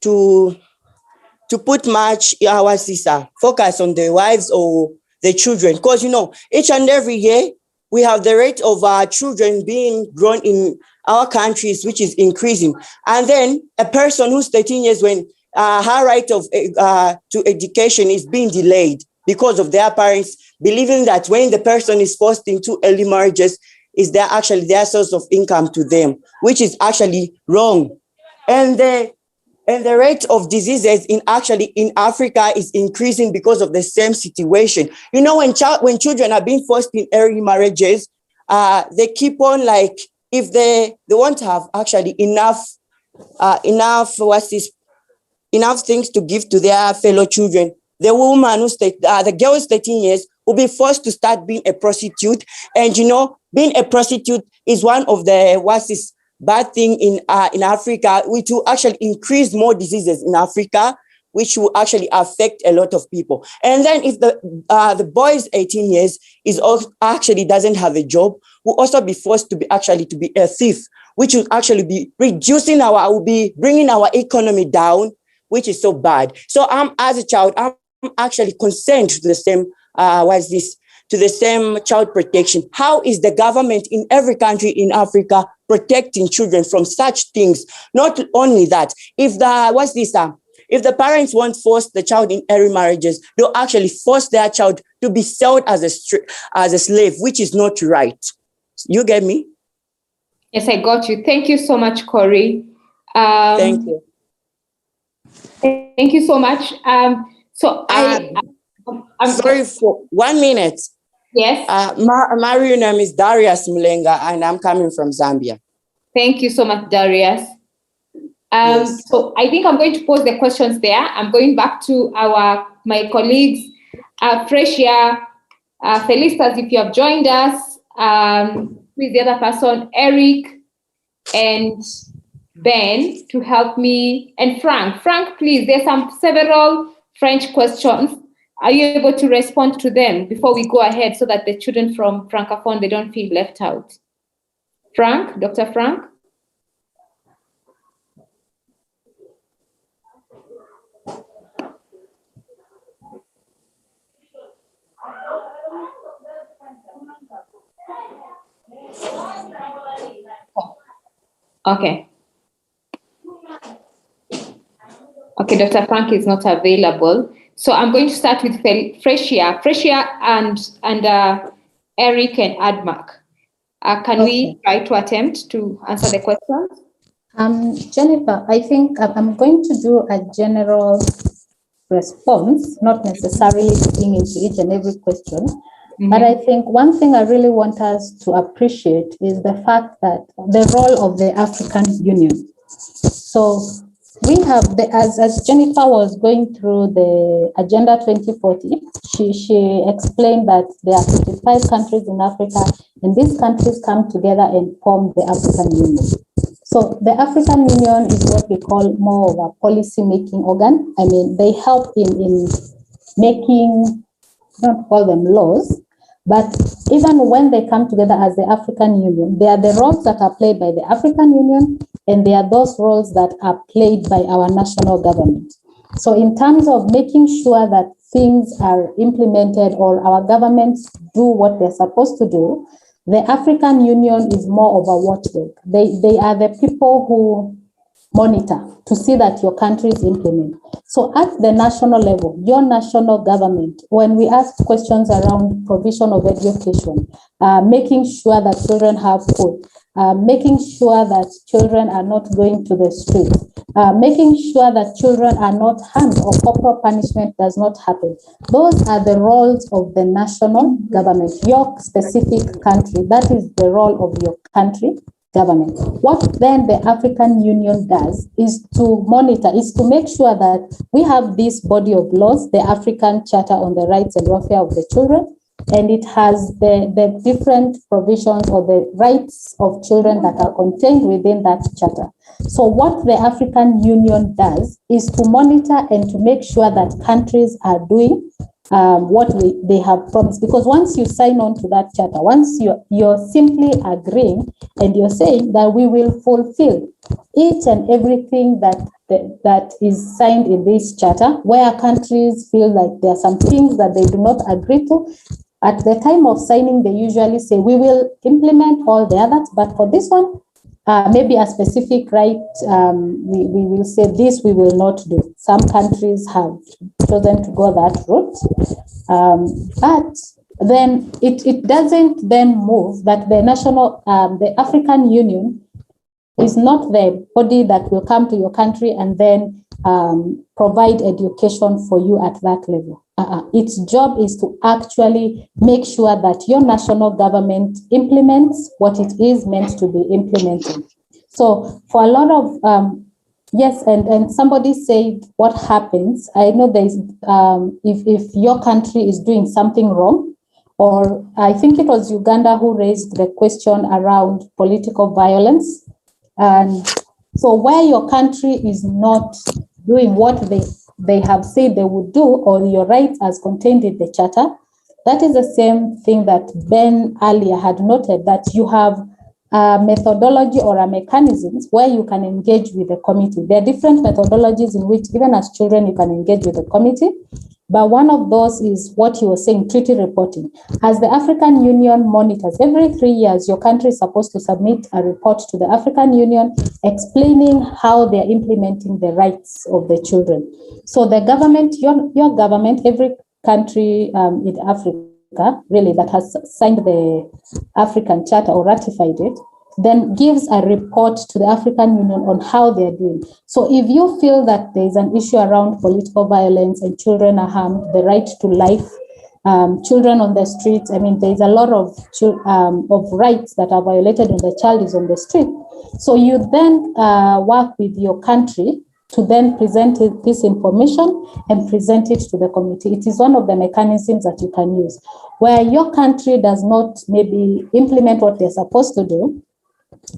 to put much focus on the wives or the children. Because, each and every year, we have the rate of children being grown in our countries, which is increasing. And then a person who's 13 years, when her right to education is being delayed because of their parents believing that when the person is forced into early marriages, is there actually their source of income to them, which is actually wrong. And the rate of diseases in Africa is increasing because of the same situation. When children are being forced in early marriages, they keep on if they won't have actually enough things to give to their fellow children. The woman the girl is 13 years will be forced to start being a prostitute. And being a prostitute is one of the bad thing in Africa, which will actually increase more diseases in Africa, which will actually affect a lot of people. And then if the boy is 18 years, actually doesn't have a job, will also be forced to be a thief, which will actually be will be bringing our economy down, which is so bad. So as a child, I'm actually concerned to the same to the same child protection. How is the government in every country in Africa protecting children from such things? Not only that, if the parents won't force the child in early marriages, they'll actually force their child to be sold as a slave, which is not right. You get me? Yes, I got you. Thank you so much, Corey. Thank you. Thank you so much. I'm sorry for 1 minute. Yes. My real name is Darius Mulenga, and I'm coming from Zambia. Thank you so much, Darius. Yes. So I think I'm going to pose the questions there. I'm going back to my colleagues, Frecia, Felicitas, if you have joined us, who is the other person, Eric, and Ben, to help me, and Frank. Frank, please, there's several French questions. Are you able to respond to them before we go ahead so that the children from Francophone, they don't feel left out? Frank, Dr. Frank? Okay. Okay, Dr. Frank is not available. So I'm going to start with Frecia and Eric and Admark. Can we try to attempt to answer the questions? Jennifer, I think I'm going to do a general response, not necessarily looking into each and every question. But I think one thing I really want us to appreciate is the fact that the role of the African Union. So we have, as Jennifer was going through the Agenda 2040, she explained that there are 55 countries in Africa, and these countries come together and form the African Union. So the African Union is what we call more of a policy-making organ. I mean, they help in making, don't call them laws, but even when they come together as the African Union, there are the roles that are played by the African Union, and there are those roles that are played by our national government. So in terms of making sure that things are implemented or our governments do what they're supposed to do, the African Union is more of a watchdog. They are the people who monitor to see that your countries implement. So at the national level, your national government, when we ask questions around provision of education, making sure that children have food, making sure that children are not going to the streets, making sure that children are not harmed or corporal punishment does not happen. Those are the roles of the national government, your specific country. That is the role of your country government. What then the African Union does is to monitor, is to make sure that we have this body of laws, the African Charter on the Rights and Welfare of the Children, and it has the different provisions or the rights of children that are contained within that charter. So what the African Union does is to monitor and to make sure that countries are doing what they have promised. Because once you sign on to that charter, once you're simply agreeing and you're saying that we will fulfill each and everything that is signed in this charter, where countries feel like there are some things that they do not agree to, at the time of signing, they usually say, we will implement all the others, but for this one, maybe a specific right, we will say this we will not do. Some countries have chosen to go that route, but then it doesn't then move that the African Union is not the body that will come to your country and then provide education for you at that level. Its job is to actually make sure that your national government implements what it is meant to be implemented. So for a lot of, yes, and somebody said what happens, I know there's, if your country is doing something wrong, or I think it was Uganda who raised the question around political violence. And so where your country is not doing what they have said they would do, or your rights as contained in the charter, that is the same thing that Ben earlier had noted, that you have a methodology or a mechanisms where you can engage with the committee. There are different methodologies in which, even as children, you can engage with the committee. But one of those is what you were saying, treaty reporting. As the African Union monitors, every 3 years, your country is supposed to submit a report to the African Union explaining how they're implementing the rights of the children. So the government, your government, every country in Africa, really, that has signed the African Charter or ratified it, then gives a report to the African Union on how they're doing. So if you feel that there's an issue around political violence and children are harmed, the right to life, children on the streets, I mean, there's a lot of rights that are violated when the child is on the street. So you then work with your country to then present this information and present it to the committee. It is one of the mechanisms that you can use. Where your country does not maybe implement what they're supposed to do,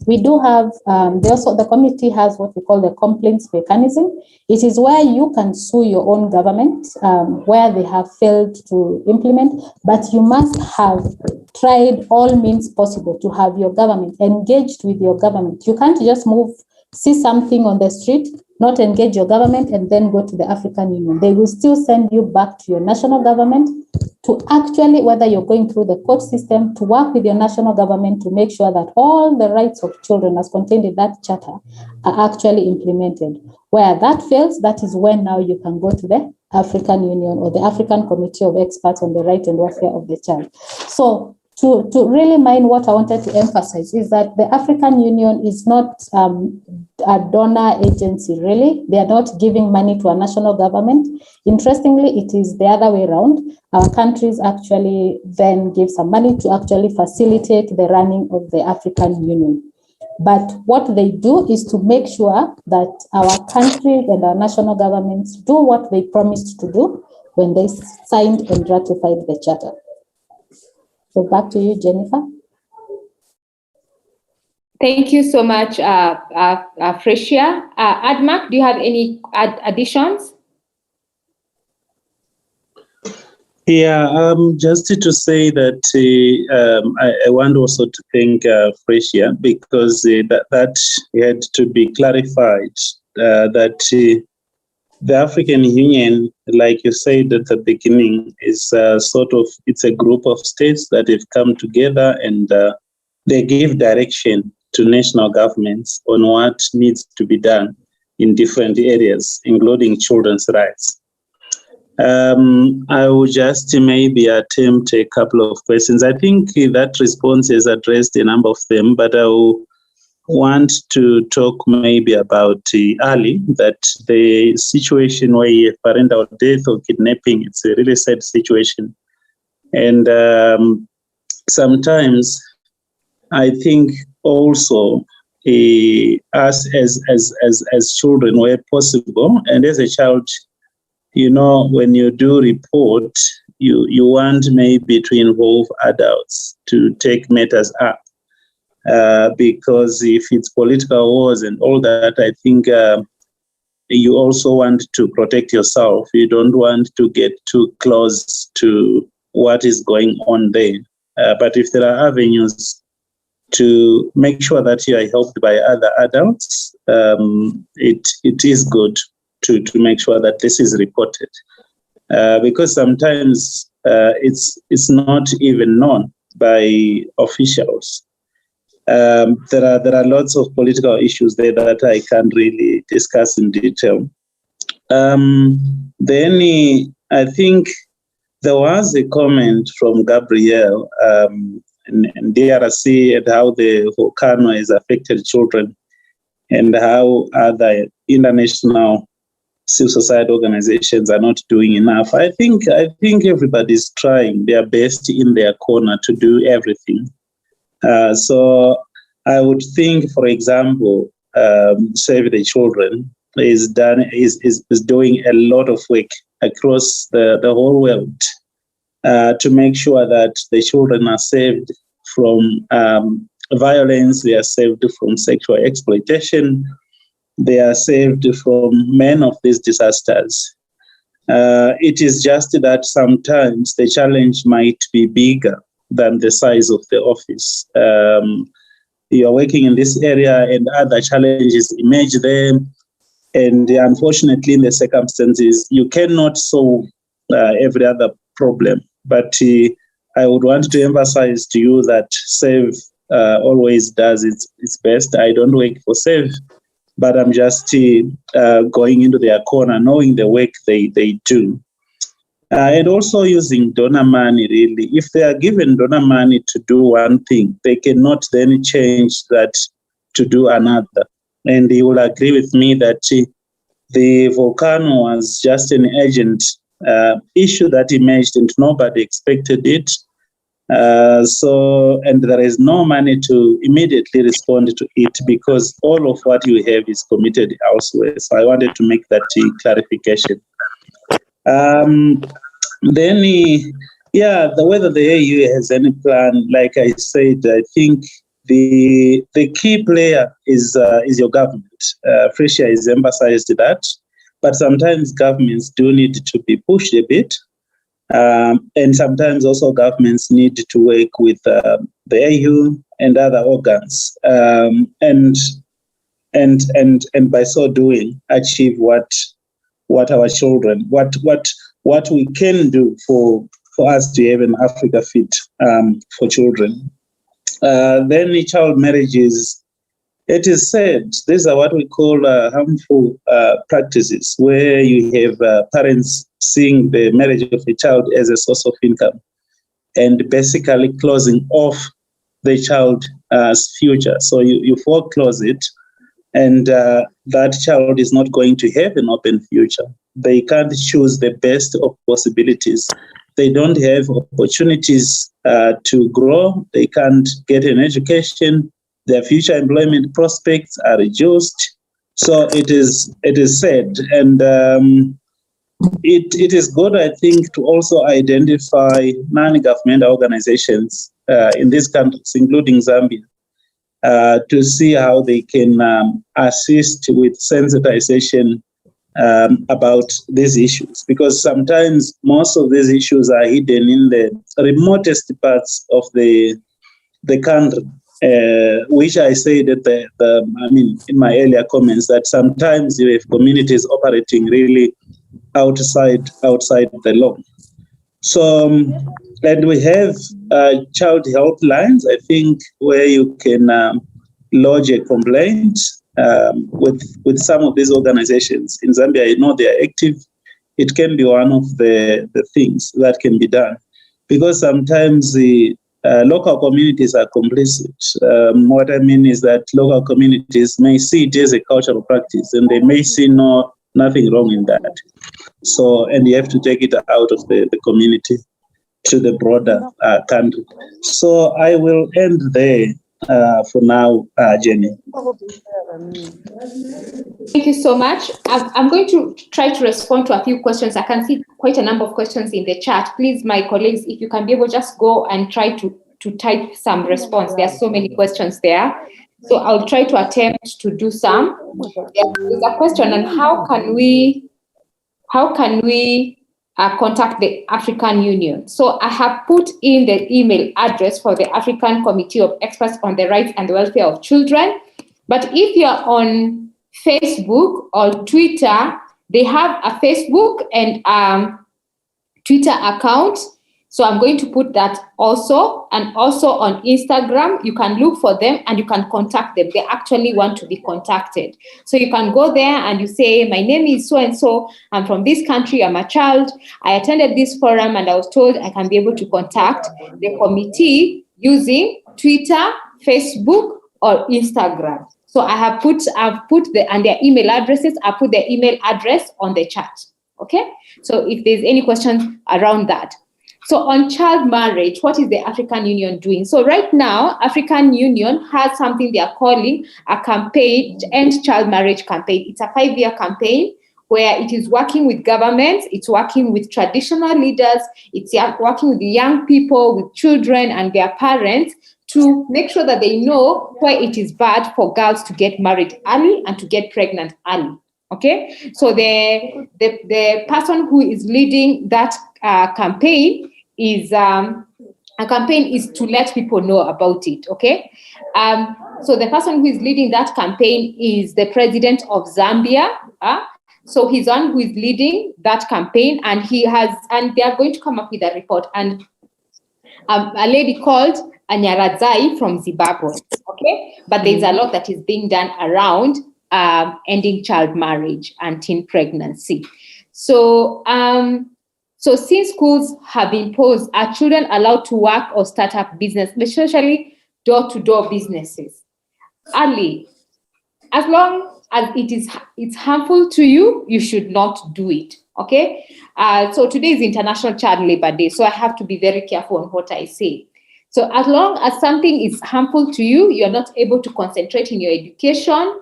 we do have, the committee has what we call the complaints mechanism. It is where you can sue your own government where they have failed to implement, but you must have tried all means possible to have your government engaged with your government. You can't just see something on the street, not engage your government, and then go to the African Union. They will still send you back to your national government to actually, whether you're going through the court system, to work with your national government to make sure that all the rights of children as contained in that charter are actually implemented. Where that fails, that is when now you can go to the African Union or the African Committee of Experts on the Right and Welfare of the Child. So to really mind what I wanted to emphasize is that the African Union is not a donor agency, really. They are not giving money to a national government. Interestingly, it is the other way around. Our countries actually then give some money to actually facilitate the running of the African Union. But what they do is to make sure that our countries and our national governments do what they promised to do when they signed and ratified the charter. So back to you, Jennifer. Thank you so much, Frecia. Admak, do you have any additions? Yeah, just to say that I want also to thank Frecia because that had to be clarified that the African Union, like you said at the beginning, is it's a group of states that have come together and they give direction to national governments on what needs to be done in different areas, including children's rights. I will just maybe attempt a couple of questions. I think that response has addressed a number of them, but I will want to talk maybe about early, that the situation where you have parental death or kidnapping, it's a really sad situation. And sometimes I think also us as children, where possible, and as a child, you know, when you do report, you want maybe to involve adults to take matters up. Because if it's political wars and all that, I think you also want to protect yourself. You don't want to get too close to what is going on there. But if there are avenues to make sure that you are helped by other adults, it is good to make sure that this is reported. Because sometimes it's not even known by officials. There are lots of political issues there that I can't really discuss in detail. Then I think there was a comment from Gabrielle in DRC and how the volcano has affected children and how other international civil society organizations are not doing enough. I think everybody's trying their best in their corner to do everything. So I would think, for example, Save the Children is doing a lot of work across the whole world to make sure that the children are saved from violence, they are saved from sexual exploitation, they are saved from many of these disasters. It is just that sometimes the challenge might be bigger than the size of the office. You are working in this area and other challenges emerge there. And unfortunately, in the circumstances, you cannot solve every other problem. But I would want to emphasize to you that SAVE always does its best. I don't work for SAVE, but I'm just going into their corner, knowing the work they do. And also using donor money, really. If they are given donor money to do one thing, they cannot then change that to do another. And you will agree with me that the volcano was just an urgent issue that emerged and nobody expected it. And there is no money to immediately respond to it because all of what you have is committed elsewhere. So I wanted to make that clarification. Then, whether the AU has any plan, like I said, I think the key player is your government. Frecia has emphasized that, but sometimes governments do need to be pushed a bit, and sometimes also governments need to work with the AU and other organs, and by so doing, achieve what our children, what we can do for for us to have an Africa Fit for children. Then child marriages, it is said these are what we call harmful practices, where you have parents seeing the marriage of a child as a source of income and basically closing off the child's future. So you foreclose it, and that child is not going to have an open future. They can't choose the best of possibilities. They don't have opportunities to grow. They can't get an education. Their future employment prospects are reduced. So it is sad, and it is good, I think, to also identify non-governmental organizations in these countries, including Zambia, to see how they can assist with sensitization about these issues, because sometimes most of these issues are hidden in the remotest parts of the country, which I said that in my earlier comments, that sometimes you have communities operating really outside the law. So, and we have child helplines, I think, where you can lodge a complaint with some of these organizations. In Zambia, I know they are active. It can be one of the things that can be done, because sometimes the local communities are complicit. What I mean is that local communities may see it as a cultural practice, and they may see nothing wrong in that. So, and you have to take it out of the community to the broader country. So I will end there for now, Jenny. Thank you so much. I'm going to try to respond to a few questions. I can see quite a number of questions in the chat. Please, my colleagues, if you can be able to just go and try to type some response. There are so many questions there. So I'll try to attempt to do some. There's a question on how can we contact the African Union. So I have put in the email address for the African Committee of Experts on the Rights and the Welfare of Children. But if you're on Facebook or Twitter, they have a Facebook and Twitter account. So I'm going to put that also. And also on Instagram, you can look for them and you can contact them. They actually want to be contacted. So you can go there and you say, my name is so-and-so. I'm from this country. I'm a child. I attended this forum and I was told I can be able to contact the committee using Twitter, Facebook, or Instagram. So I've put and their email addresses. I put their email address on the chat. Okay. So if there's any questions around that. So on child marriage, what is the African Union doing? So right now, African Union has something they are calling a campaign, End Child Marriage Campaign. It's a 5-year campaign where it is working with governments, it's working with traditional leaders, it's working with the young people, with children and their parents to make sure that they know why it is bad for girls to get married early and to get pregnant early. Okay, so the person who is leading that campaign is to let people know about it. Okay, so the person who is leading that campaign is the president of Zambia. So he's one who is leading that campaign, and they are going to come up with a report. And a lady called Anyaradzai from Zimbabwe. Okay, but there's a lot that is being done around ending child marriage and teen pregnancy. So, so since schools have been imposed, are children allowed to work or start up business, especially door-to-door businesses? Early, as long as it's harmful to you, you should not do it. Okay. So today is International Child Labor Day, so I have to be very careful on what I say. So as long as something is harmful to you, you're not able to concentrate in your education.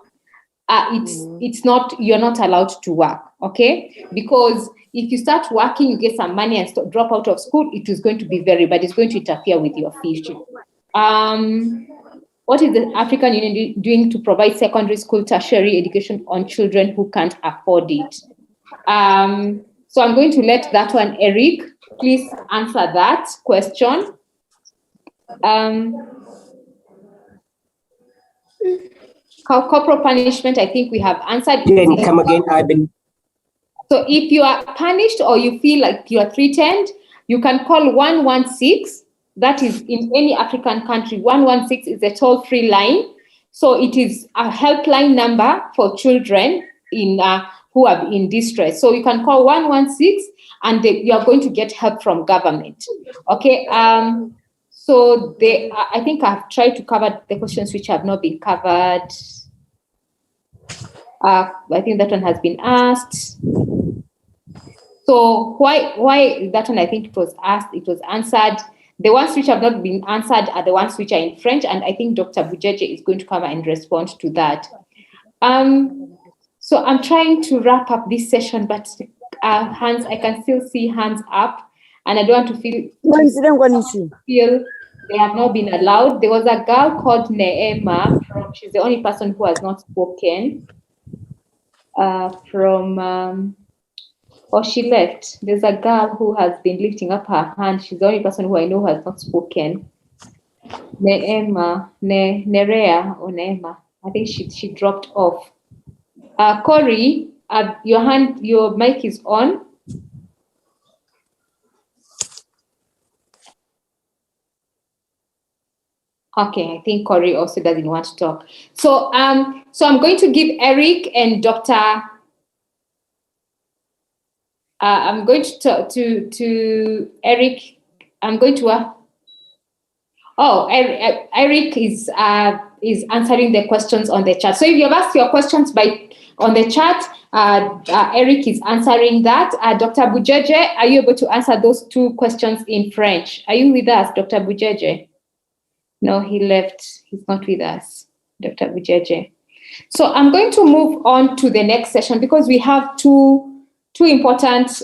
You're not allowed to work, okay? Because if you start working, you get some money and drop out of school, it is going to be very bad. It's going to interfere with your future. What is the African Union doing to provide secondary school tertiary education on children who can't afford it? So I'm going to let that one, Eric, please answer that question. Corporal punishment, I think we have answered. Come again, So if you are punished or you feel like you are threatened, you can call 116. That is in any African country. 116 is a toll-free line. So it is a helpline number for children who are in distress. So you can call 116 and you are going to get help from government. Okay. So I think I've tried to cover the questions which have not been covered. I think that one has been asked. So why that one? I think it was asked, it was answered. The ones which have not been answered are the ones which are in French, and I think Dr. Bujeje is going to come and respond to that. So I'm trying to wrap up this session, but hands, I can still see hands up, and I don't want to feel they have not been allowed. There was a girl called Neema. She's the only person who has not spoken. She left. There's a girl who has been lifting up her hand. She's the only person who I know who has not spoken. Neema, Nerea or Neema. I think she dropped off. Corey, your mic is on. Okay, I think Corey also doesn't want to talk. So I'm going to give Eric and Dr. I'm going to talk to Eric. I'm going to. Eric is answering the questions on the chat. So if you have asked your questions on the chat, Eric is answering that. Dr. Bujeje, are you able to answer those two questions in French? Are you with us, Dr. Bujeje? No, he left. He's not with us, Dr. Bujeje. So I'm going to move on to the next session because we have two important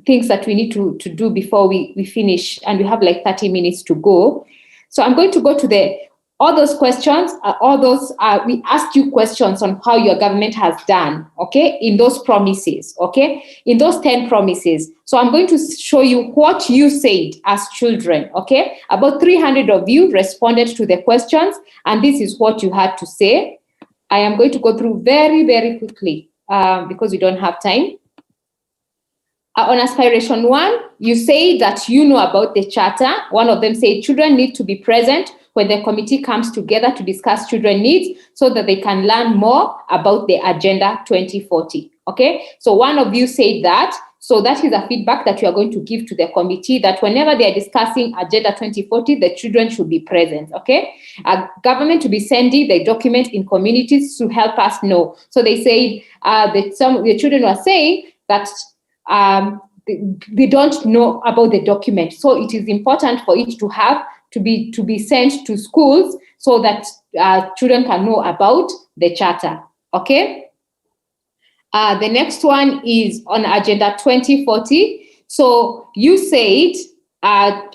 things that we need to do before we finish, and we have like 30 minutes to go. So I'm going to go to all those questions, we asked you questions on how your government has done, okay, in those promises, okay, in those 10 promises. So I'm going to show you what you said as children, okay? About 300 of you responded to the questions, and this is what you had to say. I am going to go through very, very quickly because we don't have time. On aspiration 1, you say that you know about the charter. One of them said children need to be present when the committee comes together to discuss children needs so that they can learn more about the Agenda 2040. Okay, so one of you said that. So that is a feedback that you are going to give to the committee, that whenever they are discussing Agenda 2040, the children should be present, okay? Government to be sending the document in communities to help us know. So they say that some of the children were saying that they don't know about the document. So it is important for it to be sent to schools so that children can know about the charter, okay? The next one is on Agenda 2040. So you said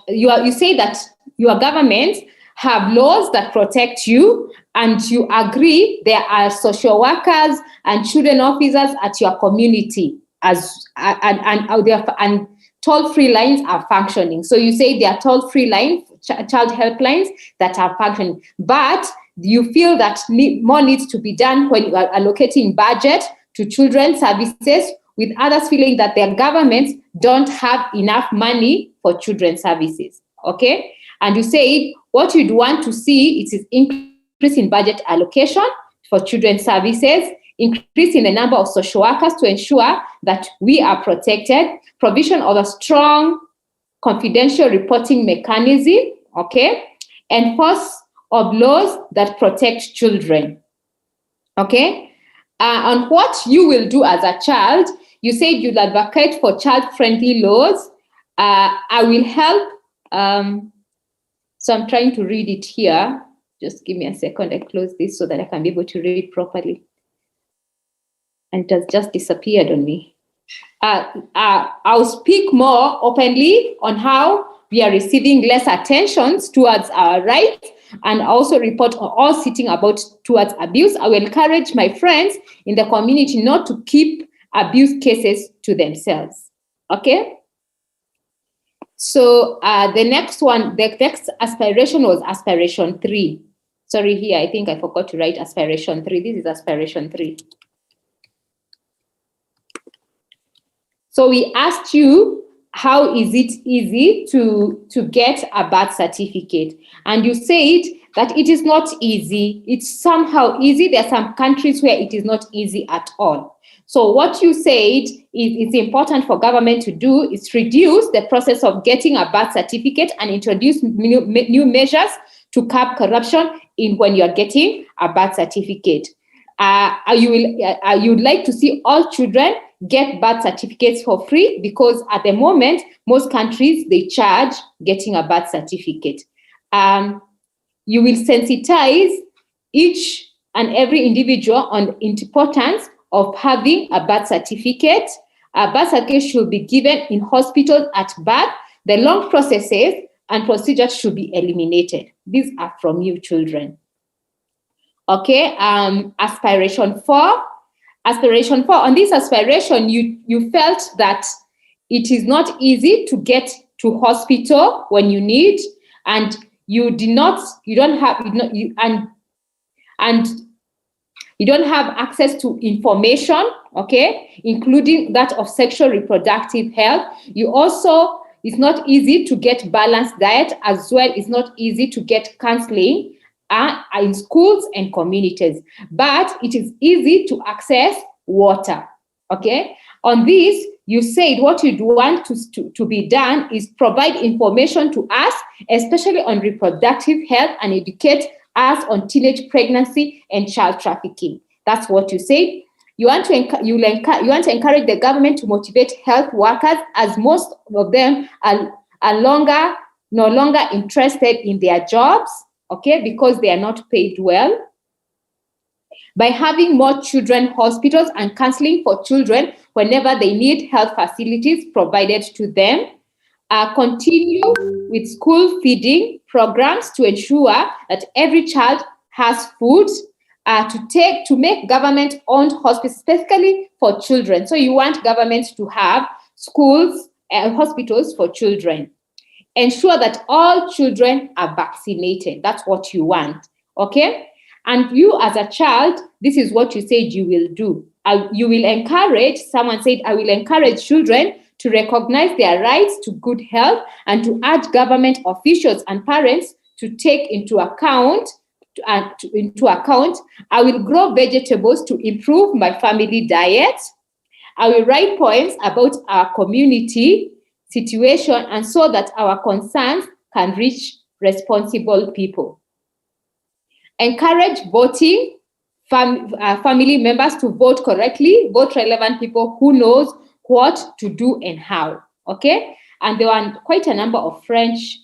you say that your government have laws that protect you, and you agree there are social workers and children officers at your community and toll-free lines are functioning. So you say there are toll-free lines, child helplines that are functioning, but you feel that more needs to be done when you are allocating budget to children's services, with others feeling that their governments don't have enough money for children's services, okay? And you say what you'd want to see is increase in budget allocation for children's services, increase in the number of social workers to ensure that we are protected, provision of a strong confidential reporting mechanism, okay, enforce of laws that protect children, okay? On what you will do as a child, you said you'll advocate for child-friendly laws. I will help. So I'm trying to read it here. Just give me a second. I close this so that I can be able to read properly. And it has just disappeared on me. I'll speak more openly on how we are receiving less attentions towards our rights, and also report on all sitting about towards abuse. I will encourage my friends in the community not to keep abuse cases to themselves. Okay? So the next aspiration was aspiration 3. Sorry, here, I think I forgot to write aspiration 3. This is aspiration 3. So we asked you how is it easy to get a birth certificate? And you said that it is not easy. It's somehow easy. There are some countries where it is not easy at all. So what you said is important for government to do is reduce the process of getting a birth certificate and introduce new measures to curb corruption in when you are getting a birth certificate. You'd like to see all children get birth certificates for free, because at the moment, most countries, they charge getting a birth certificate. You will sensitize each and every individual on the importance of having a birth certificate. A birth certificate should be given in hospitals at birth. The long processes and procedures should be eliminated. These are from you, children. Okay, aspiration 4. Aspiration 4, on this aspiration, you felt that it is not easy to get to hospital when you need, and you don't have access to information, okay, including that of sexual reproductive health. It's not easy to get balanced diet, as well. It's not easy to get counseling in schools and communities, but it is easy to access water, okay? On this, you said what you'd want to be done is provide information to us, especially on reproductive health, and educate us on teenage pregnancy and child trafficking. That's what you said. You want to encourage the government to motivate health workers, as most of them are no longer interested in their jobs, okay, because they are not paid well. By having more children hospitals and counseling for children whenever they need health facilities provided to them. Continue with school feeding programs to ensure that every child has food, to make government-owned hospitals specifically for children. So you want government to have schools and hospitals for children. Ensure that all children are vaccinated. That's what you want, okay? And you as a child, this is what you said you will do. You will encourage, someone said, I will encourage children to recognize their rights to good health and to urge government officials and parents to take into account, I will grow vegetables to improve my family diet. I will write poems about our community situation, and so that our concerns can reach responsible people. Encourage voting, family members to vote correctly, vote relevant people who knows what to do and how, okay? And there were quite a number of French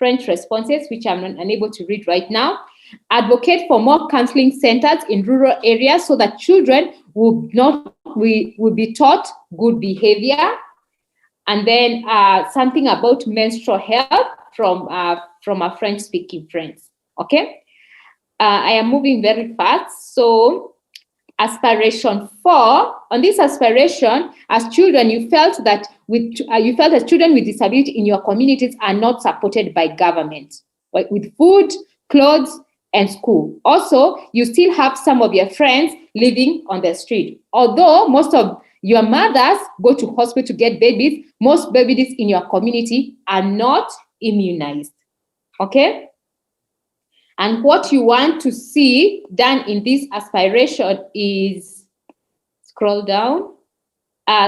responses, which I'm unable to read right now. Advocate for more counseling centers in rural areas so that children will be taught good behavior. And then something about menstrual health from our French-speaking friends, okay? I am moving very fast. So aspiration 4, on this aspiration, as children, you felt that children with disability in your communities are not supported by government, right, with food, clothes, and school. Also, you still have some of your friends living on the street. Although most of your mothers go to hospital to get babies, most babies in your community are not immunized, okay? And what you want to see done in this aspiration is, scroll down.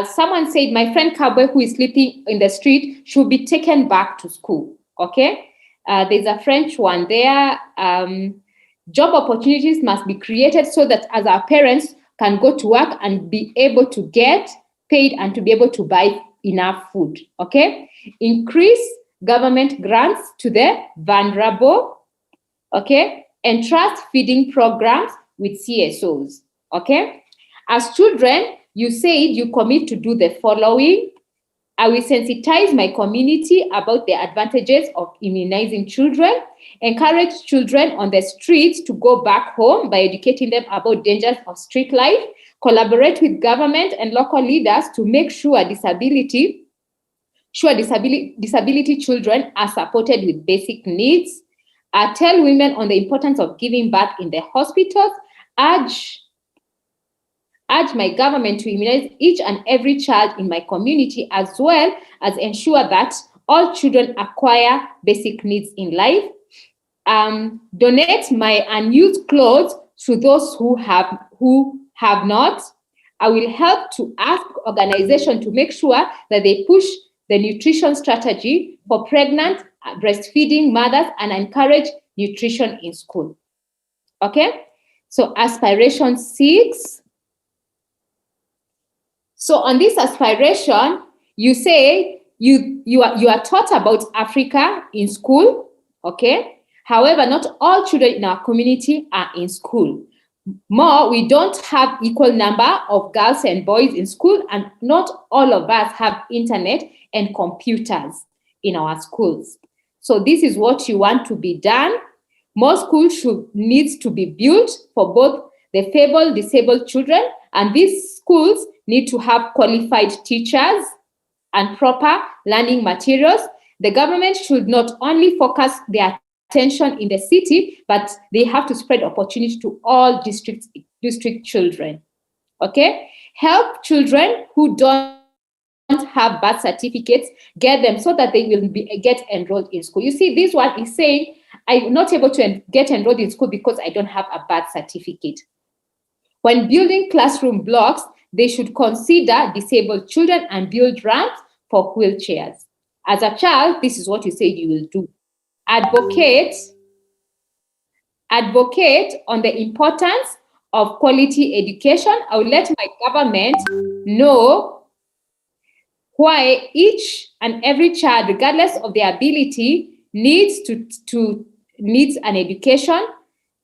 Someone said, my friend Cowboy who is sleeping in the street should be taken back to school, okay? There's a French one there. Job opportunities must be created so that as our parents can go to work and be able to get paid and to be able to buy enough food, okay? Increase government grants to the vulnerable, okay? Entrust feeding programs with CSOs, okay? As children, you said you commit to do the following. I will sensitize my community about the advantages of immunizing children, encourage children on the streets to go back home by educating them about dangers of street life, collaborate with government and local leaders to make sure disability children are supported with basic needs, tell women on the importance of giving birth in the hospitals, urge urge my government to immunize each and every child in my community, as well as ensure that all children acquire basic needs in life. Donate my unused clothes to those who have not. I will help to ask organizations to make sure that they push the nutrition strategy for pregnant, breastfeeding mothers and encourage nutrition in school. Okay? So aspiration 6. So on this aspiration, you say you are taught about Africa in school, okay? However, not all children in our community are in school. More, we don't have equal number of girls and boys in school, and not all of us have internet and computers in our schools. So this is what you want to be done. More schools needs to be built for both the feeble, disabled children, and these schools need to have qualified teachers and proper learning materials. The government should not only focus their attention in the city, but they have to spread opportunity to all district children. Okay? Help children who don't have birth certificates, get them so that they will get enrolled in school. You see, this one is saying, I'm not able to get enrolled in school because I don't have a birth certificate. When building classroom blocks, they should consider disabled children and build ramps for wheelchairs. As a child, this is what you said you will do. Advocate on the importance of quality education. I will let my government know why each and every child, regardless of their ability, needs an education.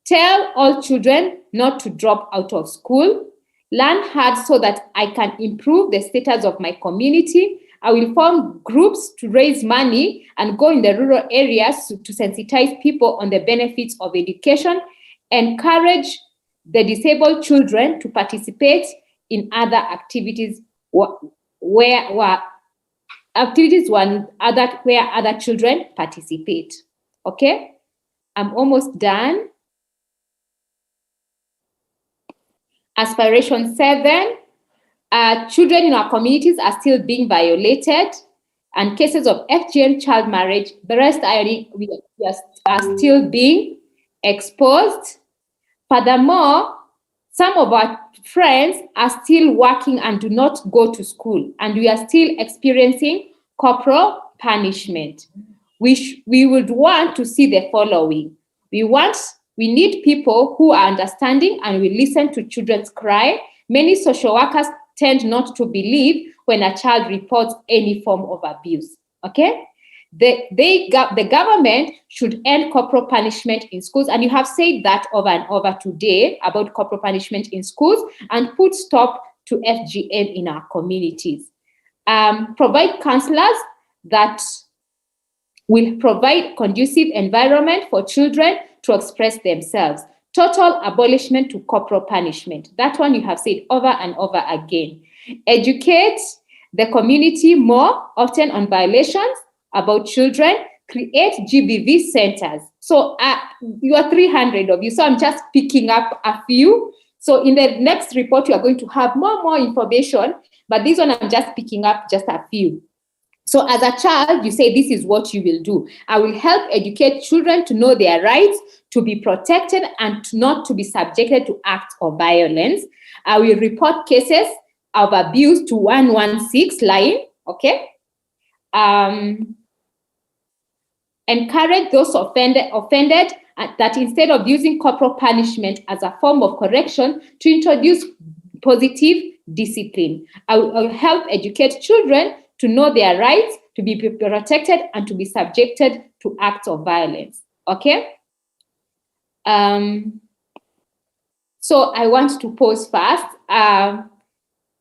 Tell all children not to drop out of school. Learn hard so that I can improve the status of my community. I will form groups to raise money and go in the rural areas to sensitize people on the benefits of education. Encourage the disabled children to participate in other activities where other children participate. Okay, I'm almost done. Aspiration 7. Children in our communities are still being violated, and cases of FGM, child marriage, breast ironing, are still being exposed. Furthermore, some of our friends are still working and do not go to school, and we are still experiencing corporal punishment. We would want to see the following. We need people who are understanding and will listen to children's cry. Many social workers tend not to believe when a child reports any form of abuse. Okay? The government should end corporal punishment in schools, and you have said that over and over today about corporal punishment in schools, and put stop to FGM in our communities. Provide counselors that will provide conducive environment for children to express themselves. Total abolishment to corporal punishment. That one you have said over and over again. Educate the community more often on violations about children. Create GBV centers. So you are 300 of you, so I'm just picking up a few. So in the next report, you are going to have more information, but this one I'm just picking up just a few. So as a child, you say this is what you will do. I will help educate children to know their rights, to be protected, and not to be subjected to acts of violence. I will report cases of abuse to 116 line, okay? Encourage those offended that instead of using corporal punishment as a form of correction, to introduce positive discipline. I will help educate children to know their rights, to be protected, and to be subjected to acts of violence. Okay? So I want to pause first.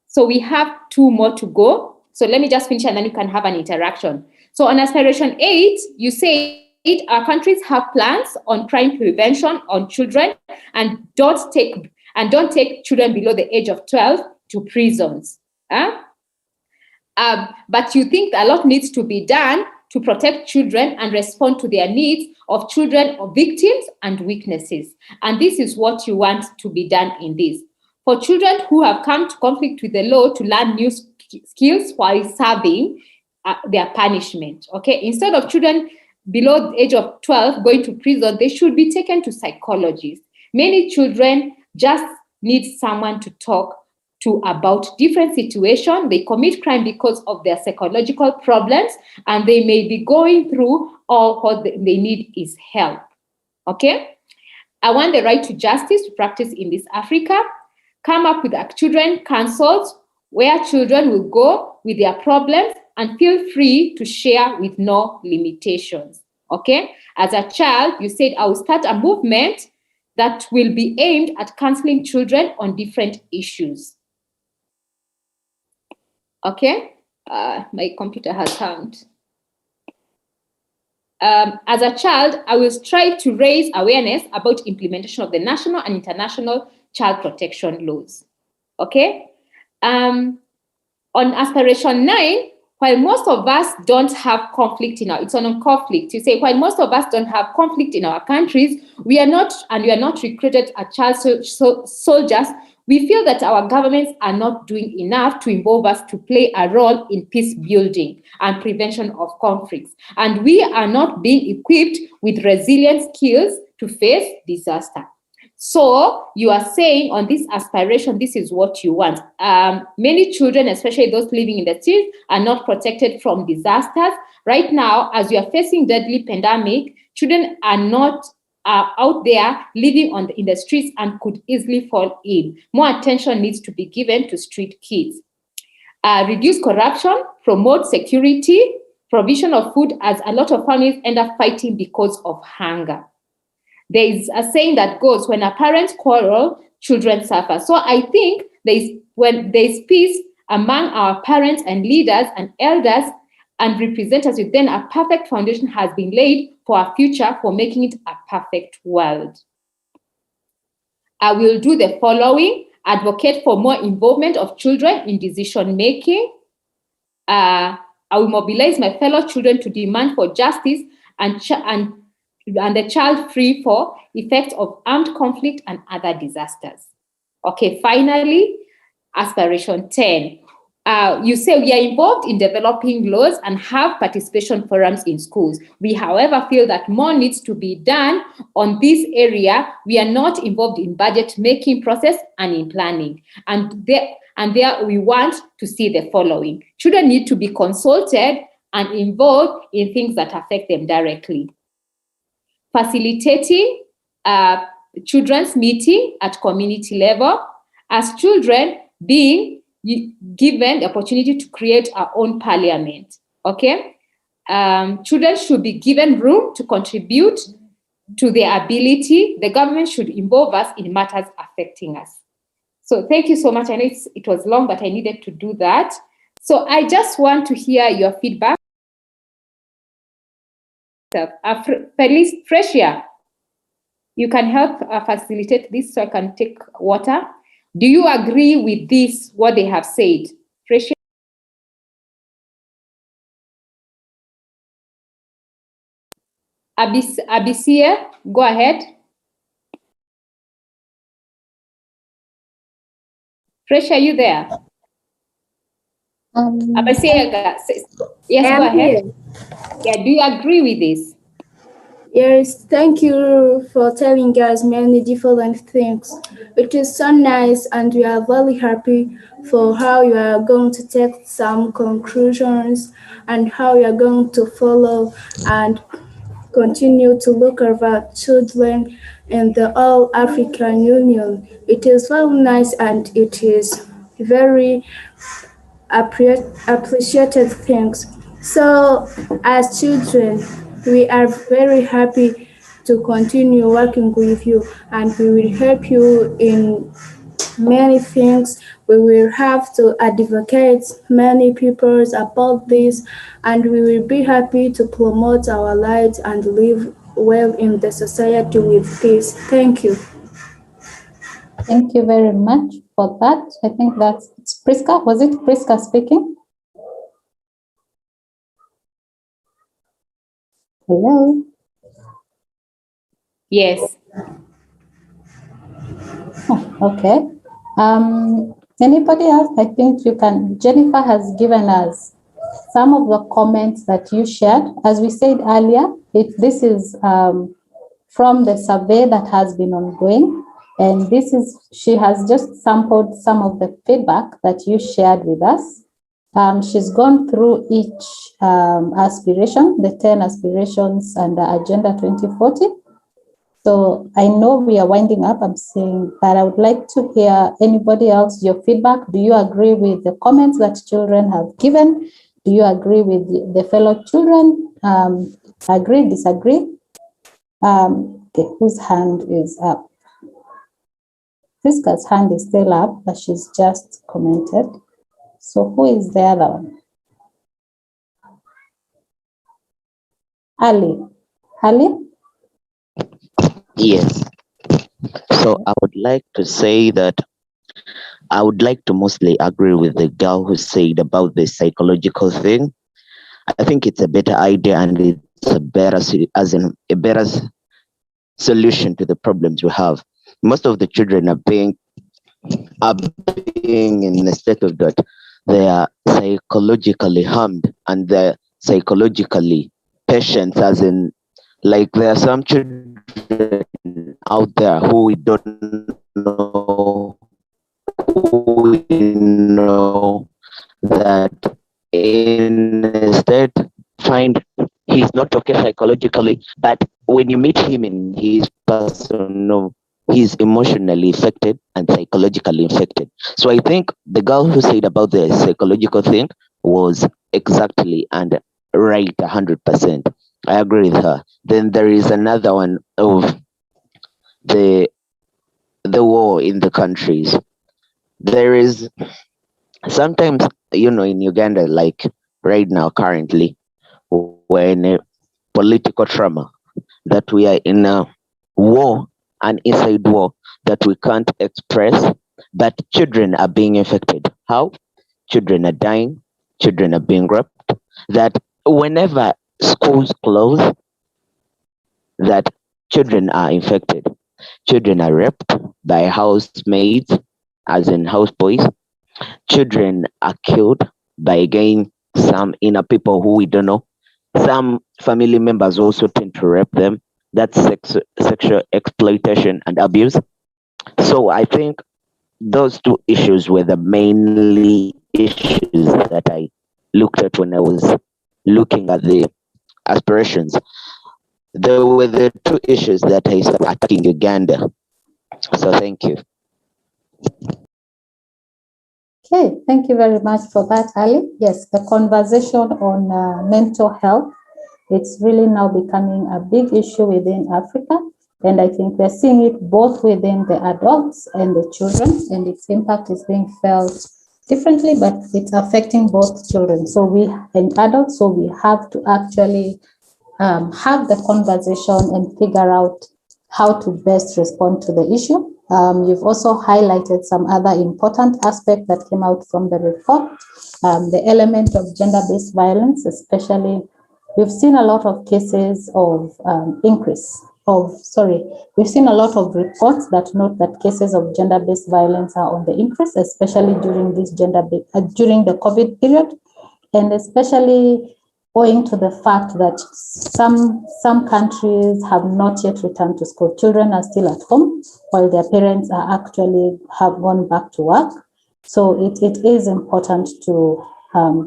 So we have 2 more to go. So let me just finish and then you can have an interaction. So on aspiration 8, you say our countries have plans on crime prevention on children, and don't take children below the age of 12 to prisons. But you think a lot needs to be done to protect children and respond to their needs of children of victims and weaknesses. And this is what you want to be done in this. for children who have come to conflict with the law to learn new skills while serving their punishment. Okay, instead of children below the age of 12 going to prison, they should be taken to psychologists. Many children just need someone to talk to about different situations. They commit crime because of their psychological problems, and they may be going through, or what they need is help. Okay, I want the right to justice to practice in this Africa. Come up with children councils where children will go with their problems and feel free to share with no limitations. Okay, as a child, you said, I will start a movement that will be aimed at counseling children on different issues. Okay, my computer has hanged. As a child, I will strive to raise awareness about implementation of the national and international child protection laws. Okay, on aspiration 9, while most of us don't have conflict in our, it's on conflict. You say, while most of us don't have conflict in our countries, we are not recruited as child soldiers. We feel that our governments are not doing enough to involve us to play a role in peace building and prevention of conflicts. And we are not being equipped with resilient skills to face disaster. So you are saying on this aspiration, this is what you want. Many children, especially those living in the cities, are not protected from disasters. Right now, as we are facing deadly pandemic, children are not out there living in the streets and could easily fall in. More attention needs to be given to street kids. Reduce corruption, promote security, provision of food, as a lot of families end up fighting because of hunger. There is a saying that goes, when a parent quarrel, children suffer. So I think when there's peace among our parents and leaders and elders and representatives, then a perfect foundation has been laid for our future, for making it a perfect world. I will do the following: advocate for more involvement of children in decision making. I will mobilize my fellow children to demand for justice and the child free for effects of armed conflict and other disasters. Okay, finally, aspiration 10. You say we are involved in developing laws and have participation forums in schools. We, however, feel that more needs to be done on this area. We are not involved in budget making process and in planning. And there we want to see the following. Children need to be consulted and involved in things that affect them directly. Facilitating children's meeting at community level, as children being given the opportunity to create our own parliament. Okay, children should be given room to contribute to their ability. The government should involve us in matters affecting us. So thank you so much. I know it was long, but I needed to do that. So I just want to hear your feedback. Frecia, you can help facilitate this so I can take water. Do you agree with this, what they have said? Frecia? Abisia, go ahead. Frecia, are you there? Abisia, yes, go ahead. Here. Yeah, do you agree with this? Yes, thank you for telling us many different things. It is so nice, and we are very happy for how you are going to take some conclusions and how you are going to follow and continue to look over children in the All African Union. It is very nice, and it is very appreciated things. So as children, we are very happy to continue working with you, and we will help you in many things. We will have to advocate many people about this, and we will be happy to promote our lives and live well in the society with peace. Thank you. Thank you very much for that. I think it's Priska. Was it Priska speaking? Hello? Yes. Oh, okay. Anybody else? I think you can. Jennifer has given us some of the comments that you shared. As we said earlier, this is from the survey that has been ongoing. And she has just sampled some of the feedback that you shared with us. She's gone through each aspiration, the 10 aspirations under Agenda 2040. So I know we are winding up, I'm saying, but I would like to hear anybody else, your feedback. Do you agree with the comments that children have given? Do you agree with the fellow children? Agree, disagree? Okay, whose hand is up? Priska's hand is still up, but she's just commented. So who is the other one? Ali. Ali? Yes. So I would like to say that I would like to mostly agree with the girl who said about the psychological thing. I think it's a better idea and it's a better solution to the problems we have. Most of the children are being in a state of that they are psychologically harmed and they're psychologically patient, as in, like, there are some children out there who we don't know, that in a state find he's not okay psychologically, but when you meet him in his personal, he's emotionally affected and psychologically affected. So I think the girl who said about the psychological thing was exactly and right 100%. I agree with her. Then there is another one of the war in the countries. There is sometimes, in Uganda, like right now, currently, we're in a political trauma, that we are in a war, an inside war that we can't express, but children are being affected. How? Children are dying, children are being raped, that whenever schools close, that children are infected. Children are raped by housemaids, as in houseboys. Children are killed by, again, some inner people who we don't know. Some family members also tend to rape them. That's sexual exploitation and abuse. So I think those two issues were the mainly issues that I looked at when I was looking at the aspirations. There were the two issues that I started attacking Uganda. So thank you. Okay, thank you very much for that, Ali. Yes, the conversation on mental health, it's really now becoming a big issue within Africa. And I think we're seeing it both within the adults and the children, and its impact is being felt differently, but it's affecting both children and adults. So we have to actually have the conversation and figure out how to best respond to the issue. You've also highlighted some other important aspects that came out from the report, the element of gender-based violence, especially. We've seen a lot of cases of we've seen a lot of reports that note that cases of gender-based violence are on the increase, especially during this during the COVID period, and especially owing to the fact that some countries have not yet returned to school. Children are still at home while their parents have gone back to work. So it is important to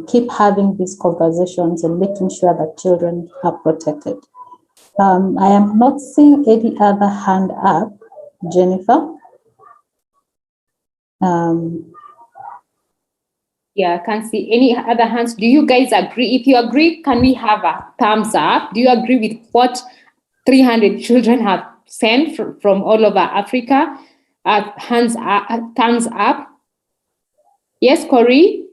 keep having these conversations and making sure that children are protected. I am not seeing any other hand up, Jennifer. Yeah, I can't see any other hands. Do you guys agree? If you agree, can we have a thumbs up? Do you agree with what 300 children have sent from all over Africa? Hands up, thumbs up. Yes, Corey?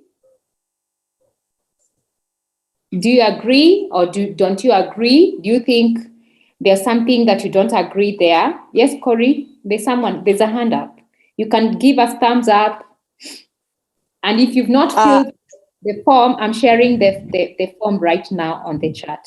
Do you agree or don't you agree? Do you think there's something that you don't agree there? Yes, Corey? There's a hand up. You can give us thumbs up. And if you've not filled the form, I'm sharing the form right now on the chat.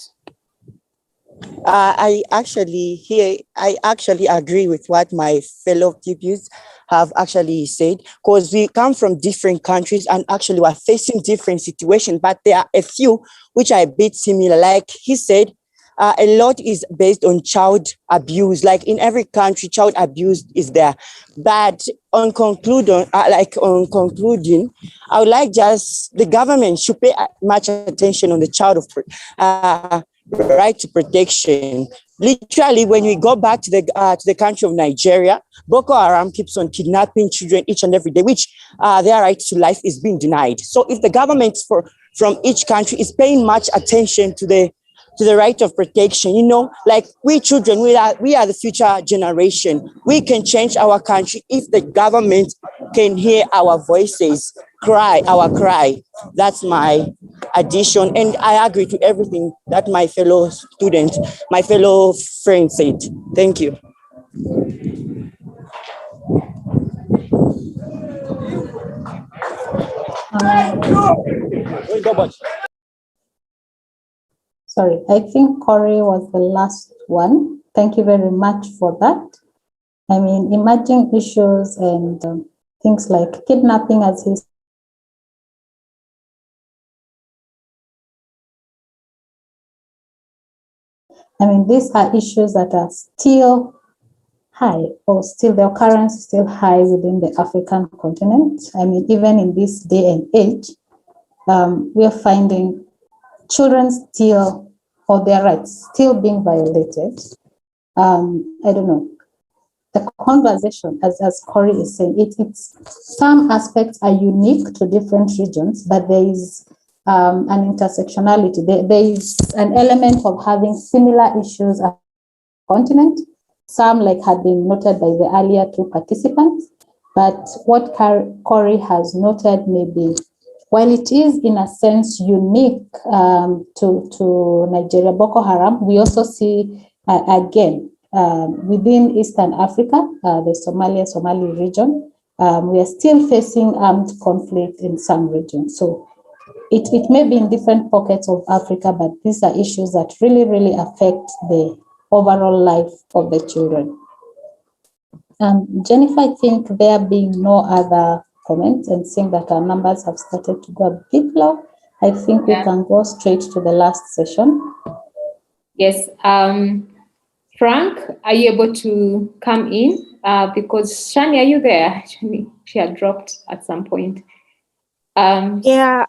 I actually agree with what my fellow pupils have actually said, because we come from different countries and actually we're facing different situations, but there are a few which are a bit similar. Like he said, a lot is based on child abuse. Like in every country, child abuse is there. But on concluding, I would like just the government should pay much attention on the child of right to protection. Literally, when we go back to the country of Nigeria, Boko Haram keeps on kidnapping children each and every day, which their right to life is being denied. So if the government from each country is paying much attention to the right of protection, like we children, we are the future generation. We can change our country if the government can hear our voices, our cry. That's my addition, and I agree to everything that my fellow students, my fellow friends said. Thank you. Sorry, I think Corey was the last one. Thank you very much for that. I mean, emerging issues and things like kidnapping, as he I mean, these are issues that are still high, or still the occurrence is still high within the African continent. I mean, even in this day and age, we are finding children still, or their rights still being violated. I don't know. The conversation, as Corey is saying, it's some aspects are unique to different regions, but there is an intersectionality. There is an element of having similar issues as the continent. Some like had been noted by the earlier two participants, but what Corey has noted may be, while it is in a sense unique to Nigeria, Boko Haram, we also see again within Eastern Africa, the Somali region, we are still facing armed conflict in some regions. So it may be in different pockets of Africa, but these are issues that really, really affect the overall life of the children. Jennifer, I think there being no other comments, and seeing that our numbers have started to go a bit low, I think we can go straight to the last session. Yes. Frank, are you able to come in? Because Shani, are you there? She had dropped at some point. Yeah,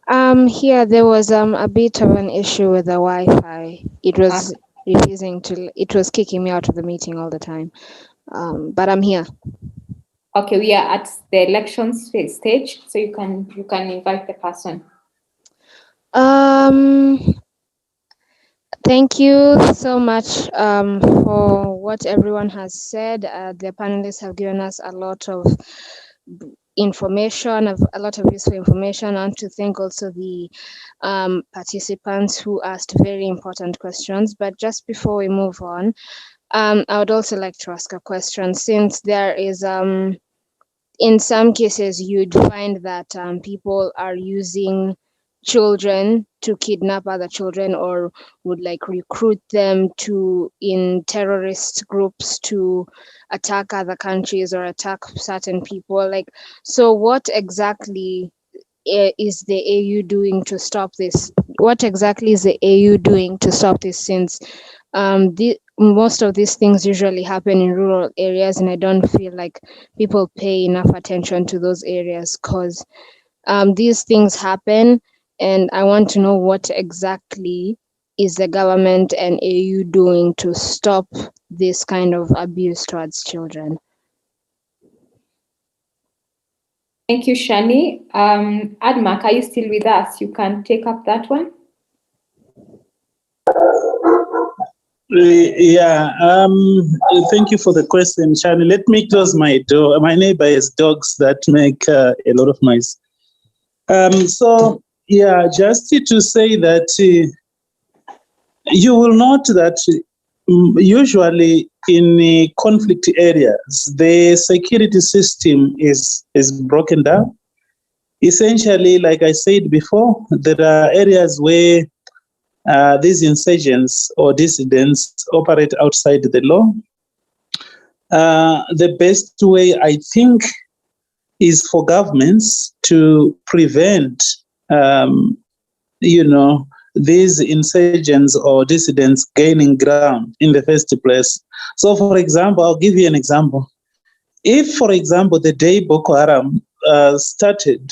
here there was a bit of an issue with the Wi-Fi. It was it was kicking me out of the meeting all the time. But I'm here. Okay, we are at the elections stage, so you can invite the person. Thank you so much for what everyone has said. The panelists have given us a lot of information, a lot of useful information, and to thank also the participants who asked very important questions. But just before we move on, I would also like to ask a question, since there is in some cases you'd find that people are using children to kidnap other children, or would like recruit them in terrorist groups to attack other countries or attack certain people. So what exactly is the AU doing to stop this? What exactly is the AU doing to stop this, since most of these things usually happen in rural areas, and I don't feel like people pay enough attention to those areas, because these things happen, and I want to know what exactly is the government and AU doing to stop this kind of abuse towards children. Thank you, Shani. Admark, are you still with us? You can take up that one. Yeah, thank you for the question, Shani. Let me close my door. My neighbor has dogs that make a lot of noise. So, yeah, just to say that you will note that usually in conflict areas, the security system is broken down. Essentially, like I said before, there are areas where these insurgents or dissidents operate outside the law, the best way, I think, is for governments to prevent, these insurgents or dissidents gaining ground in the first place. So, for example, I'll give you an example. If, for example, the day Boko Haram started,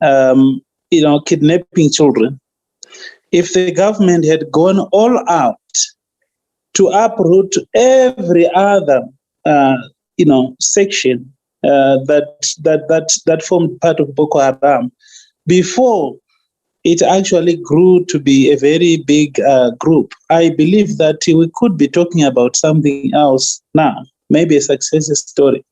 kidnapping children, if the government had gone all out to uproot every other, section that formed part of Boko Haram before it actually grew to be a very big group, I believe that we could be talking about something else now, maybe a success story.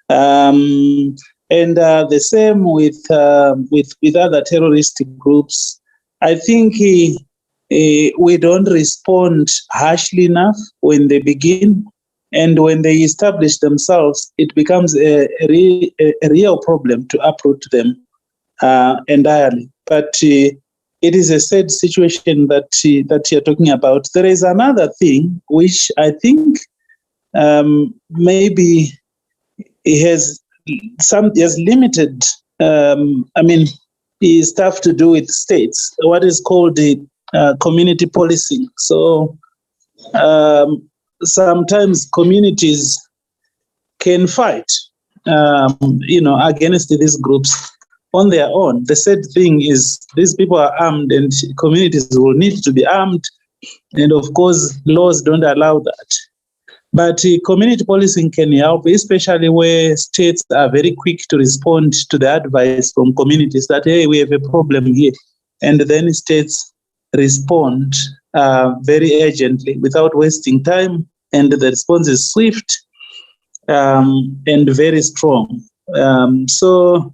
And the same with other terroristic groups. I think we don't respond harshly enough when they begin, and when they establish themselves, it becomes a real problem to uproot them entirely. But it is a sad situation that you're talking about. There is another thing which I think maybe it has limited. Is stuff to do with states. What is called the community policing. So sometimes communities can fight, against these groups on their own. The sad thing is these people are armed, and communities will need to be armed, and of course laws don't allow that. But community policing can help, especially where states are very quick to respond to the advice from communities that, hey, we have a problem here. And then states respond very urgently without wasting time, and the response is swift and very strong. So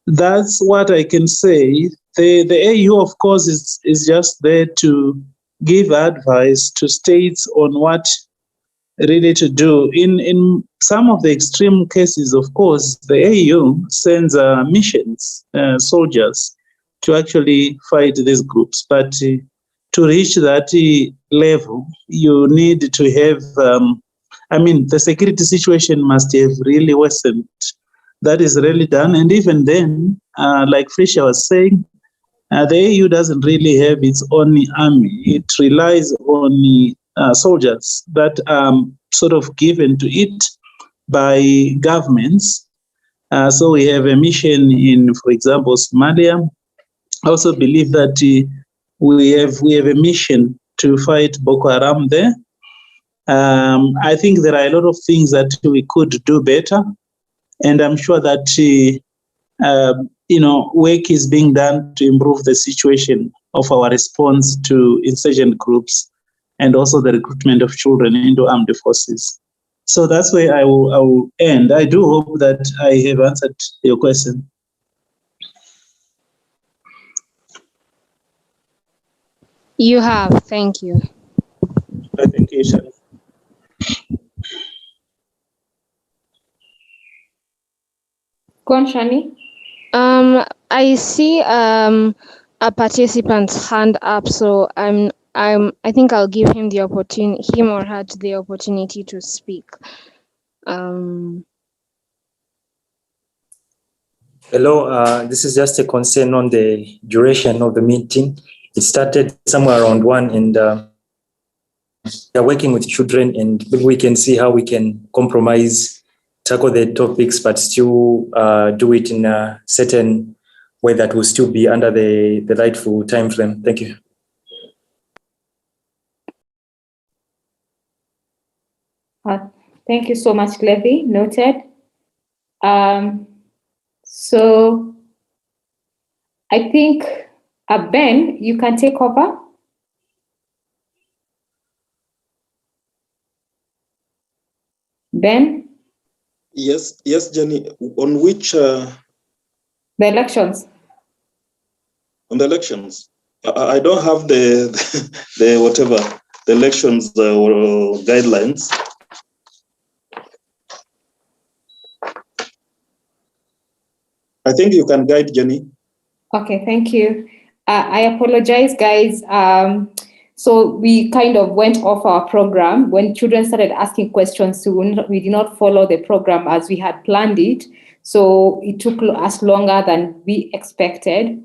that's what I can say. The AU, of course, is just there to give advice to states on what really to do. In some of the extreme cases, of course, the AU sends missions, soldiers, to actually fight these groups. But to reach that level, you need to have, the security situation must have really worsened. That is really done. And even then, like Fisher was saying, the AU doesn't really have its own army. It relies on soldiers that are sort of given to it by governments. So we have a mission in, for example, Somalia. I also believe that we have a mission to fight Boko Haram there. I think there are a lot of things that we could do better, and I'm sure that work is being done to improve the situation of our response to insurgent groups, and also the recruitment of children into armed forces. So that's where I will end. I do hope that I have answered your question. You have. Thank you. Thank you, Shani. Go on, Shani. I see a participant's hand up, so I think I'll give him him or her the opportunity to speak. Hello, this is just a concern on the duration of the meeting. It started somewhere around 1, and we are working with children, and we can see how we can compromise, tackle the topics, but still do it in a certain way that will still be under the rightful time frame. Thank you. Thank you so much, Clevy. Noted. So I think, Ben, you can take over. Ben? Yes, Jenny. On which? The elections. On the elections. I don't have the whatever, the elections guidelines. I think you can guide Jenny. Okay, thank you. I apologize, guys. So we kind of went off our program. When children started asking questions soon, we did not follow the program as we had planned it. So it took us longer than we expected.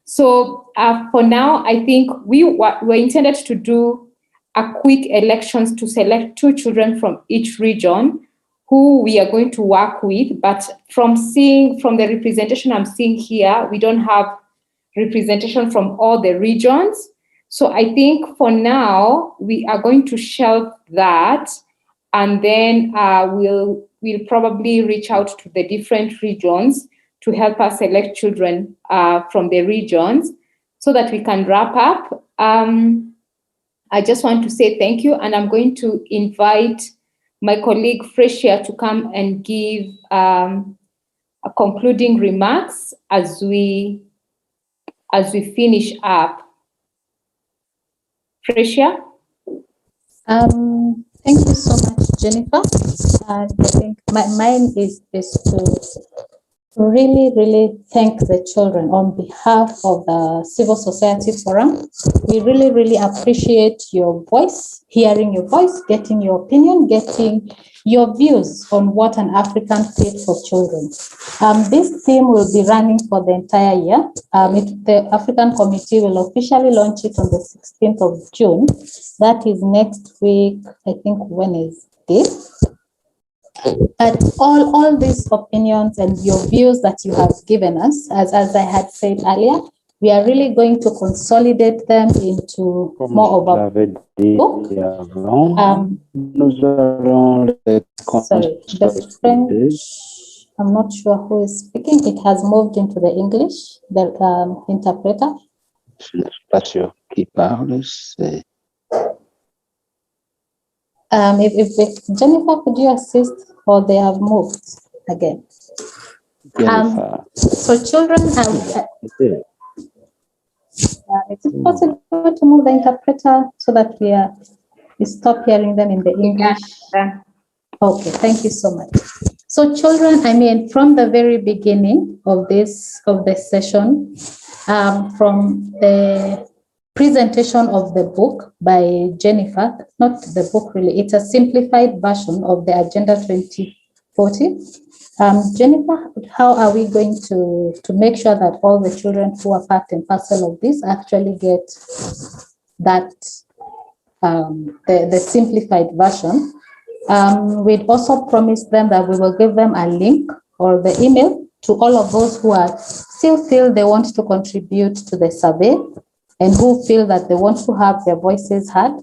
So for now, I think we were intended to do a quick elections to select 2 children from each region who we are going to work with. But from the representation I'm seeing here, we don't have representation from all the regions. So I think for now, we are going to shelve that, and then we'll probably reach out to the different regions to help us select children from the regions so that we can wrap up. I just want to say thank you, and I'm going to invite my colleague Frecia to come and give a concluding remarks as we finish up. Frecia? Thank you so much, Jennifer. And I think mine is to really thank the children on behalf of the Civil Society Forum. We really appreciate your voice, hearing your voice, getting your opinion, getting your views on what an African fit for children. This theme will be running for the entire year. The African Committee will officially launch it on the 16th of June. That is next week, I think Wednesday. But all these opinions and your views that you have given us, as I had said earlier, we are really going to consolidate them into more of a book. Sorry, the French, I'm not sure who is speaking. It has moved into the English, the interpreter. If Jennifer, could you assist, or they have moved again? So children have. Is it possible to move the interpreter so that we stop hearing them in the English? Okay, thank you so much. So children, I mean, from the very beginning of this session, from the presentation of the book by Jennifer, not the book really, it's a simplified version of the Agenda 2040. Jennifer, how are we going to make sure that all the children who are part and parcel of this actually get that, the simplified version? We'd also promised them that we will give them a link or the email to all of those who are still feel they want to contribute to the survey and who feel that they want to have their voices heard.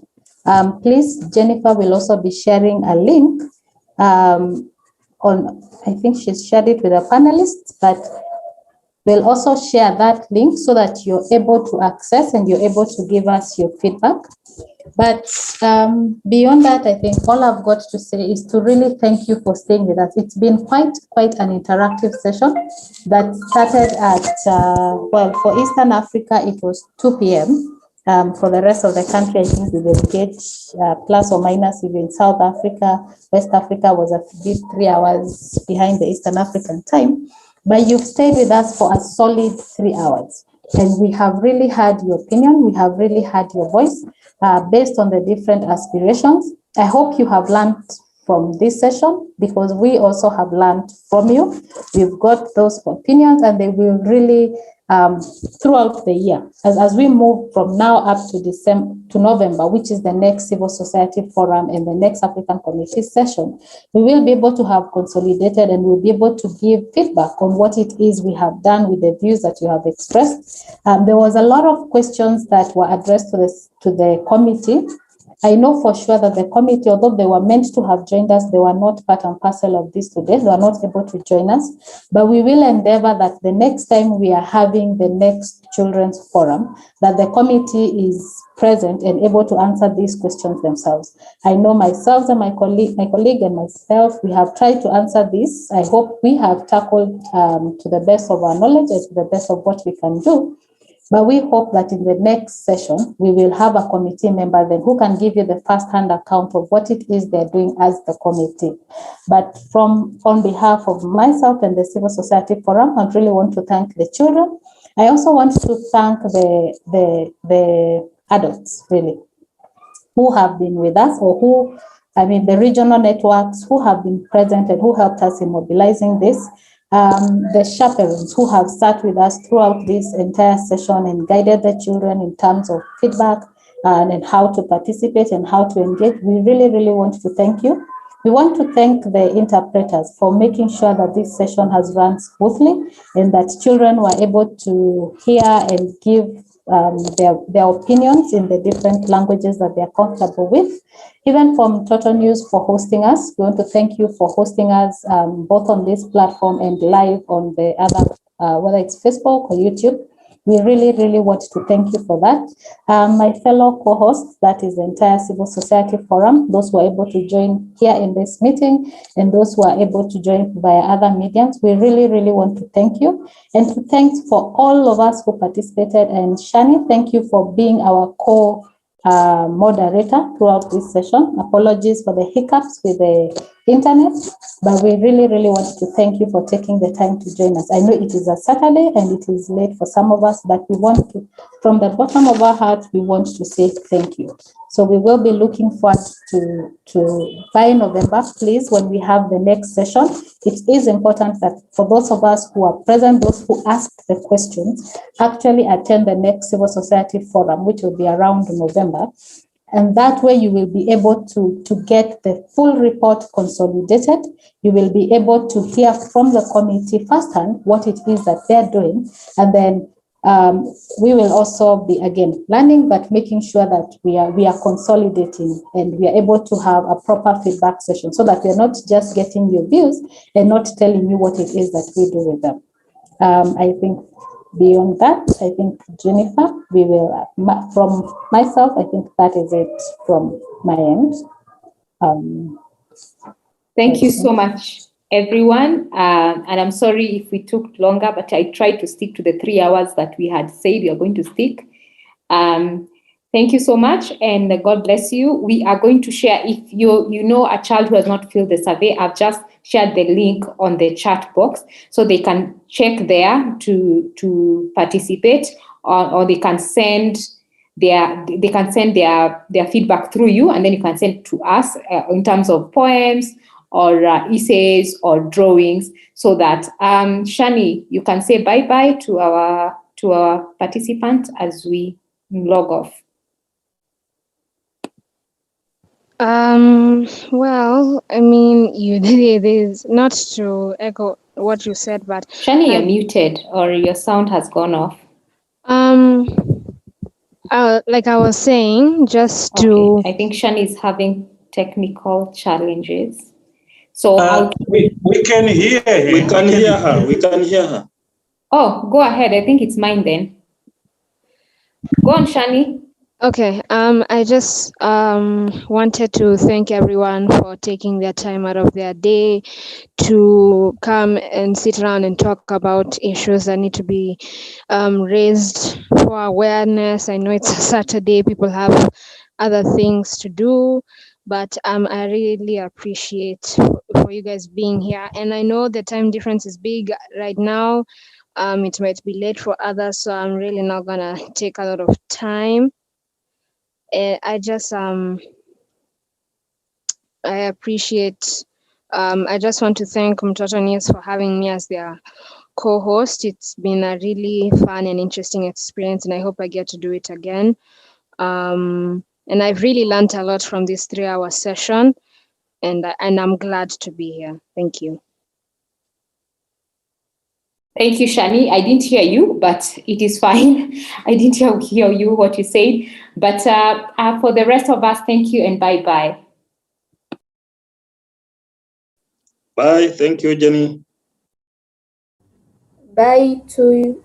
Please, Jennifer will also be sharing a link on, I think she's shared it with the panelists, but we'll also share that link so that you're able to access and you're able to give us your feedback. But beyond that, I think all I've got to say is to really thank you for staying with us. It's been quite an interactive session that started at, well, for Eastern Africa, it was 2 p.m. For the rest of the country, I think we will get plus or minus. Even South Africa, West Africa was a bit 3 hours behind the Eastern African time. But you've stayed with us for a solid 3 hours. And we have really heard your opinion. We have really heard your voice based on the different aspirations. I hope you have learned from this session because we also have learned from you. We've got those opinions and they will really throughout the year. As we move from now up to November, which is the next Civil Society Forum and the next African Committee session, we will be able to have consolidated and we'll be able to give feedback on what it is we have done with the views that you have expressed. There was a lot of questions that were addressed to the committee. I know for sure that the committee, although they were meant to have joined us, they were not part and parcel of this today. They were not able to join us. But we will endeavor that the next time we are having the next Children's Forum, that the committee is present and able to answer these questions themselves. I know myself and my colleague and myself, we have tried to answer this. I hope we have tackled to the best of our knowledge and to the best of what we can do. But we hope that in the next session, we will have a committee member then who can give you the first-hand account of what it is they're doing as the committee. But on behalf of myself and the Civil Society Forum, I really want to thank the children. I also want to thank the adults, really, who have been with us, or the regional networks who have been present and who helped us in mobilizing this. The chaperones who have sat with us throughout this entire session and guided the children in terms of feedback and how to participate and how to engage. We really, really want to thank you. We want to thank the interpreters for making sure that this session has run smoothly and that children were able to hear and give their opinions in the different languages that they're comfortable with. Even from Total News for hosting us, we want to thank you for hosting us both on this platform and live on the other, whether it's Facebook or YouTube. We really, really want to thank you for that. My fellow co-hosts, that is the entire Civil Society Forum, those who are able to join here in this meeting and those who are able to join via other mediums, we really, really want to thank you. And to thank for all of us who participated. And Shani, thank you for being our moderator throughout this session. Apologies for the hiccups with the internet, but we really, really want to thank you for taking the time to join us. I know it is a Saturday and it is late for some of us, but we want to, from the bottom of our hearts, we want to say thank you. So we will be looking forward to by November, please, when we have the next session. It is important that for those of us who are present, those who asked the questions, actually attend the next Civil Society Forum, which will be around November. And that way you will be able to get the full report consolidated. You will be able to hear from the committee firsthand what it is that they're doing. And then we will also be, again, learning, but making sure that we are consolidating and we are able to have a proper feedback session so that we are not just getting your views and not telling you what it is that we do with them. I think beyond that, I think, Jennifer, we will, from myself, I think that is it from my end. Thank you so much, everyone. And I'm sorry if we took longer, but I tried to stick to the 3 hours that we had said we are going to stick. Thank you so much, and God bless you. We are going to share, if you know a child who has not filled the survey, I've just shared the link on the chat box so they can check there to participate, or they can send their feedback through you, and then you can send to us in terms of poems or essays or drawings, so that Shani, you can say bye-bye to our participants as we log off. Well, I mean, it is not to echo what you said, but Shani, you're muted or your sound has gone off. Like I was saying, just to... I think Shani is having technical challenges. So we can hear her. We can hear her. We can hear her. Oh, go ahead. I think it's mine then. Go on, Shani. Okay, I just wanted to thank everyone for taking their time out of their day to come and sit around and talk about issues that need to be raised for awareness. I know it's a Saturday, people have other things to do, but I really appreciate for you guys being here. And I know the time difference is big right now. It might be late for others, so I'm really not gonna take a lot of time. I just I appreciate. I just want to thank Mtoto News for having me as their co-host. It's been a really fun and interesting experience, and I hope I get to do it again. And I've really learned a lot from this 3-hour session, and I'm glad to be here. Thank you. Thank you, Shani. I didn't hear you, but it is fine. I didn't hear you, what you said. But for the rest of us, thank you and bye-bye. Bye. Thank you, Jenny. Bye to you.